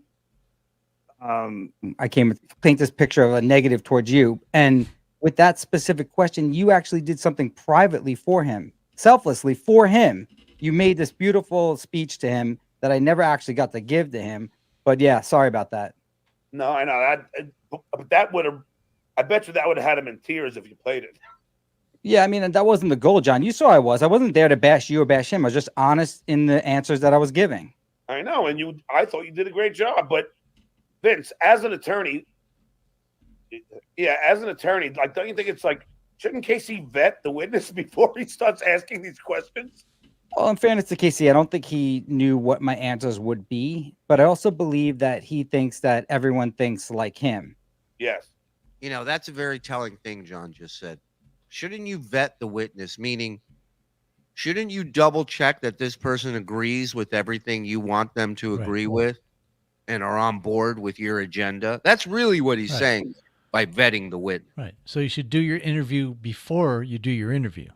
I came to paint this picture of a negative towards you, and with that specific question, you actually did something privately for him, selflessly for him. You made this beautiful speech to him that I never actually got to give to him. But yeah, sorry about that. No, I know that would have. I bet you that would have had him in tears if you played it. Yeah, I mean, that wasn't the goal, John. You saw I wasn't there to bash you or bash him. I was just honest in the answers that I was giving. I know, and I thought you did a great job. But Vince, as an attorney, like, don't you think it's like, shouldn't Casey vet the witness before he starts asking these questions? Well, in fairness to Casey, I don't think he knew what my answers would be, but I also believe that he thinks that everyone thinks like him. Yes. You know, that's a very telling thing John just said. Shouldn't you vet the witness? Meaning, shouldn't you double check that this person agrees with everything you want them to agree with and are on board with your agenda? That's really what he's saying by vetting the witness. Right. So you should do your interview before you do your interview.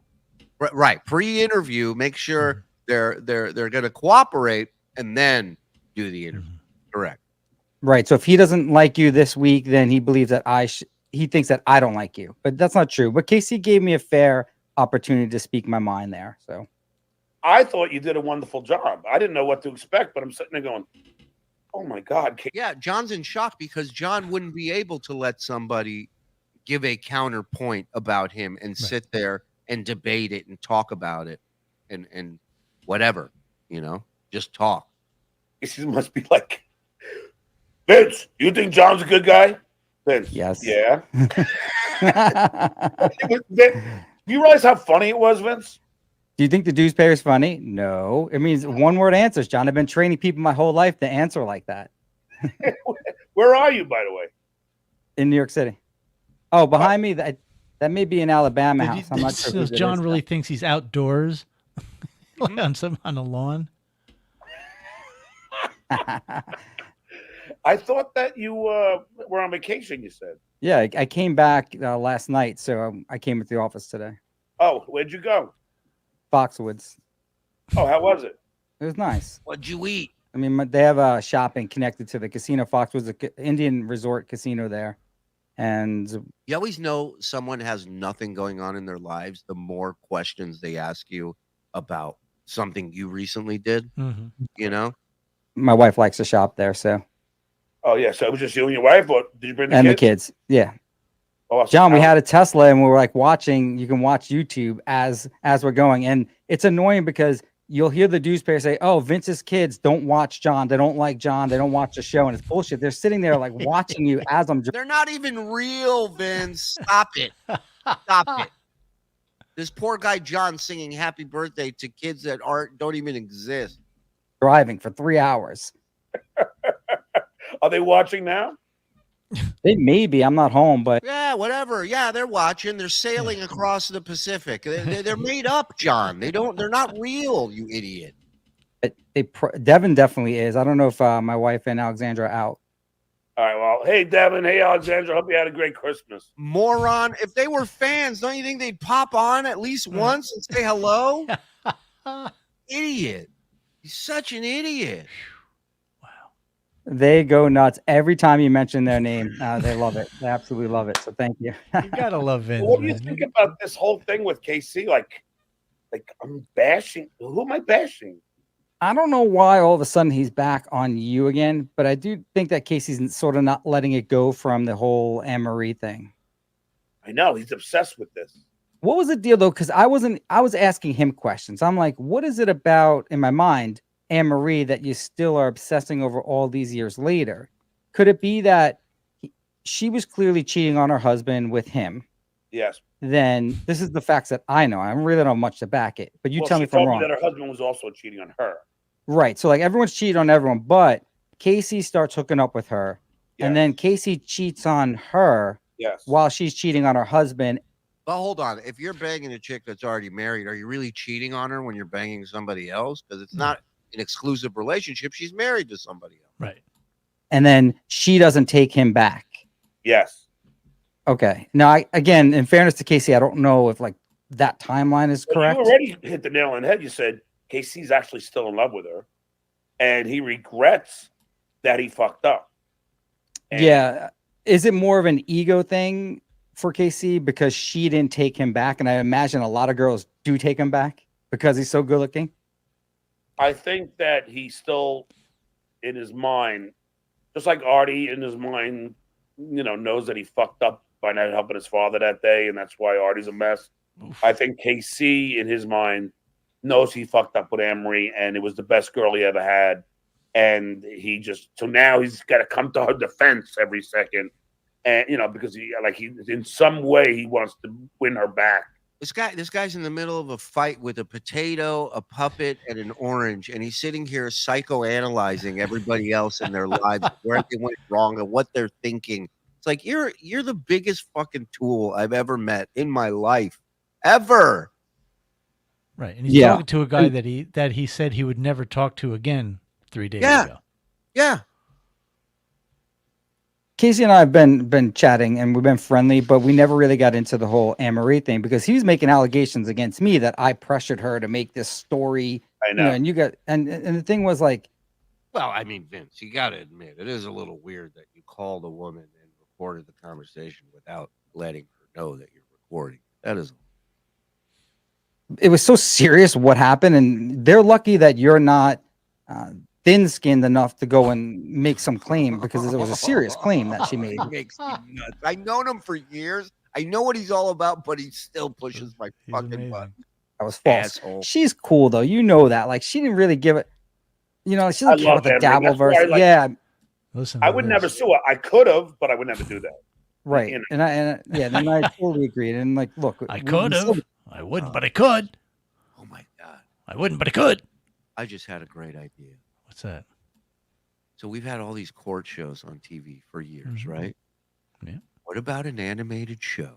Right. Pre-interview, make sure they're going to cooperate and then do the interview. Correct. Right. So if he doesn't like you this week, then he believes that he thinks that I don't like you, but that's not true. But Casey gave me a fair opportunity to speak my mind there. So I thought you did a wonderful job. I didn't know what to expect, but I'm sitting there going, oh my God. Yeah, John's in shock because John wouldn't be able to let somebody give a counterpoint about him and sit there and debate it and talk about it and whatever, just talk. This must be like, Vince, you think John's a good guy? Vince. Yes. Yeah. You realize how funny it was, Vince? Do you think the dues payer is funny? No. It means one word answers, John. I've been training people my whole life to answer like that. Where are you, by the way? In New York City. Oh, behind me, that may be an Alabama house. I'm not sure. So John really thinks he's outdoors like on a lawn. I thought that you were on vacation, you said. Yeah, I came back last night, so I came into the office today. Oh, where'd you go? Foxwoods. Oh, how was it? It was nice. What'd you eat? I mean, they have a shopping connected to the casino. Foxwoods, an Indian resort casino there. And you always know someone has nothing going on in their lives the more questions they ask you about something you recently did. My wife likes to shop there, so. Oh yeah, so it was just you and your wife, or did you bring the and kids? the kids? Yeah. Awesome. John, we had a Tesla and we were like watching. You can watch YouTube as we're going, and it's annoying because you'll hear the dues payer say, "Oh, Vince's kids don't watch John. They don't like John. They don't watch the show," and it's bullshit. They're sitting there like watching you as I'm. They're not even real, Vince. Stop it. Stop it. This poor guy John singing "Happy Birthday" to kids that don't even exist. Driving for 3 hours. Are they watching now? They may be. I'm not home, but Yeah, whatever. Yeah, they're watching. They're sailing across the Pacific. They're made up, John. They're not real, you idiot. Devin definitely is. I don't know if my wife and Alexandra are out. All right. Well, hey, Devin. Hey, Alexandra. Hope you had a great Christmas. Moron. If they were fans, don't you think they'd pop on at least once and say hello? Idiot. He's such an idiot. They go nuts every time you mention their name. They love it. They absolutely love it. So thank you. You gotta love Vince. What do you man. think about this whole thing with KC? Like I'm bashing. Who am I bashing? I don't know why all of a sudden he's back on you again, but I do think that Casey's sort of not letting it go from the whole Anne-Marie thing. I know he's obsessed with this. What was the deal though? Because I was asking him questions. I'm like, what is it about in my mind, Anne-Marie, that you still are obsessing over all these years later? Could it be that she was clearly cheating on her husband with him? Yes. Then this is the facts that I know. I really don't know much to back it, but you tell me if I'm told wrong. that her husband was also cheating on her. Right. So like everyone's cheating on everyone, but Casey starts hooking up with her, and then Casey cheats on her while she's cheating on her husband. But hold on. If you're banging a chick that's already married, are you really cheating on her when you're banging somebody else? Because it's not an exclusive relationship. She's married to somebody else. Right. And then she doesn't take him back. Yes. Okay. Now, again, in fairness to Casey, I don't know if like that timeline is correct. You already hit the nail on the head. You said KC's actually still in love with her, and he regrets that he fucked up. Yeah. Is it more of an ego thing for KC because she didn't take him back? And I imagine a lot of girls do take him back because he's so good looking. I think that he still, in his mind, just like Artie in his mind, knows that he fucked up by not helping his father that day, and that's why Artie's a mess. Oof. I think KC, in his mind, knows he fucked up with Anne-Marie, and it was the best girl he ever had. And so now he's got to come to her defense every second. And, because he in some way he wants to win her back. This guy's in the middle of a fight with a potato, a puppet, and an orange, and he's sitting here psychoanalyzing everybody else in their lives, where they went wrong and what they're thinking. It's like you're the biggest fucking tool I've ever met in my life, ever. Right, and he's talking to a guy that he said he would never talk to again 3 days ago. Yeah. Casey and I have been chatting and we've been friendly, but we never really got into the whole Anne-Marie thing because he was making allegations against me that I pressured her to make this story. I know. And and the thing was like, well, I mean, Vince, you got to admit it is a little weird that you called a woman and recorded the conversation without letting her know that you're recording. That is. It was so serious what happened, and they're lucky that you're not thin-skinned enough to go and make some claim because it was a serious claim that she made. Makes me nuts. I've known him for years. I know what he's all about, but he still pushes my fucking button. That was false. Asshole. She's cool though. You know that. Like she didn't really give it. She doesn't care about the dabble verse. Listen, I would never sue her. I could have, but I would never do that. Right. Then I totally agreed. And like, look, I could have. I wouldn't, but I could. Oh my God. I wouldn't, but I could. I just had a great idea. What's that? So we've had all these court shows on TV for years, right? Yeah. What about an animated show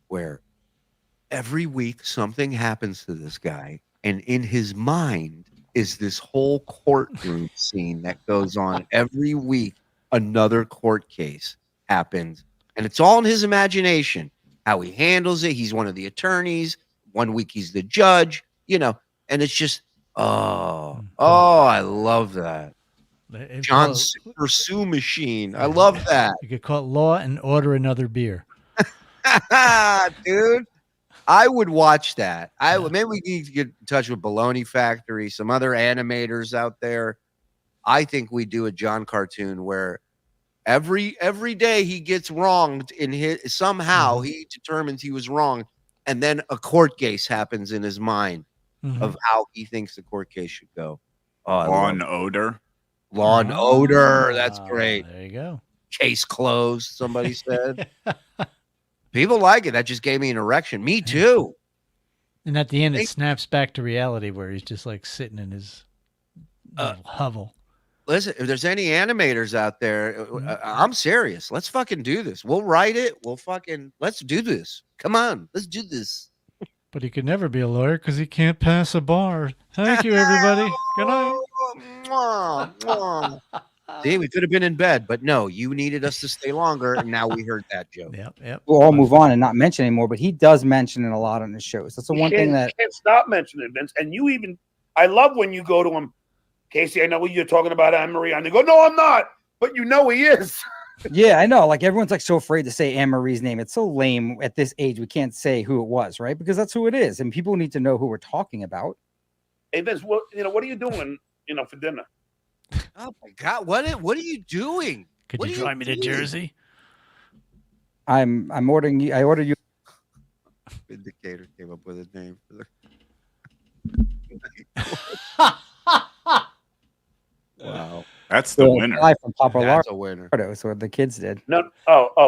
where every week something happens to this guy, and in his mind is this whole courtroom scene that goes on every week? Another court case happens, and it's all in his imagination. How he handles it. He's one of the attorneys. 1 week he's the judge. And it's just. Oh, I love that. John's Pursue Machine. I love that. You could call it Law and Order Another Beer. Dude, I would watch that. Maybe we need to get in touch with Baloney Factory, some other animators out there. I think we do a John cartoon where Every day he gets wronged in his somehow he determines he was wrong, and then a court case happens in his mind of how he thinks the court case should go. Oh, Law and Odor. Law and Odor. That's great. There you go. Case closed. Somebody said. People like it. That just gave me an erection. Me too. And at the end, it snaps back to reality where he's just like sitting in his little hovel. Listen, if there's any animators out there, I'm serious. Let's fucking do this. We'll write it. Let's do this. Come on. Let's do this. But he could never be a lawyer because he can't pass a bar. Thank you, everybody. Good night. Mwah, mwah. See, we could have been in bed, but no, you needed us to stay longer, and now we heard that joke. Yep. We'll all move on and not mention anymore, but he does mention it a lot on his shows. That's the one thing that you can't stop mentioning it, Vince. And I love when you go to him, Casey, I know what you're talking about, Anne-Marie. And they go, no, I'm not. But you know he is. Yeah, I know. Like everyone's like so afraid to say Anne-Marie's name. It's so lame at this age. We can't say who it was, right? Because that's who it is. And people need to know who we're talking about. Hey, Vince, what are you doing, for dinner? Oh my God. What are you doing? Could you drive me to Jersey? I'm ordering you. I ordered you. Vindicator came up with a name for the. Wow. That's the winner. From Papa That's a winner. That's what the kids did. No,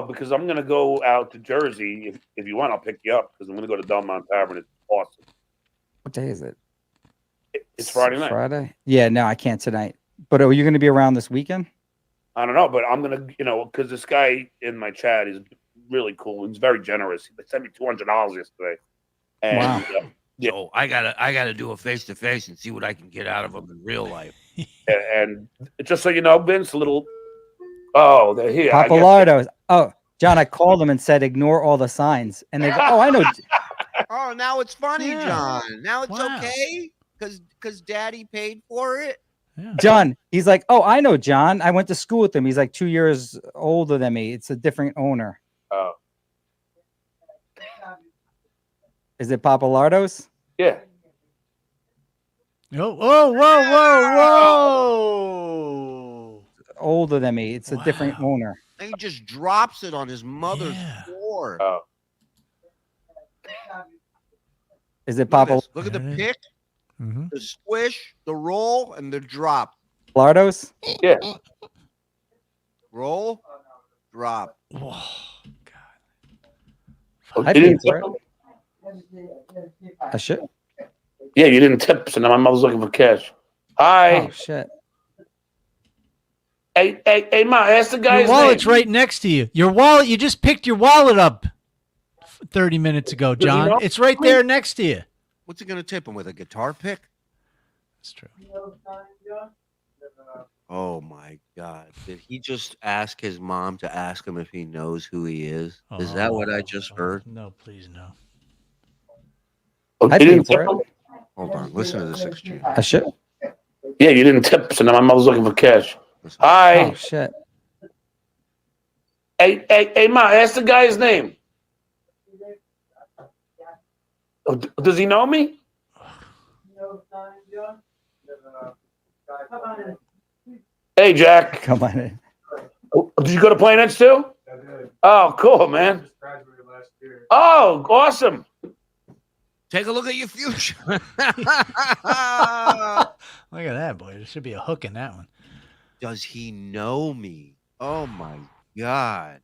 because I'm gonna go out to Jersey. If you want, I'll pick you up because I'm gonna go to Delmont Tavern. It's awesome. What day is it? It's Friday night. Friday? Yeah, no, I can't tonight. But are you going to be around this weekend? I don't know, but I'm gonna, because this guy in my chat is really cool. He's very generous. He sent me $200 yesterday. And, wow. So I gotta do a face to face and see what I can get out of him in real life. and just so you know, Vince, a little. Oh, they're here. Papalardos. Oh, John, I called them and said ignore all the signs, and they go, "Oh, I know." Oh, now it's funny, John. Now it's okay because Daddy paid for it. Yeah. John, he's like, "Oh, I know John. I went to school with him. He's like 2 years older than me. It's a different owner." Oh. Is it Papalardos? Yeah. Whoa. Older than me. It's a different owner. And he just drops it on his mother's floor. Oh. Is it Papa? Look at the pick, the squish, the roll, and the drop. Lardos? Yeah. Roll, drop. Whoa. Oh, I you didn't paid tip for him? I should. Yeah, you didn't tip, so now my mother's looking for cash. Hi. Oh shit. Hey, Ma, ask the guy's Your wallet's name. right next to you. Your wallet, you just picked your wallet up 30 minutes ago, Does he know? John. It's right there next to you. What's he gonna tip him with? A guitar pick? That's true. Oh my God! Did he just ask his mom to ask him if he knows who he is? Is that what I just heard? No, please no. Oh, I you didn't paid for tip it. him? Hold on, listen to this exchange. I should. Yeah, you didn't tip, so now my mother's looking for cash. Hi. Oh shit. Hey, Ma, ask the guy's name. Oh, does he know me? Hey, Jack. Come on in. Oh, did you go to Planets too? I did. Oh, cool, man. Oh, awesome. Take a look at your future. Look at that, boy. There should be a hook in that one. Does he know me? Oh my God.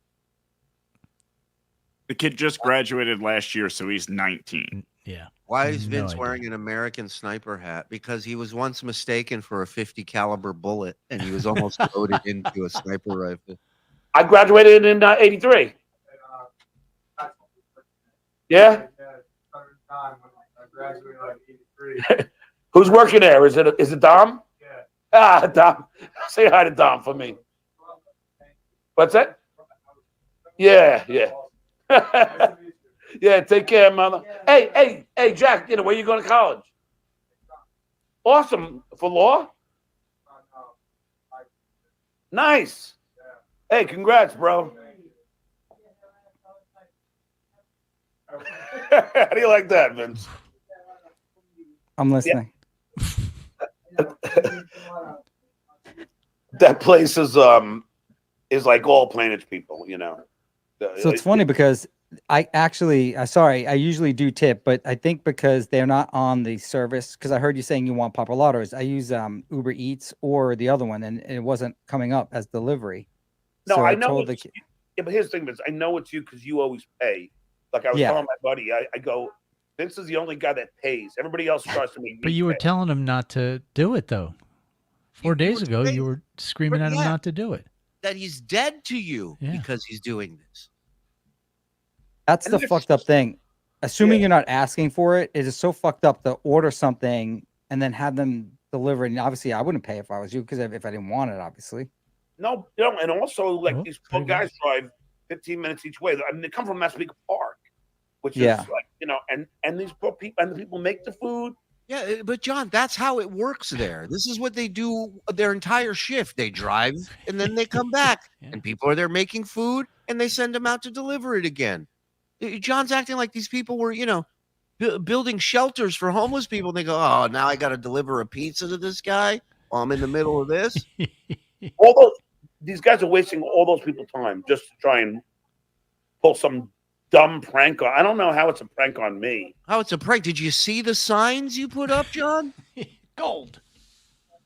The kid just graduated last year, so he's 19. Yeah. Why is No Vince idea. wearing an American sniper hat? Because he was once mistaken for a 50 caliber bullet, and he was almost loaded into a sniper rifle. I graduated in 83. Yeah? Who's working there? Is it Dom? Yeah. Ah, Dom. Say hi to Dom for me. What's that? Yeah. Yeah, take care, mother. Hey, Jack, where you going to college? Awesome. For law? Nice. Hey, congrats, bro. How do you like that, Vince? I'm listening. That place is is like all Plainage people, So it's funny because I usually do tip, but I think because they're not on the service, because I heard you saying you want Papalottos, I use Uber Eats or the other one, and it wasn't coming up as delivery. No, So I know. told Yeah, but here's the thing, Vince. I know it's you because you always pay. Like I was telling my buddy, I go, Vince is the only guy that pays. Everybody else tries to make me But you were pay. telling him not to do it, though. 4 days ago, you were screaming at him not to do it. That he's dead to you because he's doing this. That's the fucked up thing. Assuming you're not asking for it, it is so fucked up to order something and then have them deliver it. And obviously, I wouldn't pay if I was you, because if I didn't want it, obviously. No, and also like these poor guys drive 15 minutes each way. I mean, they come from Massapequa Park, which is like, and these poor people, and the people make the food. Yeah, but John, that's how it works there. This is what they do their entire shift. They drive and then they come back, and people are there making food, and they send them out to deliver it again. John's acting like these people were, building shelters for homeless people. They go, oh, now I got to deliver a pizza to this guy while I'm in the middle of this. These guys are wasting all those people's time just to try and pull some dumb prank on. I don't know how it's a prank on me. How it's a prank? Did you see the signs you put up, John? Gold.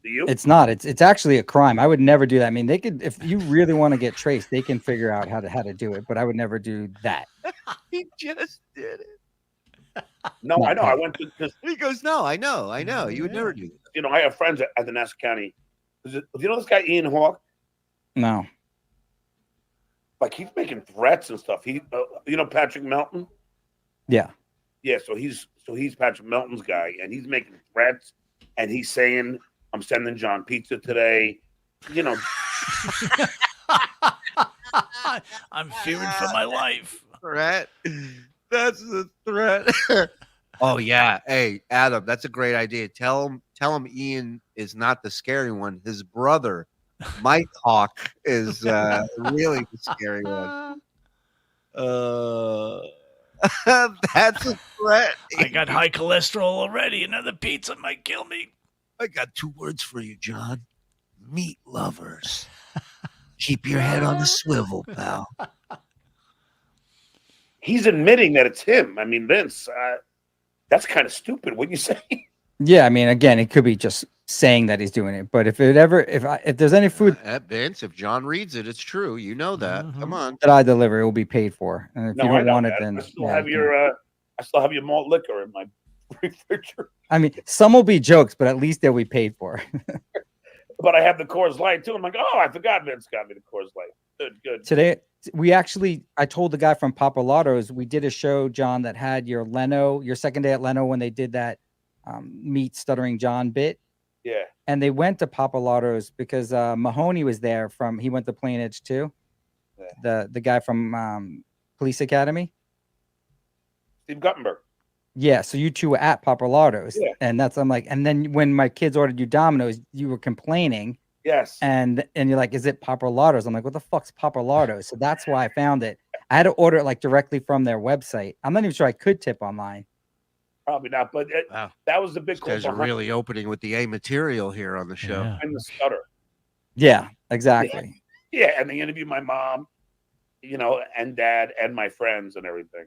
Do you? It's not. It's actually a crime. I would never do that. I mean, they could, if you really want to get traced, they can figure out how to do it. But I would never do that. He just did it. No, I know. I went to. He goes, no, I know. You would never do that. I have friends at the Nassau County. Do you know this guy Ian Hawk? No. Like he's making threats and stuff. He, Patrick Melton. Yeah. Yeah. So he's Patrick Melton's guy, and he's making threats, and he's saying, "I'm sending John pizza today." I'm fearing for my life. Threat. That's the threat. Oh yeah. Hey, Adam, that's a great idea. Tell him Ian is not the scary one. His brother, Mike Hawk, is really the scary one. That's a threat. I got high cholesterol already. Another pizza might kill me. I got 2 words for you, John. Meat lovers. Keep your head on the swivel, pal. He's admitting that it's him. I mean, Vince, that's kind of stupid. Wouldn't you say? Yeah, I mean, again, it could be just saying that he's doing it. But if there's any food Vince, if John reads it, it's true. You know that. Come on. that I deliver, it will be paid for. And if you don't want it, then I still have your malt liquor in my refrigerator. I mean, some will be jokes, but at least they'll be paid for. But I have the Coors Light too. I'm like, oh, I forgot Vince got me the Coors Light. Good. Today, I told the guy from Papalottos, we did a show, John, that had your second day at Leno when they did that Meet Stuttering John bit. Yeah. And they went to Papalottos because Mahoney was there he went to Plainage too. Yeah. The guy from Police Academy. Steve Guttenberg. Yeah, so you two were at Papalottos. Yeah. And I'm like, and then when my kids ordered you Domino's, you were complaining. Yes. And you're like, is it Papalottos? I'm like, what the fuck's Papalottos? So that's why I found it. I had to order it like directly from their website. I'm not even sure I could tip online. Probably not, but that was the big. These guys are really opening with the A material here on the show. Yeah. And the stutter. Yeah, exactly. Yeah, and they interviewed my mom, and dad, and my friends and everything.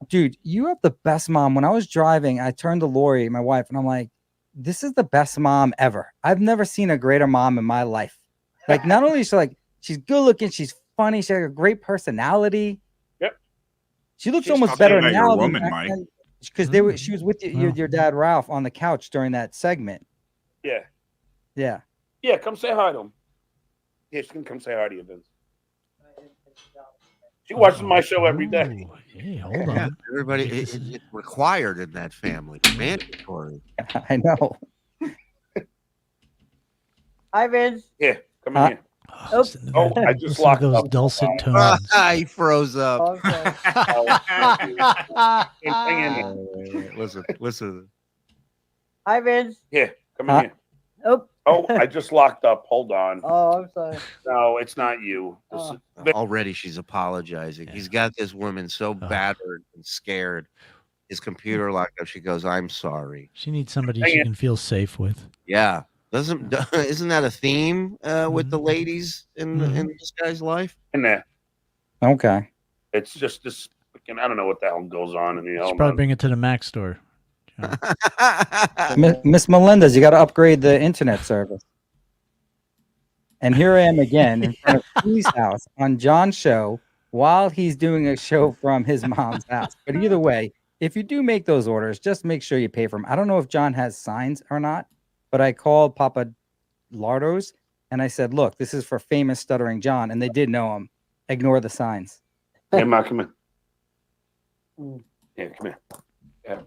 Dude, you have the best mom. When I was driving, I turned to Lori, my wife, and I'm like, this is the best mom ever. I've never seen a greater mom in my life. Like, not only is she's good looking, she's funny, she has a great personality. Yep. She looks almost better now because she was with your dad Ralph on the couch during that segment. Yeah. Yeah. Yeah, come say hi to him. Yeah, she can come say hi to you, Vince. She watches my show every day. Hey, hold on. Everybody, it's required in that family. Mandatory. I know. Hi, Vince. Yeah, come in here. Oh, I just locked those up. dulcet tones. He froze up. Listen. Hi, Vince. Yeah, come in here. Oh, I just locked up. Hold on. Oh, I'm sorry. No, it's not you. Already she's apologizing. He's got this woman so battered and scared. His computer locked up. She goes, I'm sorry. She needs somebody she can feel safe with. Yeah. Isn't that a theme with the ladies in this guy's life? In there. Okay. It's just this. I don't know what the hell goes on in the Should probably bring it to the Mac store. Miss Melendez, you got to upgrade the internet service. And here I am again in front of Shuli's house on John's show while he's doing a show from his mom's house. But either way, if you do make those orders, just make sure you pay for them. I don't know if John has signs or not, but I called Papa Lardo's and I said, look, this is for famous Stuttering John. And they did know him. Ignore the signs. Hey, Ma, come in. Yeah, come here. Yeah.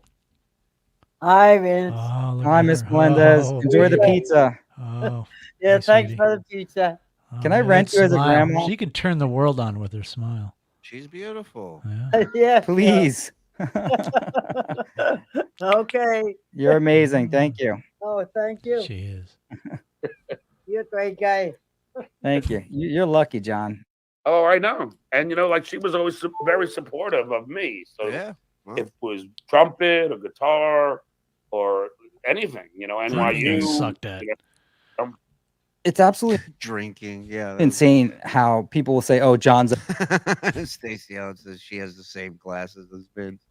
Hi, Vince. Hi, Miss Melendez. Enjoy the pizza. Oh. Yeah, Hi, thanks sweetie. for the pizza. Can I rent you as a Smile. grandma? She can turn the world on with her smile. She's beautiful. Yeah. Please. Okay. You're amazing. Thank you. Oh, thank you. She is. You're a great guy. Thank you. You're lucky, John. Oh, I know. And like she was always very supportive of me. So yeah, if it was trumpet or guitar or anything, NYU sucked at. It's absolutely drinking. Yeah, insane how people will say, "Oh, John's a Stacey Allen says she has the same glasses as Vince."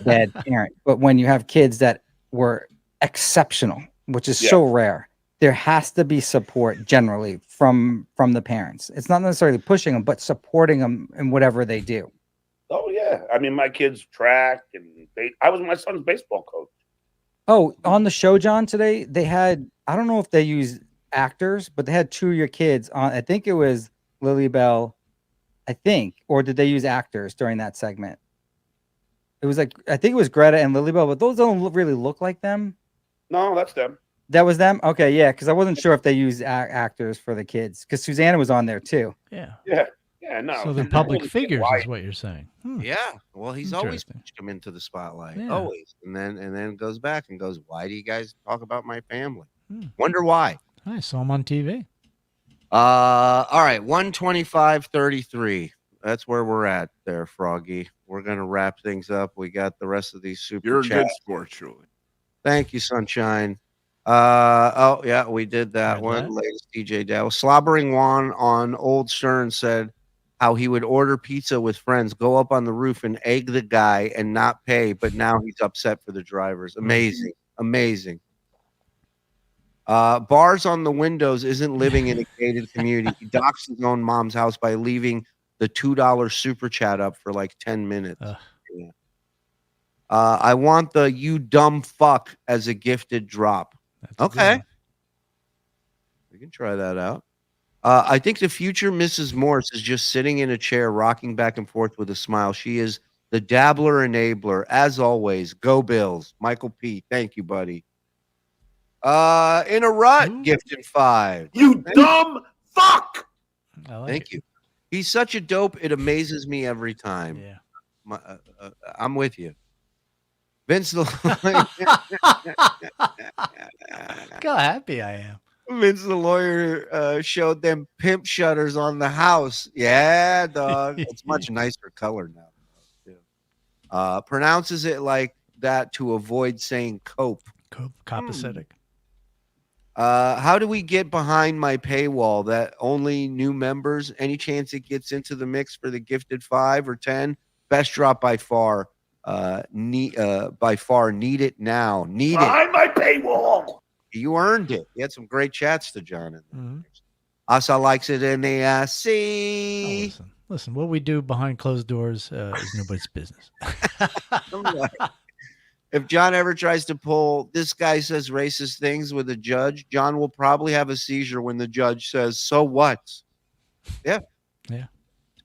bad parent." But when you have kids that were exceptional, which is so rare, there has to be support generally from the parents. It's not necessarily pushing them, but supporting them in whatever they do. Oh yeah, I mean my kids track and I was my son's baseball coach. Oh, on the show, John, today they had, I don't know if they used actors, but they had two of your kids on. I think it was Lily Bell, or did they use actors during that segment? It was like, I think it was Greta and Lily Bell, but those don't really look like them. No, that's them. That was them? Okay, yeah, because I wasn't sure if they used actors for the kids, because Susanna was on there too. Yeah. Yeah, no. So they're public figures, is what you're saying. Yeah. Well, he's always Interesting. pushed him into the spotlight. Yeah. Always. And then goes back and goes, why do you guys talk about my family? Wonder why. I saw him on TV. All right, 125.33. That's where we're at there, Froggy. We're gonna wrap things up. We got the rest of these super You're a good chats. sport, Shuli. Thank you, Sunshine. Oh yeah, we did that one. Latest DJ Dow. Slobbering Juan on Old Stern said how he would order pizza with friends, go up on the roof and egg the guy and not pay, but now he's upset for the drivers. Amazing. Amazing. Bars on the windows isn't living in a gated community. He docks his own mom's house by leaving the $2 super chat up for like 10 minutes. Yeah. I want the "you dumb fuck" as a gifted drop. Okay. We can try that out. I think the future Mrs. Morse is just sitting in a chair, rocking back and forth with a smile. She is the dabbler enabler. As always, go Bills. Michael P. Thank you, buddy. In a rut, gifted 5. You dumb fuck. Thank you. He's such a dope. It amazes me every time. Yeah. I'm with you. Vince the Look how happy I am. Vince the lawyer showed them pimp shutters on the house. Yeah, dog. It's much nicer color now. Too. Pronounces it like that to avoid saying cope. Copacetic. How do we get behind my paywall that only new members? Any chance it gets into the mix for the gifted 5 or 10? Best drop by far. Need it now. Need it. Behind my paywall. You earned it. You had some great chats to John in there. Asa likes it in the sea. Listen, what we do behind closed doors is nobody's business. If John ever tries to pull, this guy says racist things with a judge, John will probably have a seizure when the judge says, so what? Yeah. Yeah.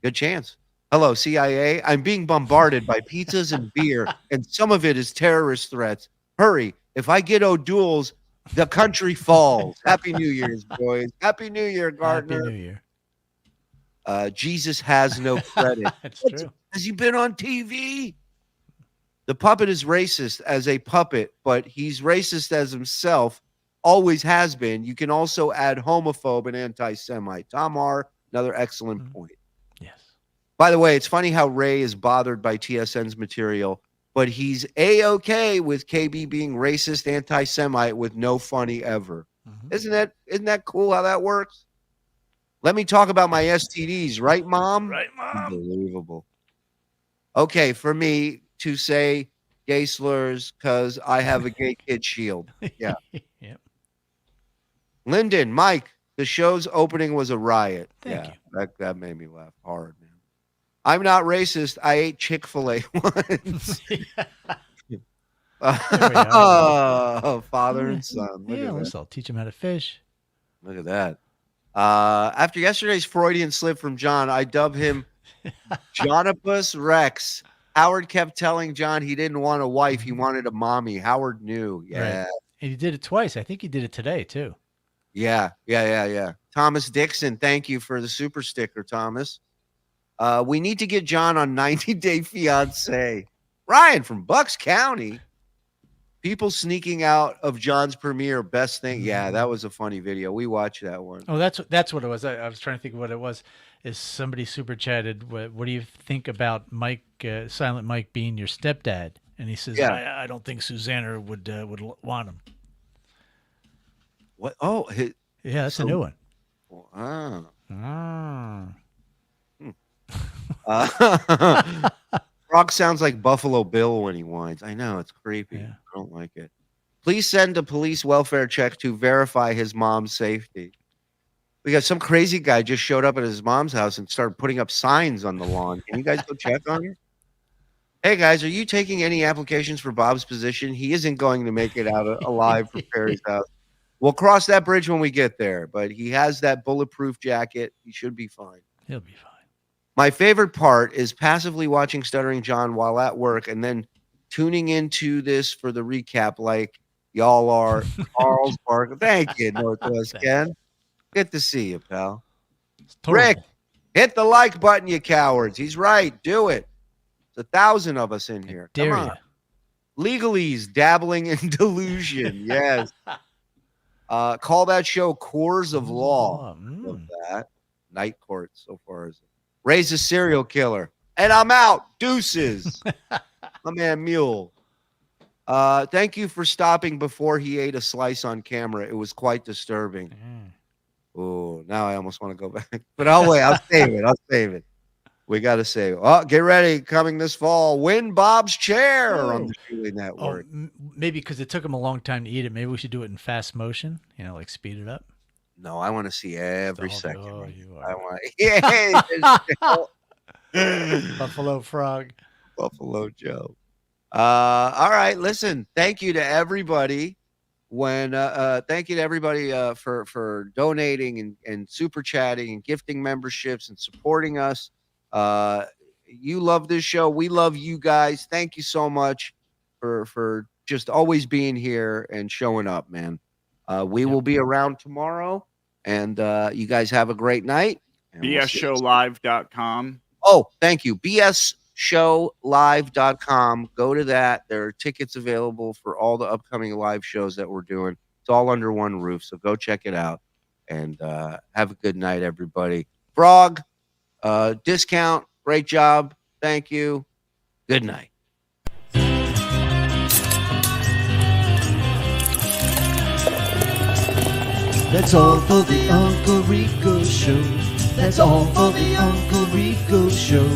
Good chance. Hello, CIA. I'm being bombarded by pizzas and beer, and some of it is terrorist threats. Hurry. If I get O'Doul's, the country falls. Happy New Year's, boys. Happy New Year, Gardner. Happy New Year. Jesus has no credit. That's true. Has he been on TV? The puppet is racist as a puppet, but he's racist as himself, always has been. You can also add homophobe and anti-Semite. Tom R., another excellent point. Yes. By the way, it's funny how Ray is bothered by TSN's material, but he's A-okay with KB being racist, anti-Semite with no funny ever. Isn't that cool how that works? Let me talk about my STDs, right, Mom? Right, Mom. Unbelievable. Okay, for me to say gay slurs because I have a gay kid shield. Yeah. Yep. Lyndon, Mike, the show's opening was a riot. Thank you. That made me laugh hard, man. I'm not racist. I ate Chick-fil-A once. Father and son. Look Yeah, at listen, that. I'll teach him how to fish. Look at that. After yesterday's Freudian slip from John, I dub him Jonapus Rex. Howard kept telling John he didn't want a wife. He wanted a mommy. Howard knew. Yeah. Right. And he did it twice. I think he did it today, too. Yeah. Thomas Dixon, thank you for the super sticker, Thomas. We need to get John on 90 Day Fiancé. Ryan from Bucks County. People sneaking out of John's premiere. Best thing. Yeah, that was a funny video. We watched that one. Oh, that's what it was. I was trying to think of what it was. Is somebody super chatted, what do you think about Mike, Silent Mike being your stepdad? And he says, Yeah. I don't think Susanna would want him. What? Oh, yeah, that's a new one. Frog sounds like Buffalo Bill when he whines. I know, it's creepy. Yeah. I don't like it. Please send a police welfare check to verify his mom's safety. We got some crazy guy just showed up at his mom's house and started putting up signs on the lawn. Can you guys go check on it? Hey guys, are you taking any applications for Bob's position? He isn't going to make it out alive from Perry's house. We'll cross that bridge when we get there, but he has that bulletproof jacket. He should be fine. He'll be fine. My favorite part is passively watching Stuttering John while at work and then tuning into this for the recap like y'all are. Carl's Park. Thank you, Northwest Ken. Good to see you, pal. Rick, hit the like button, you cowards. He's right. Do it. There's 1,000 of us in here. Come dare on. you. Legalese, dabbling in delusion. Yes. Call that show Cores of Law. Love that. Night Court so far as raise a serial killer. And I'm out. Deuces. My man Mule. Thank you for stopping before he ate a slice on camera. It was quite disturbing. Oh, now I almost want to go back. But I'll wait. I'll save it. We got to save it. Oh, get ready. Coming this fall. Win Bob's chair on the Shuli Network. Maybe because it took him a long time to eat it. Maybe we should do it in fast motion. Like speed it up. No, I want to see every second. Oh, you I are. want. Buffalo Frog. Buffalo Joe. All right. Listen, thank you to everybody. Thank you to everybody for donating and super chatting and gifting memberships and supporting us. You love this show. We love you guys. Thank you so much for just always being here and showing up, man. We will be around tomorrow, and you guys have a great night. BSShowlive.com. Oh, thank you. BSShowlive.com. Go to that. There are tickets available for all the upcoming live shows that we're doing. It's all under one roof, so go check it out. And have a good night, everybody. Frog, discount. Great job. Thank you. Good night. That's all for the Uncle Rico Show. That's all for the Uncle Rico Show.